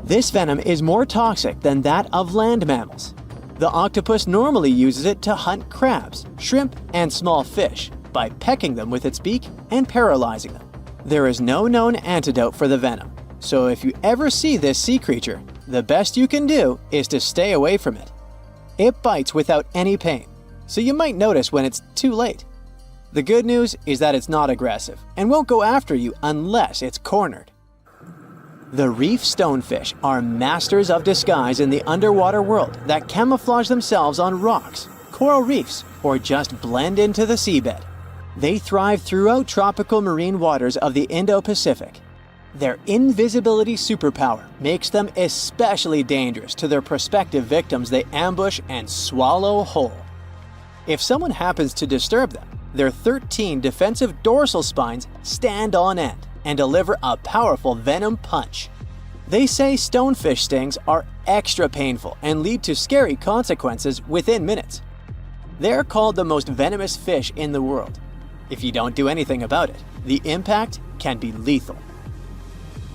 This venom is more toxic than that of land mammals. The octopus normally uses it to hunt crabs, shrimp, and small fish by pecking them with its beak and paralyzing them. There is no known antidote for the venom, so if you ever see this sea creature, the best you can do is to stay away from it. It bites without any pain, so you might notice when it's too late. The good news is that it's not aggressive and won't go after you unless it's cornered. The reef stonefish are masters of disguise in the underwater world that camouflage themselves on rocks, coral reefs, or just blend into the seabed. They thrive throughout tropical marine waters of the Indo-Pacific. Their invisibility superpower makes them especially dangerous to their prospective victims they ambush and swallow whole. If someone happens to disturb them, their 13 defensive dorsal spines stand on end and deliver a powerful venom punch. They say stonefish stings are extra painful and lead to scary consequences within minutes. They're called the most venomous fish in the world. If you don't do anything about it, the impact can be lethal.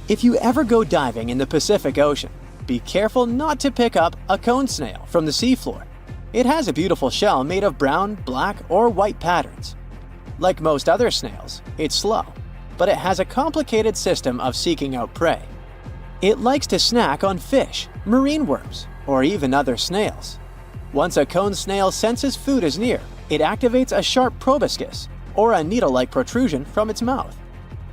If you ever go diving in the Pacific Ocean, be careful not to pick up a cone snail from the seafloor. It has a beautiful shell made of brown, black, or white patterns. Like most other snails, it's slow, but it has a complicated system of seeking out prey. It likes to snack on fish, marine worms, or even other snails. Once a cone snail senses food is near, it activates a sharp proboscis, or a needle-like protrusion from its mouth.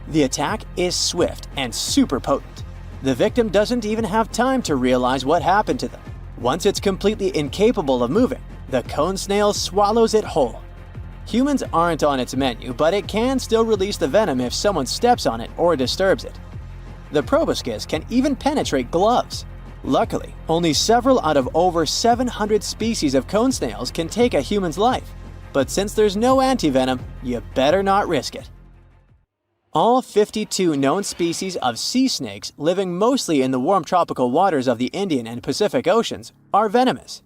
The attack is swift and super potent. The victim doesn't even have time to realize what happened to them. Once it's completely incapable of moving, the cone snail swallows it whole. Humans aren't on its menu, but it can still release the venom if someone steps on it or disturbs it. The proboscis can even penetrate gloves. Luckily, only several out of over 700 species of cone snails can take a human's life. But since there's no antivenom, you better not risk it. All 52 known species of sea snakes living mostly in the warm tropical waters of the Indian and Pacific Oceans are venomous.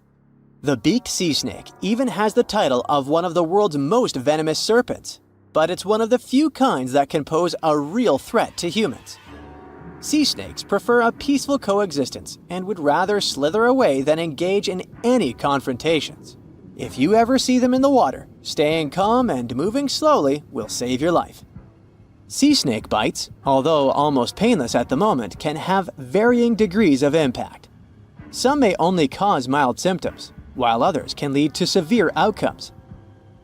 The beaked sea snake even has the title of one of the world's most venomous serpents, but it's one of the few kinds that can pose a real threat to humans. Sea snakes prefer a peaceful coexistence and would rather slither away than engage in any confrontations. If you ever see them in the water, staying calm and moving slowly will save your life. Sea snake bites, although almost painless at the moment, can have varying degrees of impact. Some may only cause mild symptoms, while others can lead to severe outcomes.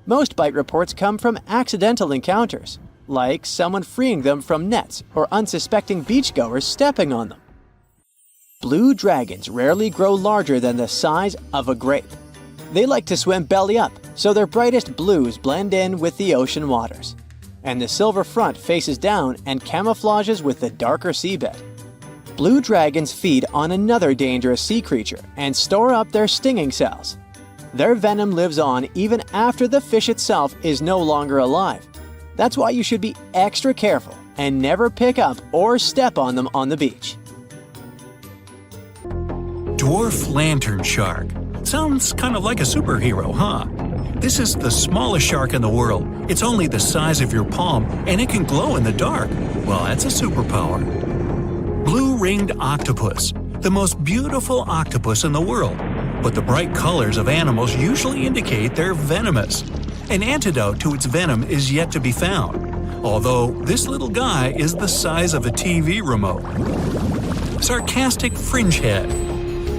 Most bite reports come from accidental encounters, like someone freeing them from nets or unsuspecting beachgoers stepping on them. Blue dragons rarely grow larger than the size of a grape. They like to swim belly up, so their brightest blues blend in with the ocean waters. And the silver front faces down and camouflages with the darker seabed. Blue dragons feed on another dangerous sea creature and store up their stinging cells. Their venom lives on even after the fish itself is no longer alive. That's why you should be extra careful and never pick up or step on them on the beach. Dwarf lantern shark. Sounds kind of like a superhero, huh? This is the smallest shark in the world. It's only the size of your palm, and it can glow in the dark. Well, that's a superpower. Blue-ringed octopus. The most beautiful octopus in the world. But the bright colors of animals usually indicate they're venomous. An antidote to its venom is yet to be found, although this little guy is the size of a TV remote. Sarcastic fringehead.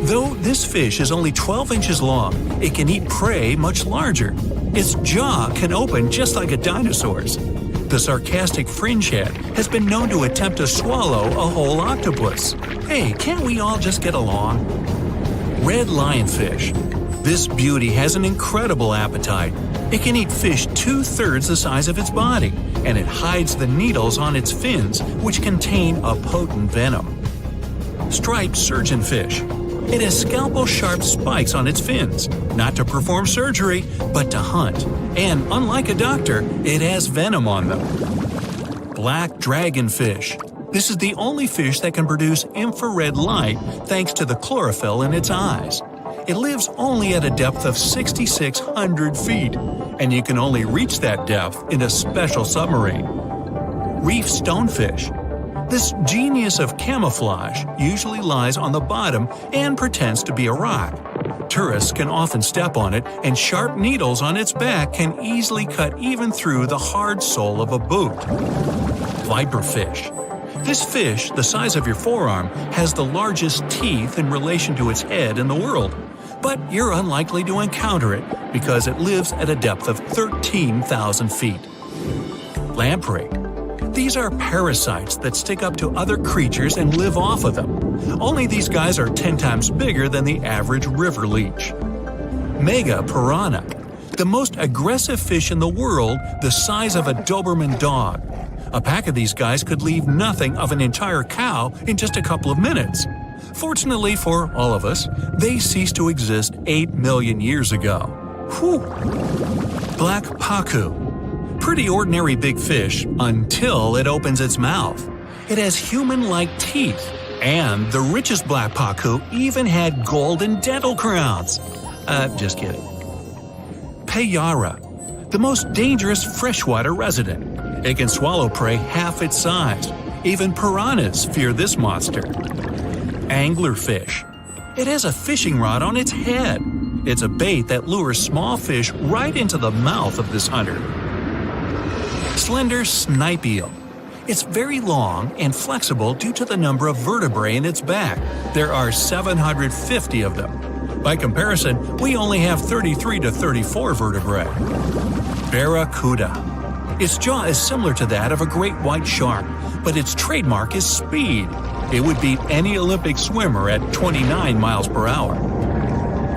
Though this fish is only 12 inches long, it can eat prey much larger. Its jaw can open just like a dinosaur's. The sarcastic fringehead has been known to attempt to swallow a whole octopus. Hey, can't we all just get along? Red lionfish. This beauty has an incredible appetite. It can eat fish 2/3 the size of its body, and it hides the needles on its fins, which contain a potent venom. Striped surgeonfish. It has scalpel-sharp spikes on its fins, not to perform surgery, but to hunt. And unlike a doctor, it has venom on them. Black dragonfish. This is the only fish that can produce infrared light thanks to the chlorophyll in its eyes. It lives only at a depth of 6,600 feet, and you can only reach that depth in a special submarine. Reef stonefish. This genius of camouflage usually lies on the bottom and pretends to be a rock. Tourists can often step on it, and sharp needles on its back can easily cut even through the hard sole of a boot. Viperfish. This fish, the size of your forearm, has the largest teeth in relation to its head in the world. But you're unlikely to encounter it because it lives at a depth of 13,000 feet. Lamprey. These are parasites that stick up to other creatures and live off of them. Only these guys are 10 times bigger than the average river leech. Mega piranha. The most aggressive fish in the world, the size of a Doberman dog. A pack of these guys could leave nothing of an entire cow in just a couple of minutes. Fortunately for all of us, they ceased to exist 8 million years ago. Whew! Black pacu. Pretty ordinary big fish until it opens its mouth. It has human-like teeth, and the richest black pacu even had golden dental crowns. Just kidding. Payara, the most dangerous freshwater resident. It can swallow prey half its size. Even piranhas fear this monster. Anglerfish. It has a fishing rod on its head. It's a bait that lures small fish right into the mouth of this hunter. Slender snipe eel. It's very long and flexible due to the number of vertebrae in its back. There are 750 of them. By comparison, we only have 33 to 34 vertebrae. Barracuda. Its jaw is similar to that of a great white shark, but its trademark is speed. It would beat any Olympic swimmer at 29 miles per hour.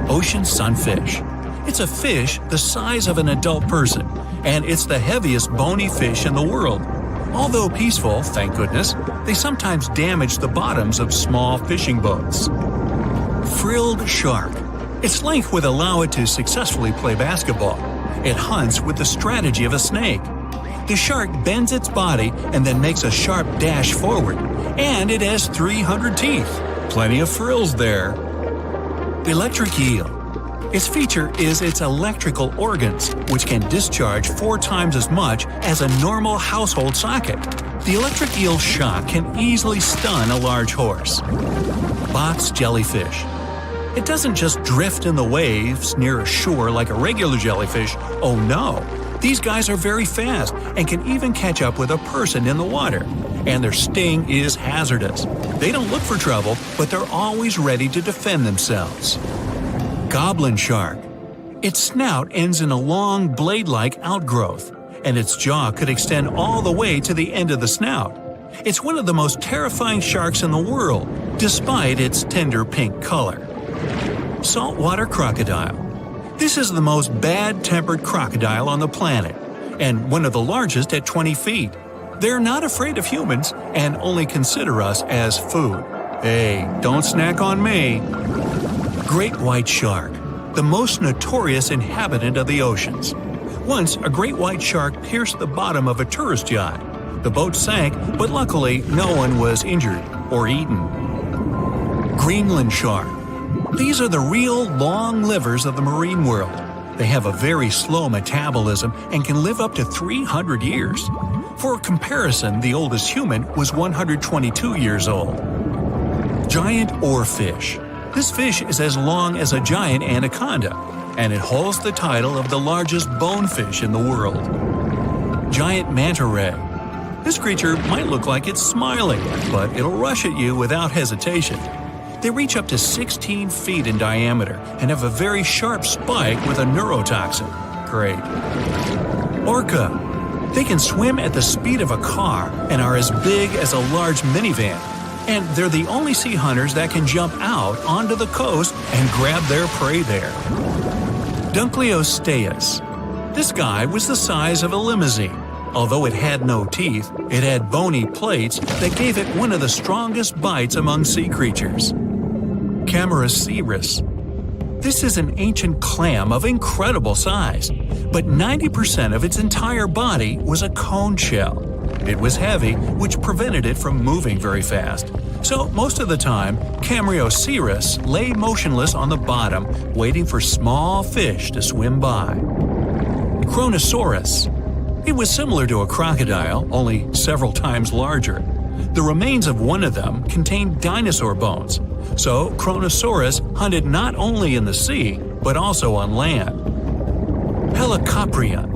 Ocean sunfish. It's a fish the size of an adult person, and it's the heaviest bony fish in the world. Although peaceful, thank goodness, they sometimes damage the bottoms of small fishing boats. Frilled shark. Its length would allow it to successfully play basketball. It hunts with the strategy of a snake. The shark bends its body and then makes a sharp dash forward, and it has 300 teeth. Plenty of frills there. Electric eel. Its feature is its electrical organs, which can discharge 4 times as much as a normal household socket. The electric eel's shock can easily stun a large horse. Box jellyfish. It doesn't just drift in the waves near a shore like a regular jellyfish. Oh no! These guys are very fast and can even catch up with a person in the water. And their sting is hazardous. They don't look for trouble, but they're always ready to defend themselves. Goblin shark. Its snout ends in a long blade-like outgrowth, and its jaw could extend all the way to the end of the snout. It's one of the most terrifying sharks in the world, despite its tender pink color. Saltwater crocodile. This is the most bad-tempered crocodile on the planet, and one of the largest at 20 feet. They're not afraid of humans and only consider us as food. Hey, don't snack on me. Great white shark, the most notorious inhabitant of the oceans. Once, a great white shark pierced the bottom of a tourist yacht. The boat sank, but luckily no one was injured or eaten. Greenland shark. These are the real long livers of the marine world. They have a very slow metabolism and can live up to 300 years. For comparison, the oldest human was 122 years old. Giant oarfish. This fish is as long as a giant anaconda, and it holds the title of the largest bonefish in the world. Giant manta ray. This creature might look like it's smiling, but it'll rush at you without hesitation. They reach up to 16 feet in diameter and have a very sharp spike with a neurotoxin. Great. Orca. They can swim at the speed of a car and are as big as a large minivan. And they're the only sea hunters that can jump out onto the coast and grab their prey there. Dunkleosteus. This guy was the size of a limousine. Although it had no teeth, it had bony plates that gave it one of the strongest bites among sea creatures. Camarasaurus. This is an ancient clam of incredible size, but 90% of its entire body was a cone shell. It was heavy, which prevented it from moving very fast. So most of the time, Camarasaurus lay motionless on the bottom, waiting for small fish to swim by. Kronosaurus. It was similar to a crocodile, only several times larger. The remains of one of them contained dinosaur bones, so Kronosaurus hunted not only in the sea, but also on land. Helicoprion.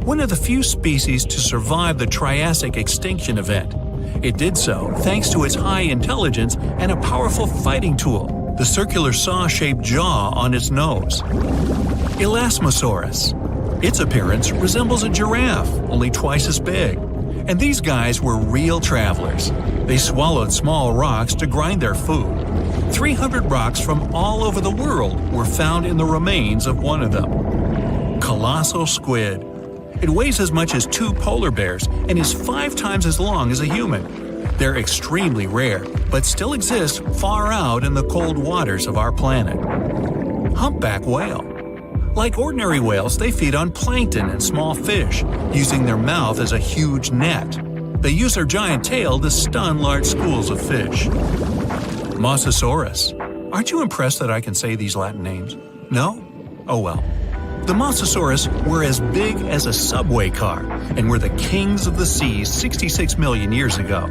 One of the few species to survive the Triassic extinction event. It did so thanks to its high intelligence and a powerful fighting tool, the circular saw-shaped jaw on its nose. Elasmosaurus. Its appearance resembles a giraffe, only twice as big. And these guys were real travelers. They swallowed small rocks to grind their food. 300 rocks from all over the world were found in the remains of one of them. Colossal squid. It weighs as much as 2 polar bears and is 5 times as long as a human. They're extremely rare, but still exist far out in the cold waters of our planet. Humpback whale. Like ordinary whales, they feed on plankton and small fish, using their mouth as a huge net. They use their giant tail to stun large schools of fish. Mosasaurus. Aren't you impressed that I can say these Latin names? No? Oh well. The Mosasaurus were as big as a subway car and were the kings of the seas 66 million years ago.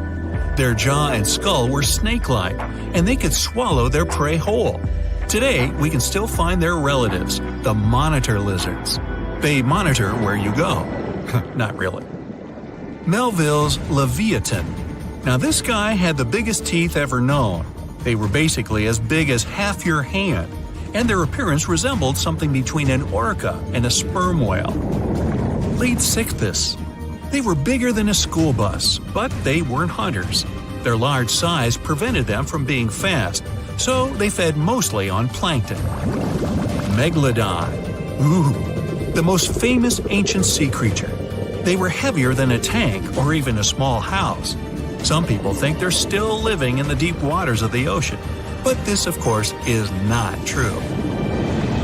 Their jaw and skull were snake-like, and they could swallow their prey whole. Today, we can still find their relatives, the monitor lizards. They monitor where you go. Not really. Melville's Leviathan. Now this guy had the biggest teeth ever known. They were basically as big as half your hand, and their appearance resembled something between an orca and a sperm whale. Leadsichthys. They were bigger than a school bus, but they weren't hunters. Their large size prevented them from being fast, so they fed mostly on plankton. Megalodon. Ooh, the most famous ancient sea creature. They were heavier than a tank or even a small house. Some people think they're still living in the deep waters of the ocean, but this, of course, is not true.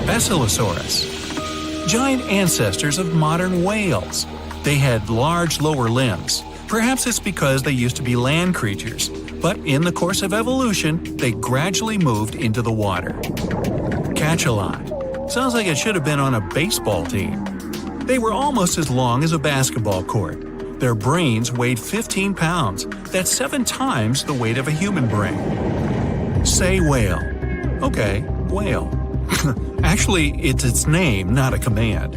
Basilosaurus. Giant ancestors of modern whales. They had large lower limbs. Perhaps it's because they used to be land creatures, but in the course of evolution, they gradually moved into the water. Cachalot. Sounds like it should have been on a baseball team. They were almost as long as a basketball court. Their brains weighed 15 pounds. That's 7 times the weight of a human brain. Sei whale. Okay, whale. Actually, it's its name, not a command.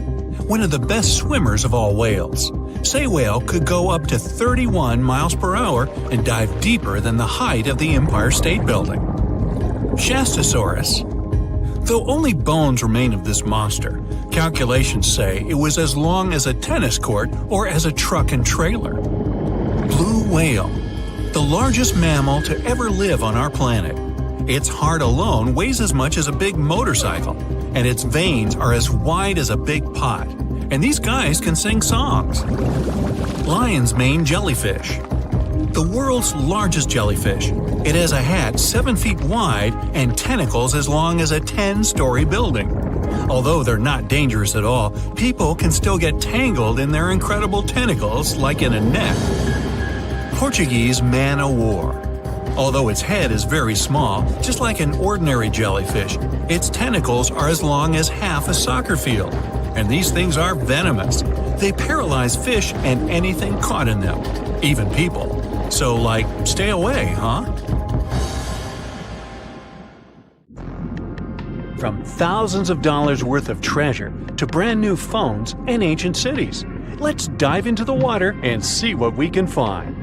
One of the best swimmers of all whales. Sei whale could go up to 31 miles per hour and dive deeper than the height of the Empire State Building. Shastasaurus. Though only bones remain of this monster, calculations say it was as long as a tennis court or as a truck and trailer. Blue whale, the largest mammal to ever live on our planet. Its heart alone weighs as much as a big motorcycle, and its veins are as wide as a big pot. And these guys can sing songs. Lion's mane jellyfish. The world's largest jellyfish. It has a hat 7 feet wide and tentacles as long as a 10-story building. Although they're not dangerous at all, people can still get tangled in their incredible tentacles like in a net. Portuguese man-o'-war. Although its head is very small, just like an ordinary jellyfish, its tentacles are as long as half a soccer field. And these things are venomous. They paralyze fish and anything caught in them, even people. So, stay away, huh? From thousands of dollars worth of treasure to brand new phones and ancient cities, let's dive into the water and see what we can find.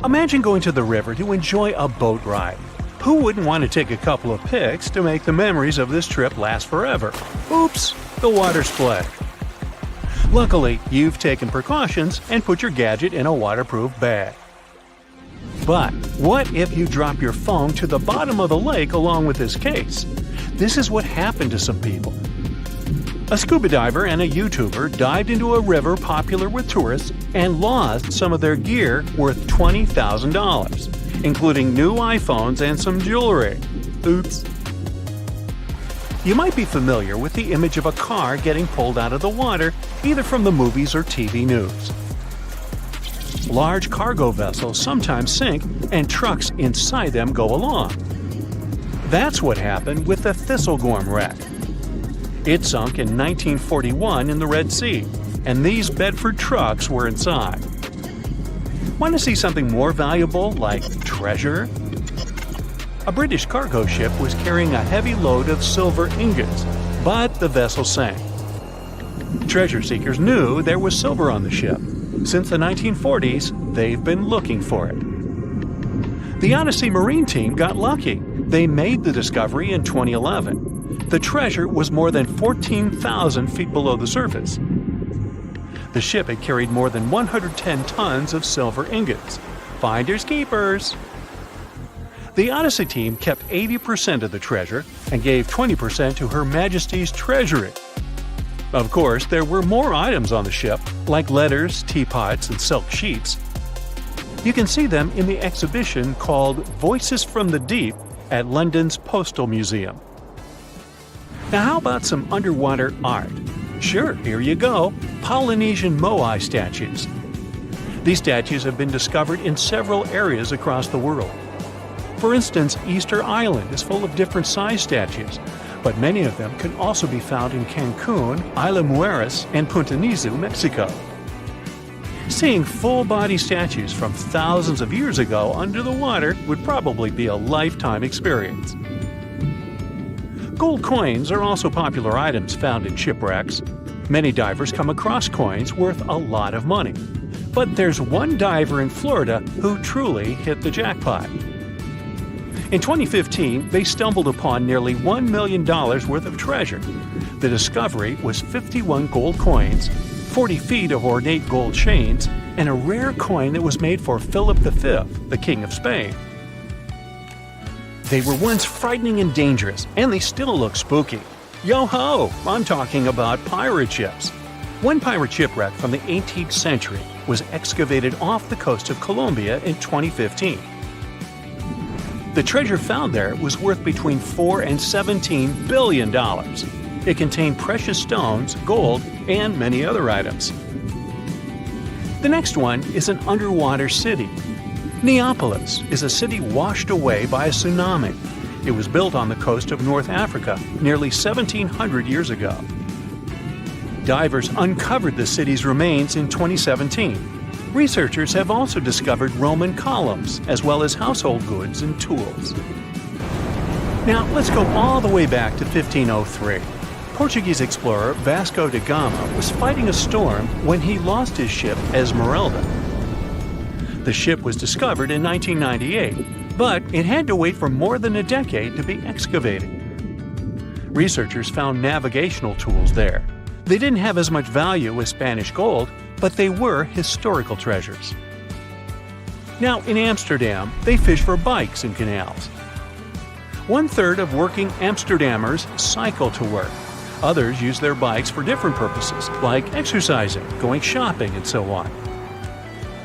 Imagine going to the river to enjoy a boat ride. Who wouldn't want to take a couple of pics to make the memories of this trip last forever? Oops, the water splashed. Luckily, you've taken precautions and put your gadget in a waterproof bag. But what if you drop your phone to the bottom of the lake along with this case? This is what happened to some people. A scuba diver and a YouTuber dived into a river popular with tourists and lost some of their gear worth $20,000, including new iPhones and some jewelry. Oops. You might be familiar with the image of a car getting pulled out of the water, either from the movies or TV news. Large cargo vessels sometimes sink, and trucks inside them go along. That's what happened with the Thistlegorm wreck. It sunk in 1941 in the Red Sea, and these Bedford trucks were inside. Want to see something more valuable, like treasure? A British cargo ship was carrying a heavy load of silver ingots, but the vessel sank. Treasure seekers knew there was silver on the ship. Since the 1940s, they've been looking for it. The Odyssey Marine Team got lucky. They made the discovery in 2011. The treasure was more than 14,000 feet below the surface. The ship had carried more than 110 tons of silver ingots. Finders keepers. The Odyssey team kept 80% of the treasure and gave 20% to Her Majesty's Treasury. Of course, there were more items on the ship, like letters, teapots, and silk sheets. You can see them in the exhibition called Voices from the Deep at London's Postal Museum. Now how about some underwater art? Sure, here you go, Polynesian moai statues. These statues have been discovered in several areas across the world. For instance, Easter Island is full of different size statues, but many of them can also be found in Cancun, Isla Mujeres, and Punta Nizu, Mexico. Seeing full-body statues from thousands of years ago under the water would probably be a lifetime experience. Gold coins are also popular items found in shipwrecks. Many divers come across coins worth a lot of money. But there's one diver in Florida who truly hit the jackpot. In 2015, they stumbled upon nearly $1 million worth of treasure. The discovery was 51 gold coins, 40 feet of ornate gold chains, and a rare coin that was made for Philip V, the King of Spain. They were once frightening and dangerous, and they still look spooky. Yo-ho! I'm talking about pirate ships. One pirate shipwreck from the 18th century was excavated off the coast of Colombia in 2015. The treasure found there was worth between $4 and $17 billion. It contained precious stones, gold, and many other items. The next one is an underwater city. Neapolis is a city washed away by a tsunami. It was built on the coast of North Africa nearly 1,700 years ago. Divers uncovered the city's remains in 2017. Researchers have also discovered Roman columns, as well as household goods and tools. Now, let's go all the way back to 1503. Portuguese explorer Vasco da Gama was fighting a storm when he lost his ship Esmeralda. The ship was discovered in 1998, but it had to wait for more than a decade to be excavated. Researchers found navigational tools there. They didn't have as much value as Spanish gold, but they were historical treasures. Now, in Amsterdam, they fish for bikes in canals. 1/3 of working Amsterdammers cycle to work. Others use their bikes for different purposes, like exercising, going shopping, and so on.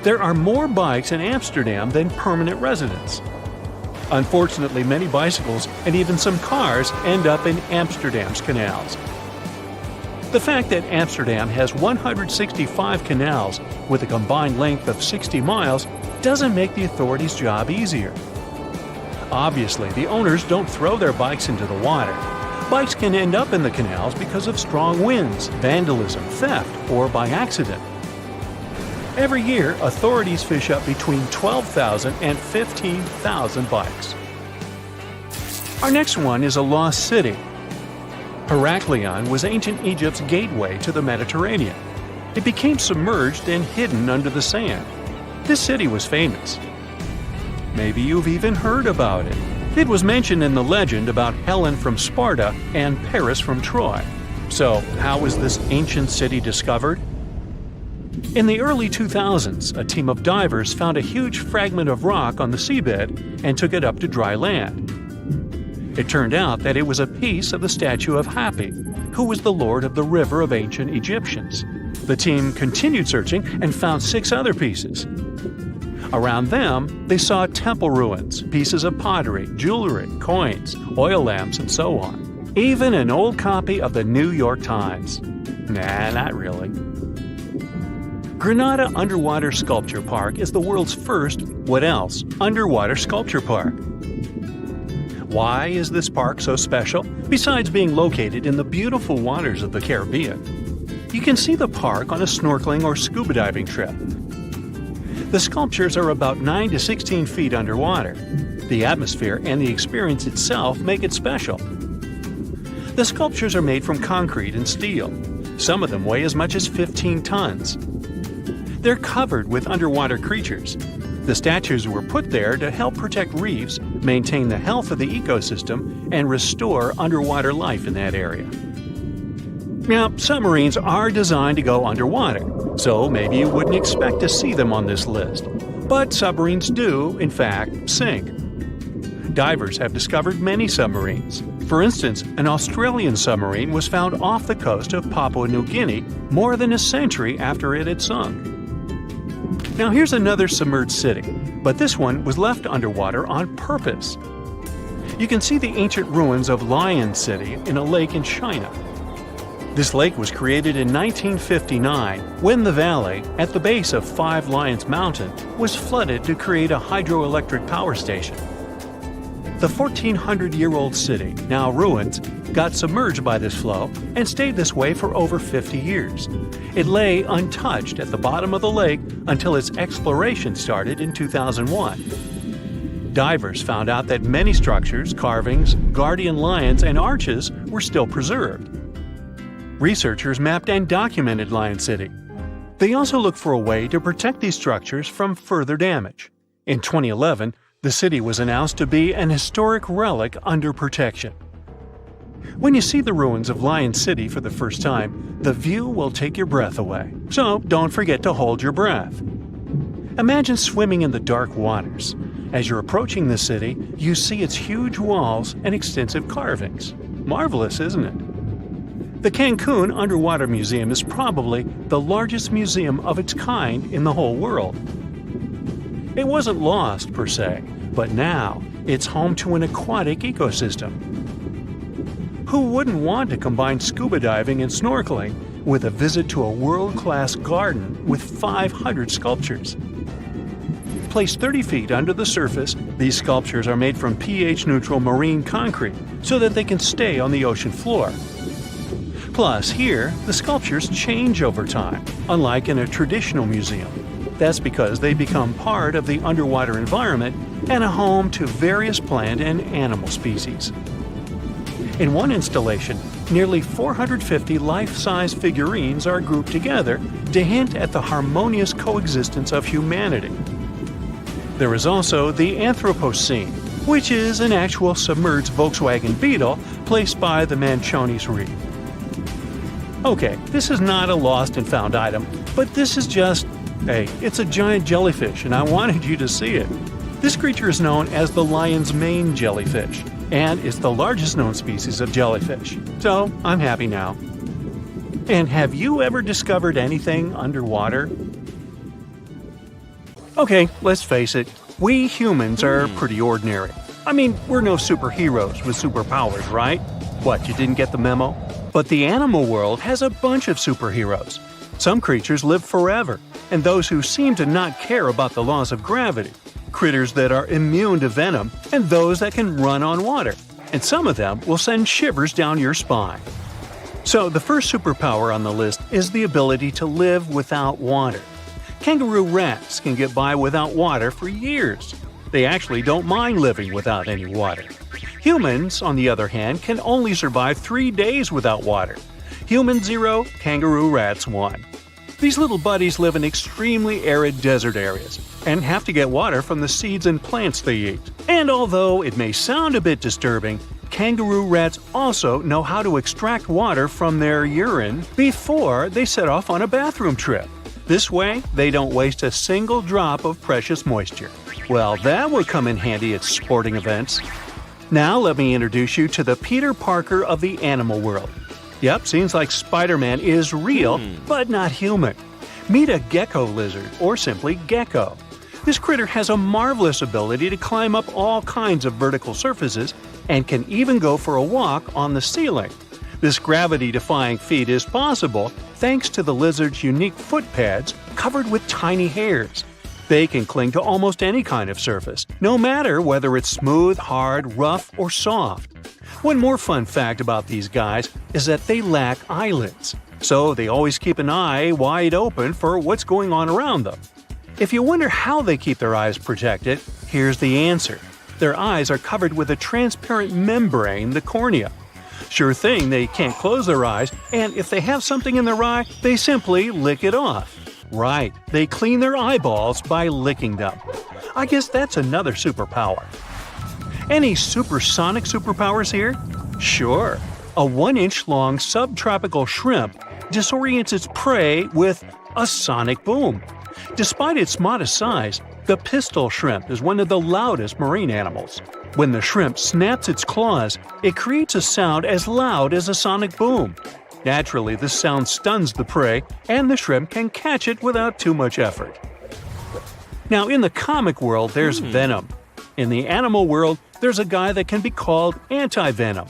There are more bikes in Amsterdam than permanent residents. Unfortunately, many bicycles and even some cars end up in Amsterdam's canals. The fact that Amsterdam has 165 canals with a combined length of 60 miles doesn't make the authorities' job easier. Obviously, the owners don't throw their bikes into the water. Bikes can end up in the canals because of strong winds, vandalism, theft, or by accident. Every year, authorities fish up between 12,000 and 15,000 bikes. Our next one is a lost city. Heraklion was ancient Egypt's gateway to the Mediterranean. It became submerged and hidden under the sand. This city was famous. Maybe you've even heard about it. It was mentioned in the legend about Helen from Sparta and Paris from Troy. So, how was this ancient city discovered? In the early 2000s, a team of divers found a huge fragment of rock on the seabed and took it up to dry land. It turned out that it was a piece of the statue of Hapi, who was the lord of the river of ancient Egyptians. The team continued searching and found 6 other pieces. Around them, they saw temple ruins, pieces of pottery, jewelry, coins, oil lamps, and so on. Even an old copy of the New York Times. Nah, not really. Granada Underwater Sculpture Park is the world's first, what else, underwater sculpture park. Why is this park so special, besides being located in the beautiful waters of the Caribbean? You can see the park on a snorkeling or scuba diving trip. The sculptures are about 9 to 16 feet underwater. The atmosphere and the experience itself make it special. The sculptures are made from concrete and steel. Some of them weigh as much as 15 tons. They're covered with underwater creatures. The statues were put there to help protect reefs, maintain the health of the ecosystem, and restore underwater life in that area. Now, submarines are designed to go underwater, so maybe you wouldn't expect to see them on this list. But submarines do, in fact, sink. Divers have discovered many submarines. For instance, an Australian submarine was found off the coast of Papua New Guinea more than a century after it had sunk. Now here's another submerged city, but this one was left underwater on purpose. You can see the ancient ruins of Lion City in a lake in China. This lake was created in 1959 when the valley, at the base of Five Lions Mountain, was flooded to create a hydroelectric power station. The 1,400-year-old city, now ruined, got submerged by this flow and stayed this way for over 50 years. It lay untouched at the bottom of the lake until its exploration started in 2001. Divers found out that many structures, carvings, guardian lions, and arches were still preserved. Researchers mapped and documented Lion City. They also looked for a way to protect these structures from further damage. In 2011, the city was announced to be an historic relic under protection. When you see the ruins of Lion City for the first time, the view will take your breath away. So don't forget to hold your breath. Imagine swimming in the dark waters. As you're approaching the city, you see its huge walls and extensive carvings. Marvelous, isn't it? The Cancun Underwater Museum is probably the largest museum of its kind in the whole world. It wasn't lost, per se, but now it's home to an aquatic ecosystem. Who wouldn't want to combine scuba diving and snorkeling with a visit to a world-class garden with 500 sculptures? Placed 30 feet under the surface, these sculptures are made from pH-neutral marine concrete so that they can stay on the ocean floor. Plus, here, the sculptures change over time, unlike in a traditional museum. That's because they become part of the underwater environment and a home to various plant and animal species. In one installation, nearly 450 life-size figurines are grouped together to hint at the harmonious coexistence of humanity. There is also the Anthropocene, which is an actual submerged Volkswagen Beetle placed by the Manchonis Reef. Okay, this is not a lost and found item, but this is just, hey, it's a giant jellyfish and I wanted you to see it. This creature is known as the lion's mane jellyfish, and it's the largest known species of jellyfish. So, I'm happy now. And have you ever discovered anything underwater? Okay, let's face it, we humans are pretty ordinary. I mean, we're no superheroes with superpowers, right? What, you didn't get the memo? But the animal world has a bunch of superheroes. Some creatures live forever, and those who seem to not care about the laws of gravity. Critters that are immune to venom, and those that can run on water. And some of them will send shivers down your spine. So the first superpower on the list is the ability to live without water. Kangaroo rats can get by without water for years. They actually don't mind living without any water. Humans, on the other hand, can only survive 3 days without water. Humans 0, kangaroo rats 1. These little buddies live in extremely arid desert areas and have to get water from the seeds and plants they eat. And although it may sound a bit disturbing, kangaroo rats also know how to extract water from their urine before they set off on a bathroom trip. This way, they don't waste a single drop of precious moisture. Well, that would come in handy at sporting events. Now let me introduce you to the Peter Parker of the animal world. Yep, seems like Spider-Man is real, but not human. Meet a gecko lizard, or simply gecko. This critter has a marvelous ability to climb up all kinds of vertical surfaces and can even go for a walk on the ceiling. This gravity-defying feat is possible thanks to the lizard's unique foot pads covered with tiny hairs. They can cling to almost any kind of surface, no matter whether it's smooth, hard, rough, or soft. One more fun fact about these guys is that they lack eyelids, so they always keep an eye wide open for what's going on around them. If you wonder how they keep their eyes protected, here's the answer. Their eyes are covered with a transparent membrane, the cornea. Sure thing, they can't close their eyes, and if they have something in their eye, they simply lick it off. Right, they clean their eyeballs by licking them. I guess that's another superpower. Any supersonic superpowers here? Sure. A 1-inch long subtropical shrimp disorients its prey with a sonic boom. Despite its modest size, the pistol shrimp is one of the loudest marine animals. When the shrimp snaps its claws, it creates a sound as loud as a sonic boom. Naturally, this sound stuns the prey, and the shrimp can catch it without too much effort. Now, in the comic world, there's Venom. In the animal world, there's a guy that can be called Anti-Venom.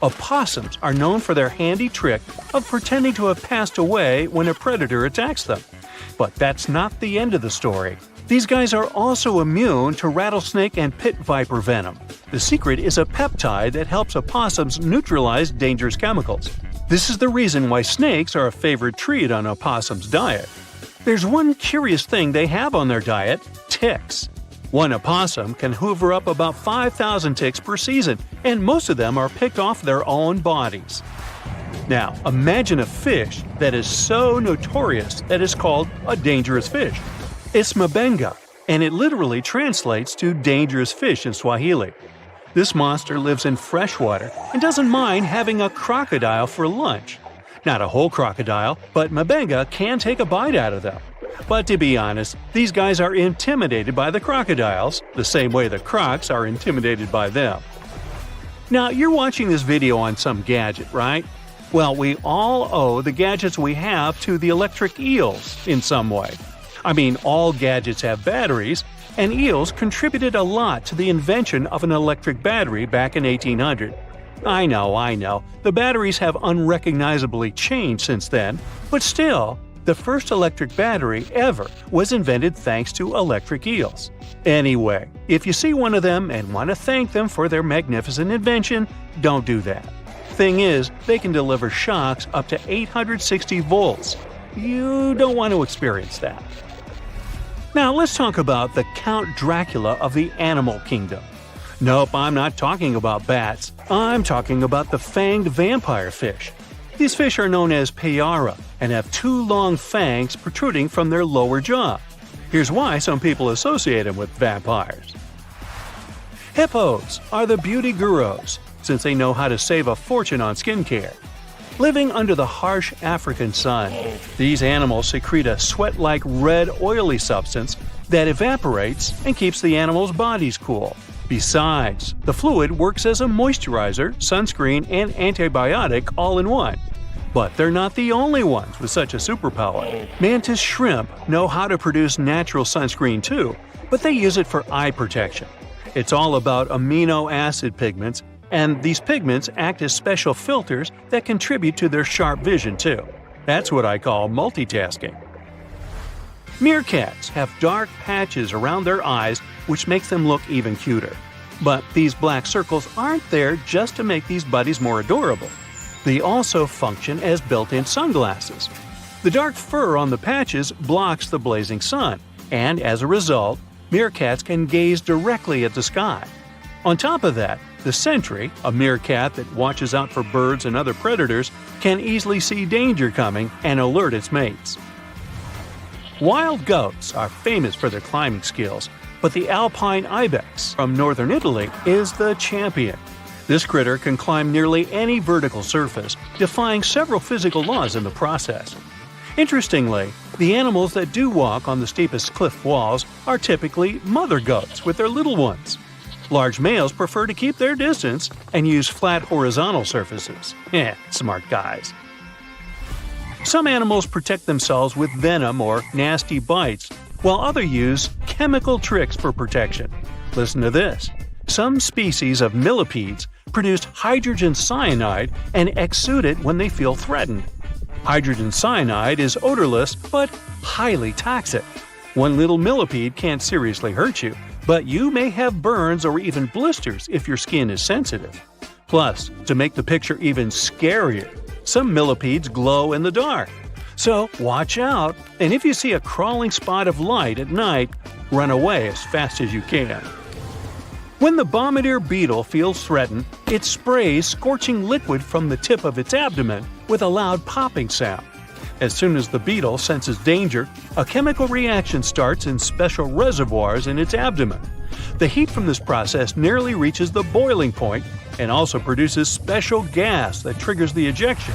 Opossums are known for their handy trick of pretending to have passed away when a predator attacks them. But that's not the end of the story. These guys are also immune to rattlesnake and pit viper venom. The secret is a peptide that helps opossums neutralize dangerous chemicals. This is the reason why snakes are a favorite treat on opossums' diet. There's one curious thing they have on their diet: ticks. One opossum can hoover up about 5,000 ticks per season, and most of them are picked off their own bodies. Now, imagine a fish that is so notorious that it's called a dangerous fish. It's mabenga, and it literally translates to dangerous fish in Swahili. This monster lives in freshwater and doesn't mind having a crocodile for lunch. Not a whole crocodile, but mabenga can take a bite out of them. But to be honest, these guys are intimidated by the crocodiles, the same way the crocs are intimidated by them. Now, you're watching this video on some gadget, right? Well, we all owe the gadgets we have to the electric eels in some way. I mean, all gadgets have batteries, and eels contributed a lot to the invention of an electric battery back in 1800. I know, the batteries have unrecognizably changed since then, but still, the first electric battery ever was invented thanks to electric eels. Anyway, if you see one of them and want to thank them for their magnificent invention, don't do that. Thing is, they can deliver shocks up to 860 volts. You don't want to experience that. Now let's talk about the Count Dracula of the animal kingdom. Nope, I'm not talking about bats. I'm talking about the fanged vampire fish. These fish are known as Payara and have 2 long fangs protruding from their lower jaw. Here's why some people associate them with vampires. Hippos are the beauty gurus, since they know how to save a fortune on skincare. Living under the harsh African sun, these animals secrete a sweat-like red oily substance that evaporates and keeps the animals' bodies cool. Besides, the fluid works as a moisturizer, sunscreen, and antibiotic all in one. But they're not the only ones with such a superpower. Mantis shrimp know how to produce natural sunscreen too, but they use it for eye protection. It's all about amino acid pigments, and these pigments act as special filters that contribute to their sharp vision too. That's what I call multitasking. Meerkats have dark patches around their eyes which makes them look even cuter. But these black circles aren't there just to make these buddies more adorable. They also function as built-in sunglasses. The dark fur on the patches blocks the blazing sun, and as a result, meerkats can gaze directly at the sky. On top of that, the sentry, a meerkat that watches out for birds and other predators, can easily see danger coming and alert its mates. Wild goats are famous for their climbing skills, but the alpine ibex from northern Italy is the champion. This critter can climb nearly any vertical surface, defying several physical laws in the process. Interestingly, the animals that do walk on the steepest cliff walls are typically mother goats with their little ones. Large males prefer to keep their distance and use flat horizontal surfaces. Smart guys. Some animals protect themselves with venom or nasty bites, while others use chemical tricks for protection. Listen to this. Some species of millipedes produce hydrogen cyanide and exude it when they feel threatened. Hydrogen cyanide is odorless but highly toxic. One little millipede can't seriously hurt you, but you may have burns or even blisters if your skin is sensitive. Plus, to make the picture even scarier, some millipedes glow in the dark. So watch out, and if you see a crawling spot of light at night, run away as fast as you can. When the bombardier beetle feels threatened, it sprays scorching liquid from the tip of its abdomen with a loud popping sound. As soon as the beetle senses danger, a chemical reaction starts in special reservoirs in its abdomen. The heat from this process nearly reaches the boiling point and also produces special gas that triggers the ejection.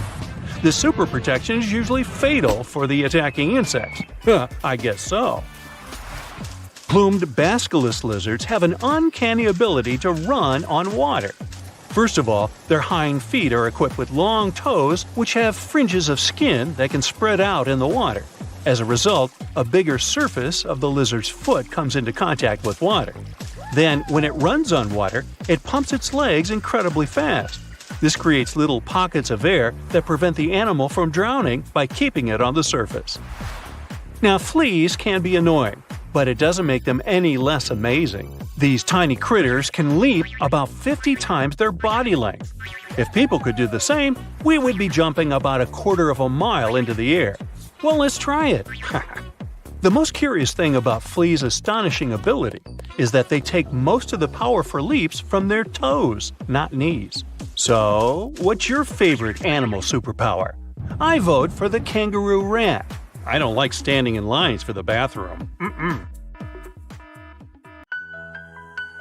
This super protection is usually fatal for the attacking insects. I guess so. Plumed basculus lizards have an uncanny ability to run on water. First of all, their hind feet are equipped with long toes which have fringes of skin that can spread out in the water. As a result, a bigger surface of the lizard's foot comes into contact with water. Then, when it runs on water, it pumps its legs incredibly fast. This creates little pockets of air that prevent the animal from drowning by keeping it on the surface. Now, fleas can be annoying, but it doesn't make them any less amazing. These tiny critters can leap about 50 times their body length. If people could do the same, we would be jumping about a quarter of a mile into the air. Well, let's try it. The most curious thing about fleas' astonishing ability is that they take most of the power for leaps from their toes, not knees. So, what's your favorite animal superpower? I vote for the kangaroo rat. I don't like standing in lines for the bathroom.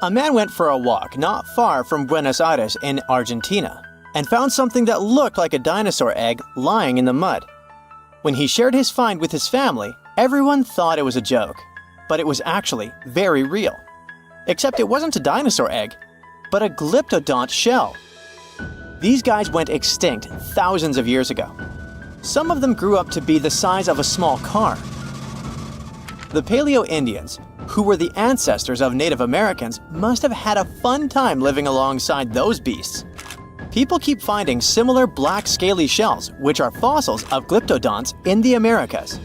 A man went for a walk not far from Buenos Aires in Argentina and found something that looked like a dinosaur egg lying in the mud. When he shared his find with his family, everyone thought it was a joke, but it was actually very real. Except it wasn't a dinosaur egg, but a glyptodont shell. These guys went extinct thousands of years ago. Some of them grew up to be the size of a small car. The Paleo-Indians, who were the ancestors of Native Americans, must have had a fun time living alongside those beasts. People keep finding similar black scaly shells, which are fossils of glyptodonts in the Americas.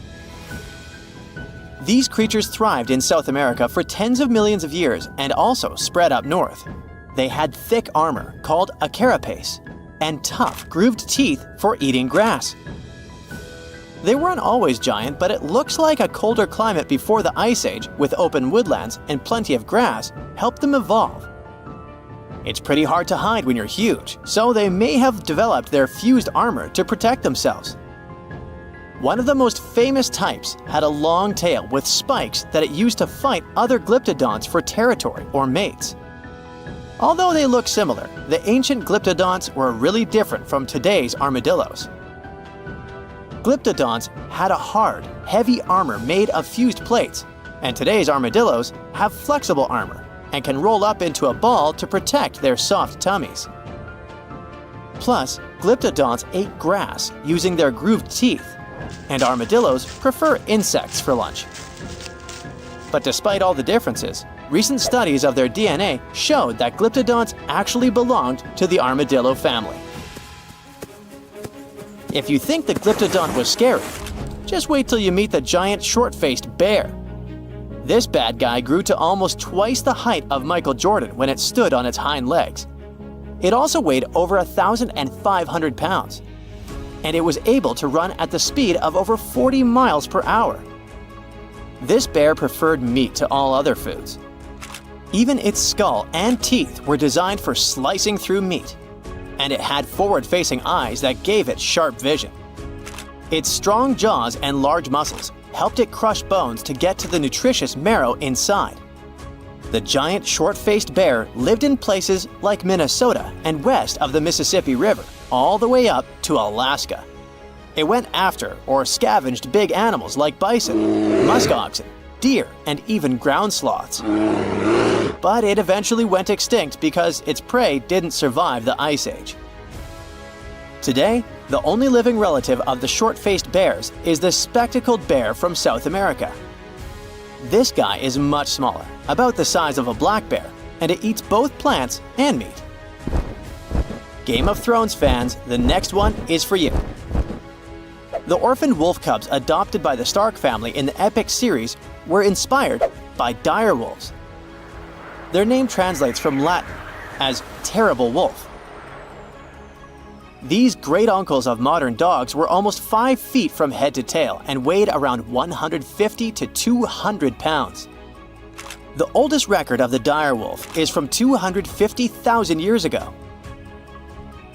These creatures thrived in South America for tens of millions of years and also spread up north. They had thick armor, called a carapace, and tough, grooved teeth for eating grass. They weren't always giant, but it looks like a colder climate before the Ice Age, with open woodlands and plenty of grass, helped them evolve. It's pretty hard to hide when you're huge, so they may have developed their fused armor to protect themselves. One of the most famous types had a long tail with spikes that it used to fight other glyptodonts for territory or mates. Although they look similar, the ancient glyptodonts were really different from today's armadillos. Glyptodonts had a hard, heavy armor made of fused plates, and today's armadillos have flexible armor and can roll up into a ball to protect their soft tummies. Plus, glyptodonts ate grass using their grooved teeth, and armadillos prefer insects for lunch. But despite all the differences, recent studies of their DNA showed that glyptodonts actually belonged to the armadillo family. If you think the glyptodont was scary, just wait till you meet the giant short-faced bear. This bad guy grew to almost twice the height of Michael Jordan when it stood on its hind legs. It also weighed over 1,500 pounds, and it was able to run at the speed of over 40 miles per hour. This bear preferred meat to all other foods. Even its skull and teeth were designed for slicing through meat, and it had forward-facing eyes that gave it sharp vision. Its strong jaws and large muscles helped it crush bones to get to the nutritious marrow inside. The giant short-faced bear lived in places like Minnesota and west of the Mississippi River, all the way up to Alaska. It went after or scavenged big animals like bison, musk oxen, deer, and even ground sloths. But it eventually went extinct because its prey didn't survive the Ice Age. Today, the only living relative of the short-faced bears is the spectacled bear from South America. This guy is much smaller, about the size of a black bear, and it eats both plants and meat. Game of Thrones fans, the next one is for you. The orphaned wolf cubs adopted by the Stark family in the epic series were inspired by dire wolves. Their name translates from Latin as terrible wolf. These great uncles of modern dogs were almost 5 feet from head to tail and weighed around 150 to 200 pounds. The oldest record of the dire wolf is from 250,000 years ago.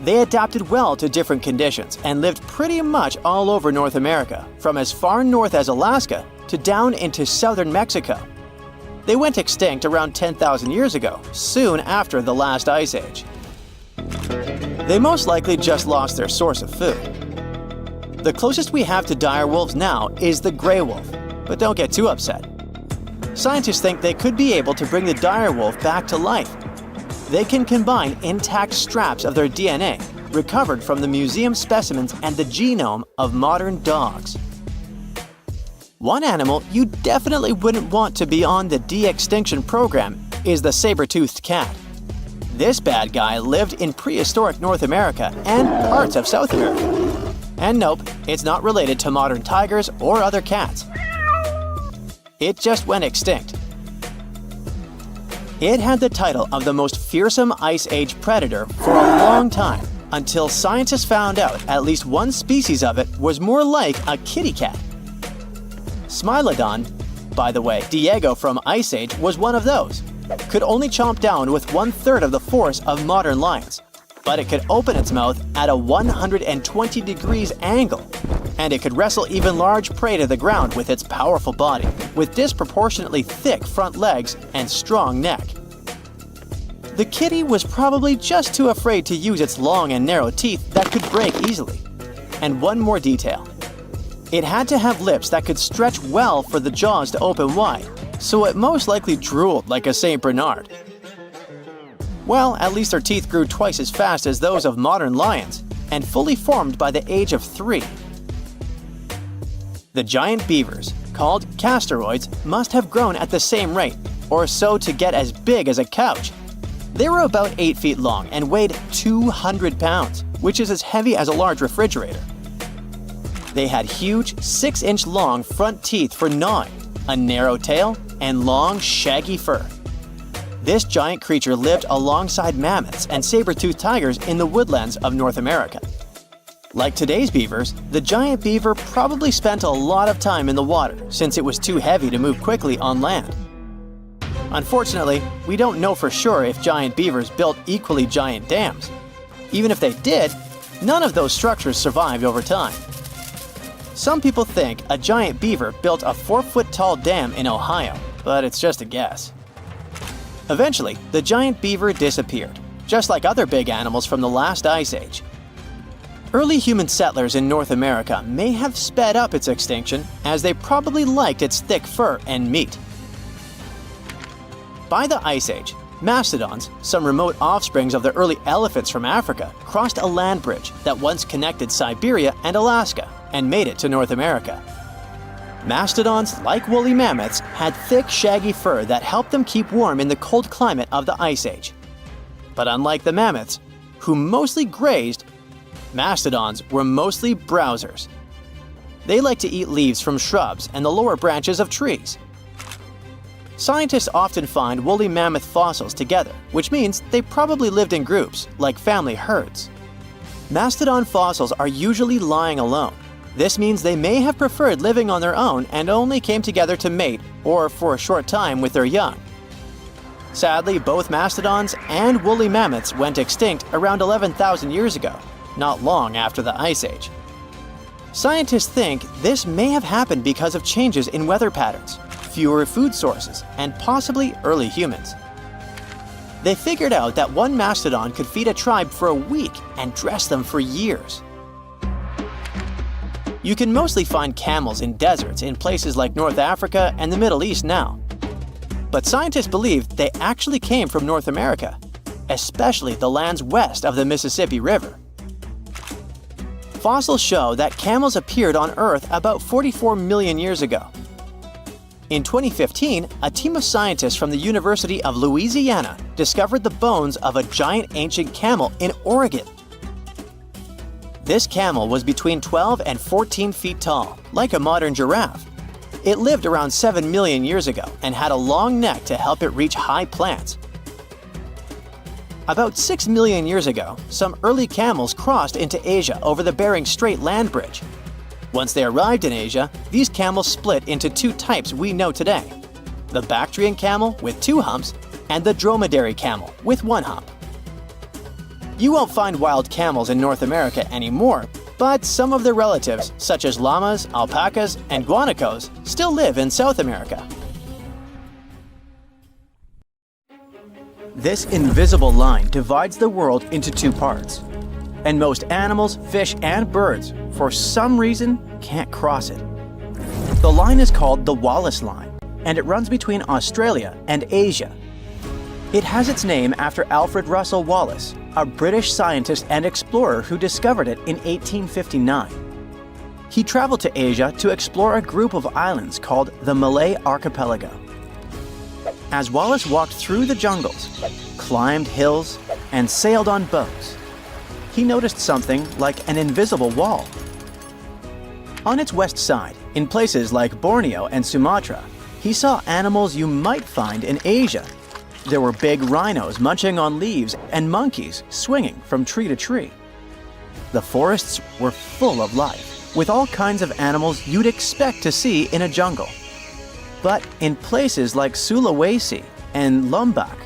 They adapted well to different conditions and lived pretty much all over North America, from as far north as Alaska to down into southern Mexico. They went extinct around 10,000 years ago, soon after the last ice age. They most likely just lost their source of food. The closest we have to dire wolves now is the gray wolf, but don't get too upset. Scientists think they could be able to bring the dire wolf back to life. They can combine intact straps of their DNA, recovered from the museum specimens and the genome of modern dogs. One animal you definitely wouldn't want to be on the de-extinction program is the saber-toothed cat. This bad guy lived in prehistoric North America and parts of South America. And nope, it's not related to modern tigers or other cats. It just went extinct. It had the title of the most fearsome Ice Age predator for a long time, until scientists found out at least one species of it was more like a kitty cat. Smilodon, by the way, Diego from Ice Age was one of those. Could only chomp down with 1/3 of the force of modern lions, but it could open its mouth at a 120 degrees angle, and it could wrestle even large prey to the ground with its powerful body, with disproportionately thick front legs and strong neck. The kitty was probably just too afraid to use its long and narrow teeth that could break easily. And one more detail. It had to have lips that could stretch well for the jaws to open wide, so it most likely drooled like a St. Bernard. Well, at least their teeth grew twice as fast as those of modern lions, and fully formed by the age of 3. The giant beavers, called castoroids, must have grown at the same rate, or so to get as big as a couch. They were about 8 feet long and weighed 200 pounds, which is as heavy as a large refrigerator. They had huge 6-inch long front teeth for gnawing, a narrow tail, and long, shaggy fur. This giant creature lived alongside mammoths and saber-toothed tigers in the woodlands of North America. Like today's beavers, the giant beaver probably spent a lot of time in the water since it was too heavy to move quickly on land. Unfortunately, we don't know for sure if giant beavers built equally giant dams. Even if they did, none of those structures survived over time. Some people think a giant beaver built a 4-foot-tall dam in Ohio, but it's just a guess. Eventually, the giant beaver disappeared, just like other big animals from the last ice age. Early human settlers in North America may have sped up its extinction, as they probably liked its thick fur and meat. By the Ice Age, mastodons, some remote offsprings of the early elephants from Africa, crossed a land bridge that once connected Siberia and Alaska and made it to North America. Mastodons, like woolly mammoths, had thick, shaggy fur that helped them keep warm in the cold climate of the Ice Age. But unlike the mammoths, who mostly grazed, mastodons were mostly browsers. They like to eat leaves from shrubs and the lower branches of trees. Scientists often find woolly mammoth fossils together, which means they probably lived in groups, like family herds. Mastodon fossils are usually lying alone. This means they may have preferred living on their own and only came together to mate or for a short time with their young. Sadly, both mastodons and woolly mammoths went extinct around 11,000 years ago, not long after the Ice Age. Scientists think this may have happened because of changes in weather patterns, fewer food sources, and possibly early humans. They figured out that one mastodon could feed a tribe for a week and dress them for years. You can mostly find camels in deserts in places like North Africa and the Middle East now. But scientists believe they actually came from North America, especially the lands west of the Mississippi River. Fossils show that camels appeared on Earth about 44 million years ago. In 2015, a team of scientists from the University of Louisiana discovered the bones of a giant ancient camel in Oregon. This camel was between 12 and 14 feet tall, like a modern giraffe. It lived around 7 million years ago and had a long neck to help it reach high plants. About 6 million years ago, some early camels crossed into Asia over the Bering Strait land bridge. Once they arrived in Asia, these camels split into two types we know today: the Bactrian camel with 2 humps and the dromedary camel with 1 hump. You won't find wild camels in North America anymore, but some of their relatives, such as llamas, alpacas, and guanacos, still live in South America. This invisible line divides the world into 2 parts, and most animals, fish, and birds, for some reason, can't cross it. The line is called the Wallace Line, and it runs between Australia and Asia. It has its name after Alfred Russel Wallace, a British scientist and explorer who discovered it in 1859. He traveled to Asia to explore a group of islands called the Malay Archipelago. As Wallace walked through the jungles, climbed hills, and sailed on boats, he noticed something like an invisible wall. On its west side, in places like Borneo and Sumatra, he saw animals you might find in Asia. There were big rhinos munching on leaves and monkeys swinging from tree to tree. The forests were full of life, with all kinds of animals you'd expect to see in a jungle. But in places like Sulawesi and Lombok,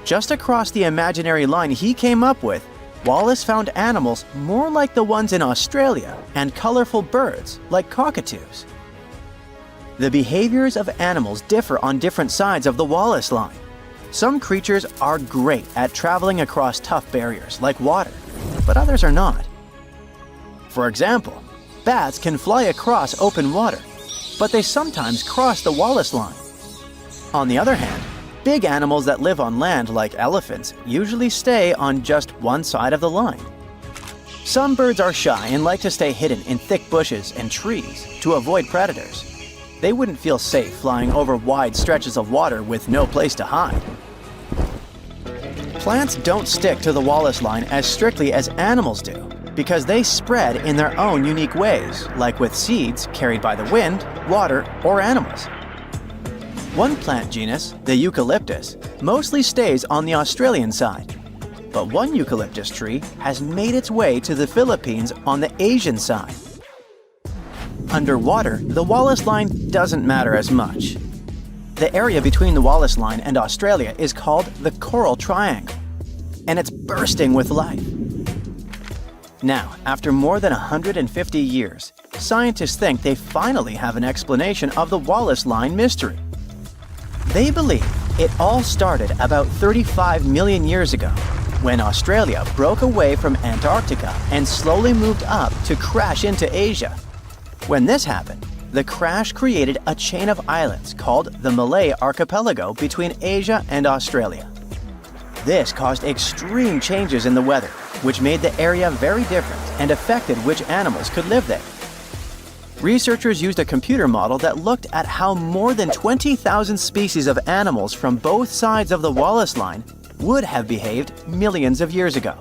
just across the imaginary line he came up with, Wallace found animals more like the ones in Australia and colorful birds like cockatoos. The behaviors of animals differ on different sides of the Wallace Line. Some creatures are great at traveling across tough barriers like water, but others are not. For example, bats can fly across open water, but they sometimes cross the Wallace Line. On the other hand, big animals that live on land like elephants usually stay on just one side of the line. Some birds are shy and like to stay hidden in thick bushes and trees to avoid predators. They wouldn't feel safe flying over wide stretches of water with no place to hide. Plants don't stick to the Wallace Line as strictly as animals do, because they spread in their own unique ways, like with seeds carried by the wind, water, or animals. One plant genus, the eucalyptus, mostly stays on the Australian side, but one eucalyptus tree has made its way to the Philippines on the Asian side. Underwater, the Wallace Line doesn't matter as much. The area between the Wallace Line and Australia is called the Coral Triangle, and it's bursting with life. Now, after more than 150 years, scientists think they finally have an explanation of the Wallace Line mystery. They believe It all started about 35 million years ago, when Australia broke away from Antarctica and slowly moved up to crash into Asia. When this happened, the crash created a chain of islands called the Malay Archipelago between Asia and Australia. This caused extreme changes in the weather, which made the area very different and affected which animals could live there. Researchers used a computer model that looked at how more than 20,000 species of animals from both sides of the Wallace Line would have behaved millions of years ago.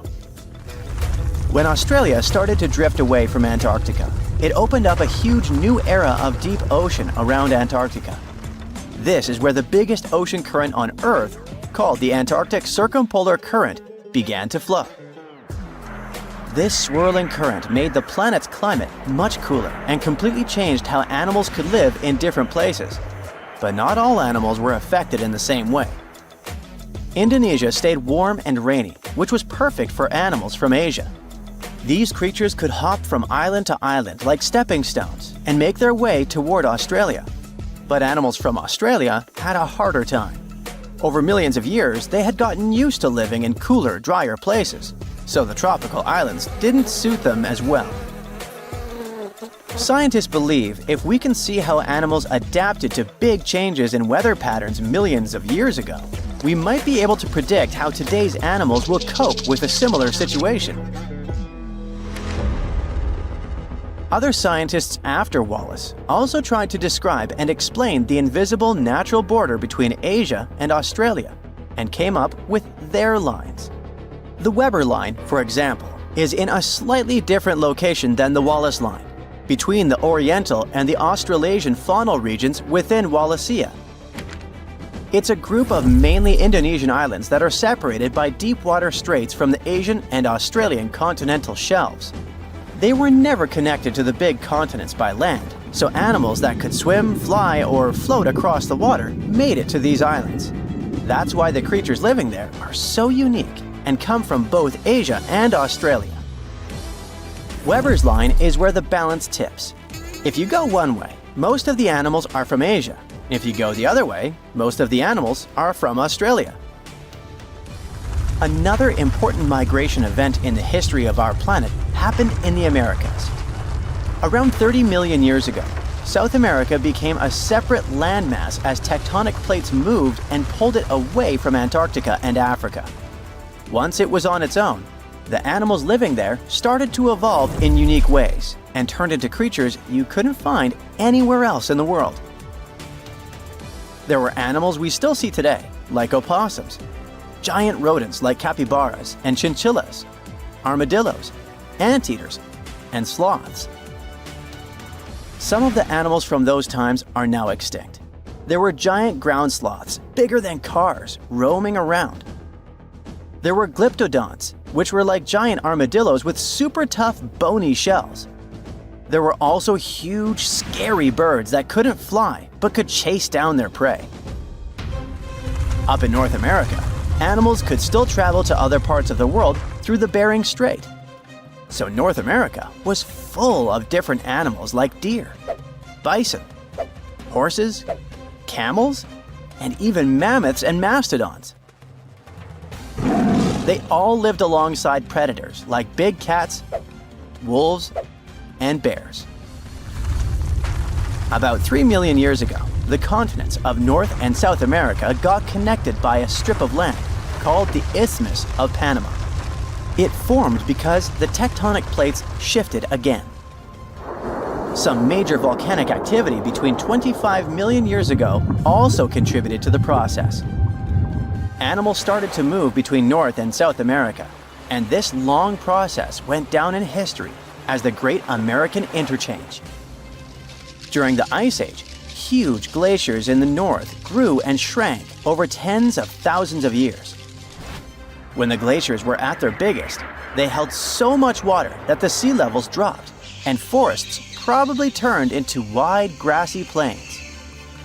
When Australia started to drift away from Antarctica, it opened up a huge new era of deep ocean around Antarctica. This is where the biggest ocean current on Earth, called the Antarctic Circumpolar Current, began to flow. This swirling current made the planet's climate much cooler and completely changed how animals could live in different places. But not all animals were affected in the same way. Indonesia stayed warm and rainy, which was perfect for animals from Asia. These creatures could hop from island to island like stepping stones and make their way toward Australia. But animals from Australia had a harder time. Over millions of years, they had gotten used to living in cooler, drier places, so the tropical islands didn't suit them as well. Scientists believe if we can see how animals adapted to big changes in weather patterns millions of years ago, we might be able to predict how today's animals will cope with a similar situation. Other scientists after Wallace also tried to describe and explain the invisible natural border between Asia and Australia, and came up with their lines. The Weber Line, for example, is in a slightly different location than the Wallace Line, between the Oriental and the Australasian faunal regions within Wallacea. It's a group of mainly Indonesian islands that are separated by deep water straits from the Asian and Australian continental shelves. They were never connected to the big continents by land, so animals that could swim, fly, or float across the water made it to these islands. That's why the creatures living there are so unique and come from both Asia and Australia. Weber's line is where the balance tips. If you go one way, most of the animals are from Asia. If you go the other way, most of the animals are from Australia. Another important migration event in the history of our planet happened in the Americas. Around 30 million years ago, South America became a separate landmass as tectonic plates moved and pulled it away from Antarctica and Africa. Once it was on its own, the animals living there started to evolve in unique ways and turned into creatures you couldn't find anywhere else in the world. There were animals we still see today, like opossums, giant rodents like capybaras and chinchillas, armadillos, anteaters, and sloths. Some of the animals from those times are now extinct. There were giant ground sloths, bigger than cars, roaming around. There were glyptodonts, which were like giant armadillos with super tough, bony shells. There were also huge, scary birds that couldn't fly but could chase down their prey. Up in North America, animals could still travel to other parts of the world through the Bering Strait. So North America was full of different animals like deer, bison, horses, camels, and even mammoths and mastodons. They all lived alongside predators like big cats, wolves, and bears. About 3 million years ago, the continents of North and South America got connected by a strip of land called the Isthmus of Panama. It formed because the tectonic plates shifted again. Some major volcanic activity between 25 million years ago also contributed to the process. Animals started to move between North and South America, and this long process went down in history as the Great American Interchange. During the Ice Age, huge glaciers in the north grew and shrank over tens of thousands of years. When the glaciers were at their biggest, they held so much water that the sea levels dropped, and forests probably turned into wide grassy plains.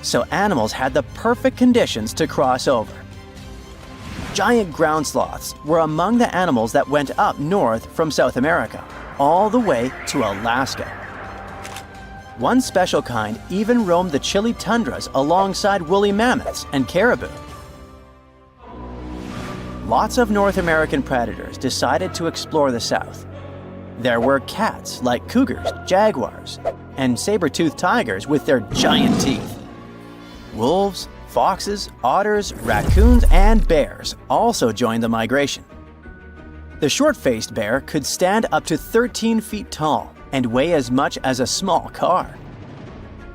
So animals had the perfect conditions to cross over. Giant ground sloths were among the animals that went up north from South America, all the way to Alaska. One special kind even roamed the chilly tundras alongside woolly mammoths and caribou. lots of North American predators decided to explore the South. There were cats like cougars, jaguars, and saber-toothed tigers with their giant teeth. Wolves, foxes, otters, raccoons, and bears also joined the migration. The short-faced bear could stand up to 13 feet tall and weigh as much as a small car.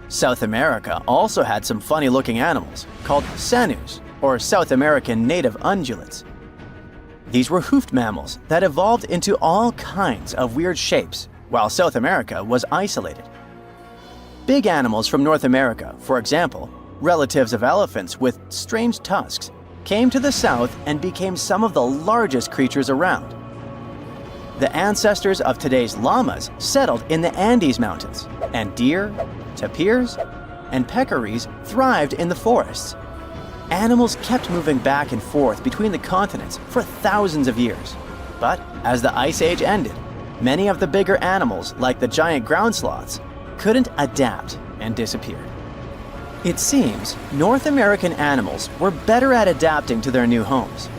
South America also had some funny-looking animals called sanus, or South American native ungulates. These were hoofed mammals that evolved into all kinds of weird shapes while South America was isolated. Big animals from North America, for example, relatives of elephants with strange tusks, came to the south and became some of the largest creatures around. The ancestors of today's llamas settled in the Andes Mountains, and deer, tapirs, and peccaries thrived in the forests. Animals kept moving back and forth between the continents for thousands of years. But as the Ice Age ended, many of the bigger animals, like the giant ground sloths, couldn't adapt and disappeared. It seems North American animals were better at adapting to their new homes.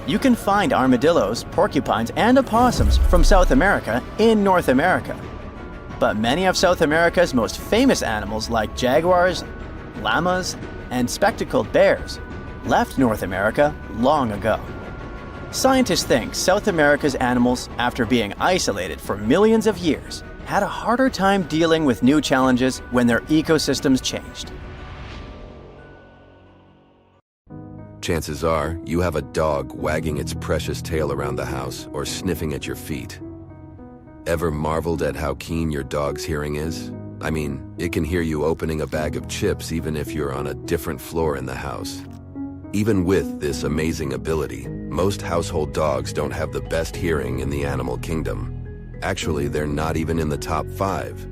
You can find armadillos, porcupines, and opossums from South America in North America. But many of South America's most famous animals, like jaguars, llamas, and spectacled bears, left North America long ago. Scientists think South America's animals, after being isolated for millions of years, had a harder time dealing with new challenges when their ecosystems changed. Chances are you have a dog wagging its precious tail around the house or sniffing at your feet. Ever marveled at how keen your dog's hearing is? I mean, it can hear you opening a bag of chips even if you're on a different floor in the house. Even with this amazing ability, most household dogs don't have the best hearing in the animal kingdom. Actually, they're not even in the top 5.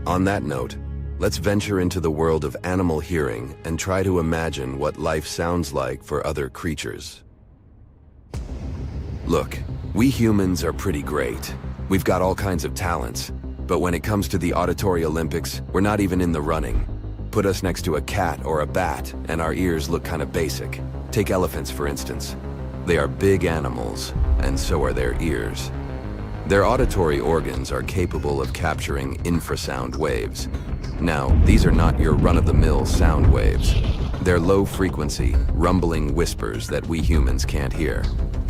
On that note, let's venture into the world of animal hearing and try to imagine what life sounds like for other creatures. Look, we humans are pretty great. We've got all kinds of talents. But when it comes to the Auditory Olympics, we're not even in the running. Put us next to a cat or a bat, and our ears look kind of basic. Take elephants, for instance. They are big animals, and so are their ears. Their auditory organs are capable of capturing infrasound waves. Now, these are not your run-of-the-mill sound waves. They're low-frequency, rumbling whispers that we humans can't hear.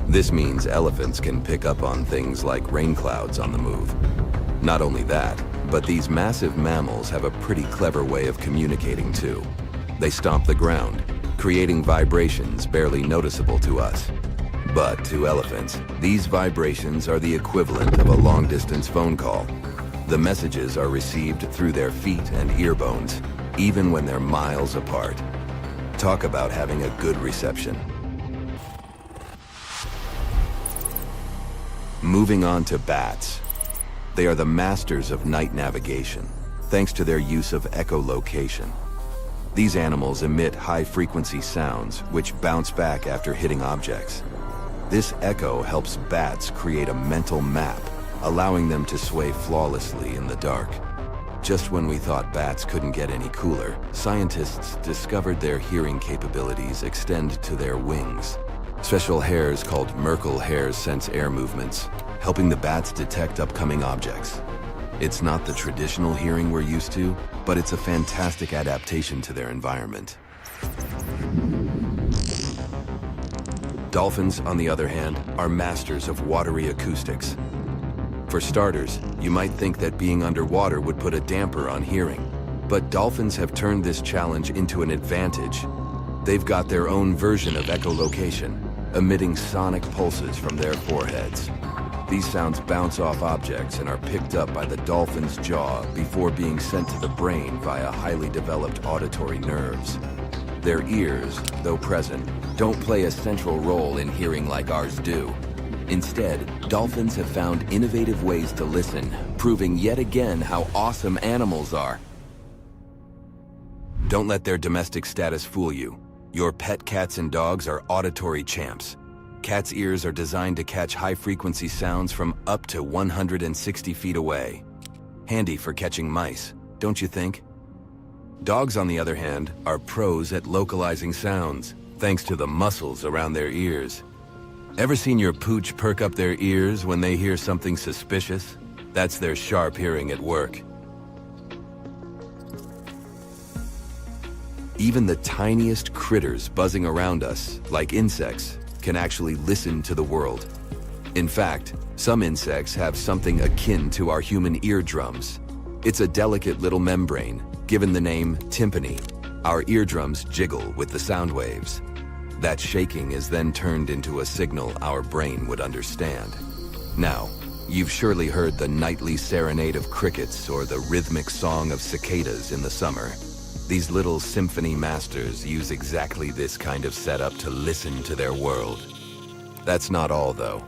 This means elephants can pick up on things like rain clouds on the move. Not only that, but these massive mammals have a pretty clever way of communicating too. They stomp the ground, creating vibrations barely noticeable to us. But to elephants, these vibrations are the equivalent of a long-distance phone call. The messages are received through their feet and ear bones, even when they're miles apart. Talk about having a good reception. Moving on to bats. They are the masters of night navigation, thanks to their use of echolocation. These animals emit high-frequency sounds which bounce back after hitting objects. This echo helps bats create a mental map, allowing them to sway flawlessly in the dark. Just when we thought bats couldn't get any cooler, scientists discovered their hearing capabilities extend to their wings. Special hairs called Merkel hairs sense air movements, helping the bats detect upcoming objects. It's not the traditional hearing we're used to, but it's a fantastic adaptation to their environment. Dolphins, on the other hand, are masters of watery acoustics. For starters, you might think that being underwater would put a damper on hearing, but dolphins have turned this challenge into an advantage. They've got their own version of echolocation, emitting sonic pulses from their foreheads. These sounds bounce off objects and are picked up by the dolphin's jaw before being sent to the brain via highly developed auditory nerves. Their ears, though present, don't play a central role in hearing like ours do. Instead, dolphins have found innovative ways to listen, proving yet again how awesome animals are. Don't let their domestic status fool you. Your pet cats and dogs are auditory champs. Cats' ears are designed to catch high-frequency sounds from up to 160 feet away. Handy for catching mice, don't you think? Dogs, on the other hand, are pros at localizing sounds, thanks to the muscles around their ears. Ever seen your pooch perk up their ears when they hear something suspicious? That's their sharp hearing at work. Even the tiniest critters buzzing around us, like insects, can actually listen to the world. In fact, some insects have something akin to our human eardrums. It's a delicate little membrane, given the name tympany. Our eardrums jiggle with the sound waves. That shaking is then turned into a signal our brain would understand. Now, you've surely heard the nightly serenade of crickets or the rhythmic song of cicadas in the summer. These little symphony masters use exactly this kind of setup to listen to their world. That's not all, though.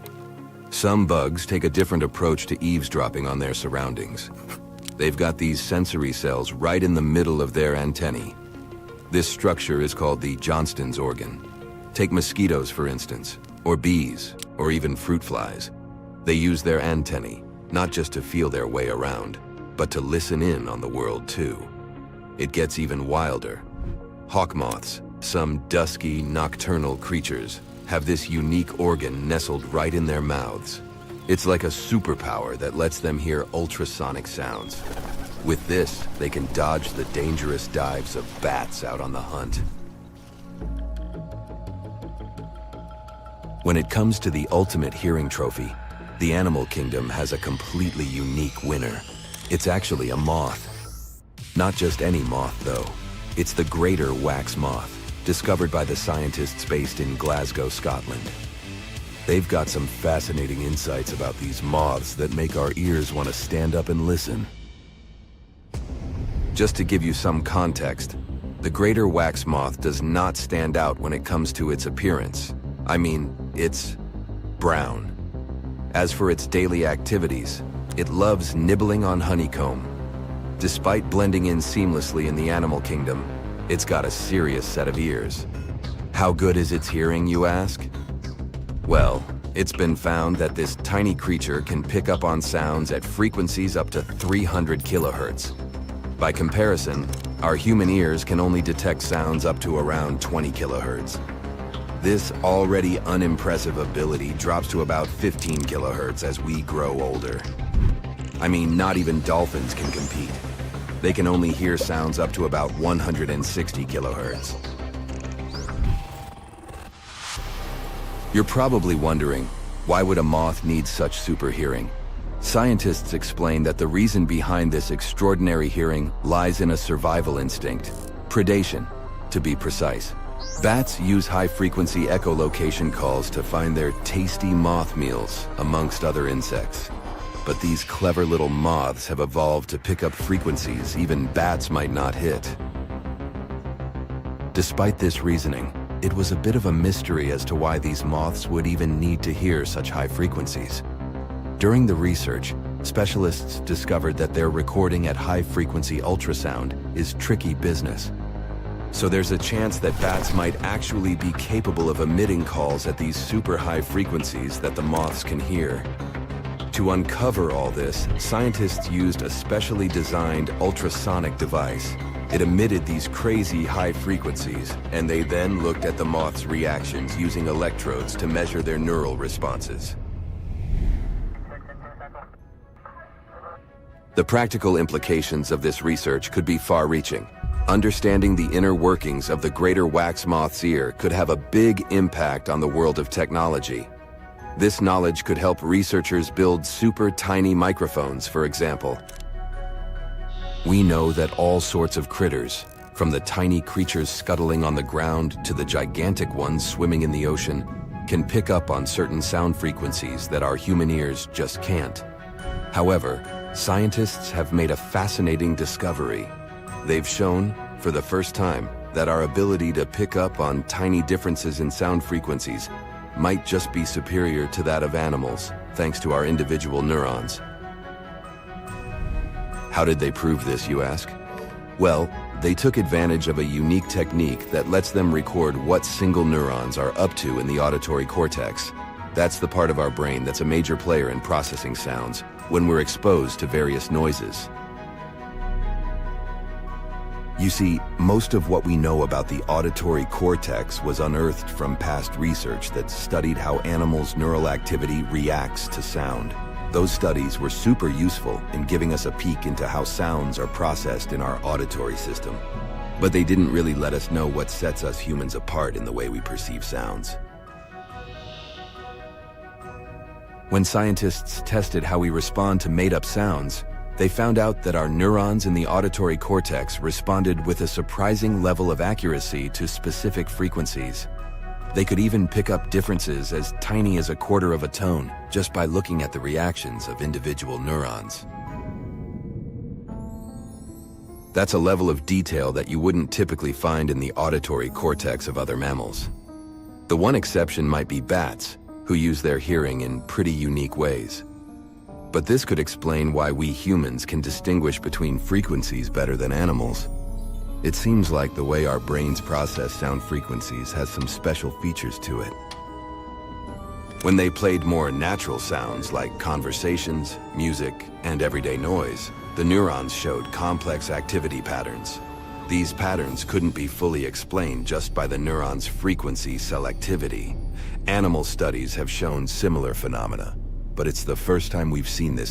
Some bugs take a different approach to eavesdropping on their surroundings. They've got these sensory cells right in the middle of their antennae. This structure is called the Johnston's organ. Take mosquitoes, for instance, or bees, or even fruit flies. They use their antennae, not just to feel their way around, but to listen in on the world too. It gets even wilder. Hawk moths, some dusky, nocturnal creatures, have this unique organ nestled right in their mouths. It's like a superpower that lets them hear ultrasonic sounds. With this, they can dodge the dangerous dives of bats out on the hunt. When it comes to the ultimate hearing trophy, the animal kingdom has a completely unique winner. It's actually a moth. Not just any moth, though. It's the greater wax moth, discovered by the scientists based in Glasgow, Scotland. They've got some fascinating insights about these moths that make our ears want to stand up and listen. Just to give you some context, the greater wax moth does not stand out when it comes to its appearance. I mean, it's brown. As for its daily activities, it loves nibbling on honeycomb. Despite blending in seamlessly in the animal kingdom, it's got a serious set of ears. How good is its hearing, you ask? Well, it's been found that this tiny creature can pick up on sounds at frequencies up to 300 kilohertz. By comparison, our human ears can only detect sounds up to around 20 kilohertz. This already unimpressive ability drops to about 15 kilohertz as we grow older. I mean, not even dolphins can compete. They can only hear sounds up to about 160 kilohertz. You're probably wondering, why would a moth need such super hearing? Scientists explain that the reason behind this extraordinary hearing lies in a survival instinct, predation, to be precise. Bats use high-frequency echolocation calls to find their tasty moth meals, amongst other insects. But these clever little moths have evolved to pick up frequencies even bats might not hit. Despite this reasoning, it was a bit of a mystery as to why these moths would even need to hear such high frequencies. During the research, specialists discovered that their recording at high-frequency ultrasound is tricky business. So there's a chance that bats might actually be capable of emitting calls at these super high frequencies that the moths can hear. To uncover all this, scientists used a specially designed ultrasonic device. It emitted these crazy high frequencies, and they then looked at the moth's reactions using electrodes to measure their neural responses. The practical implications of this research could be far-reaching. Understanding the inner workings of the greater wax moth's ear could have a big impact on the world of technology. This knowledge could help researchers build super tiny microphones, for example. We know that all sorts of critters, from the tiny creatures scuttling on the ground to the gigantic ones swimming in the ocean, can pick up on certain sound frequencies that our human ears just can't. However, scientists have made a fascinating discovery. They've shown, for the first time, that our ability to pick up on tiny differences in sound frequencies might just be superior to that of animals, thanks to our individual neurons. How did they prove this, you ask? Well, they took advantage of a unique technique that lets them record what single neurons are up to in the auditory cortex. That's the part of our brain that's a major player in processing sounds when we're exposed to various noises. You see, most of what we know about the auditory cortex was unearthed from past research that studied how animals' neural activity reacts to sound. Those studies were super useful in giving us a peek into how sounds are processed in our auditory system. But they didn't really let us know what sets us humans apart in the way we perceive sounds. When scientists tested how we respond to made-up sounds, they found out that our neurons in the auditory cortex responded with a surprising level of accuracy to specific frequencies. They could even pick up differences as tiny as a quarter of a tone just by looking at the reactions of individual neurons. That's a level of detail that you wouldn't typically find in the auditory cortex of other mammals. The one exception might be bats, who use their hearing in pretty unique ways. But this could explain why we humans can distinguish between frequencies better than animals. It seems like the way our brains process sound frequencies has some special features to it. When they played more natural sounds like conversations, music, and everyday noise, the neurons showed complex activity patterns. These patterns couldn't be fully explained just by the neuron's frequency selectivity. Animal studies have shown similar phenomena, but it's the first time we've seen this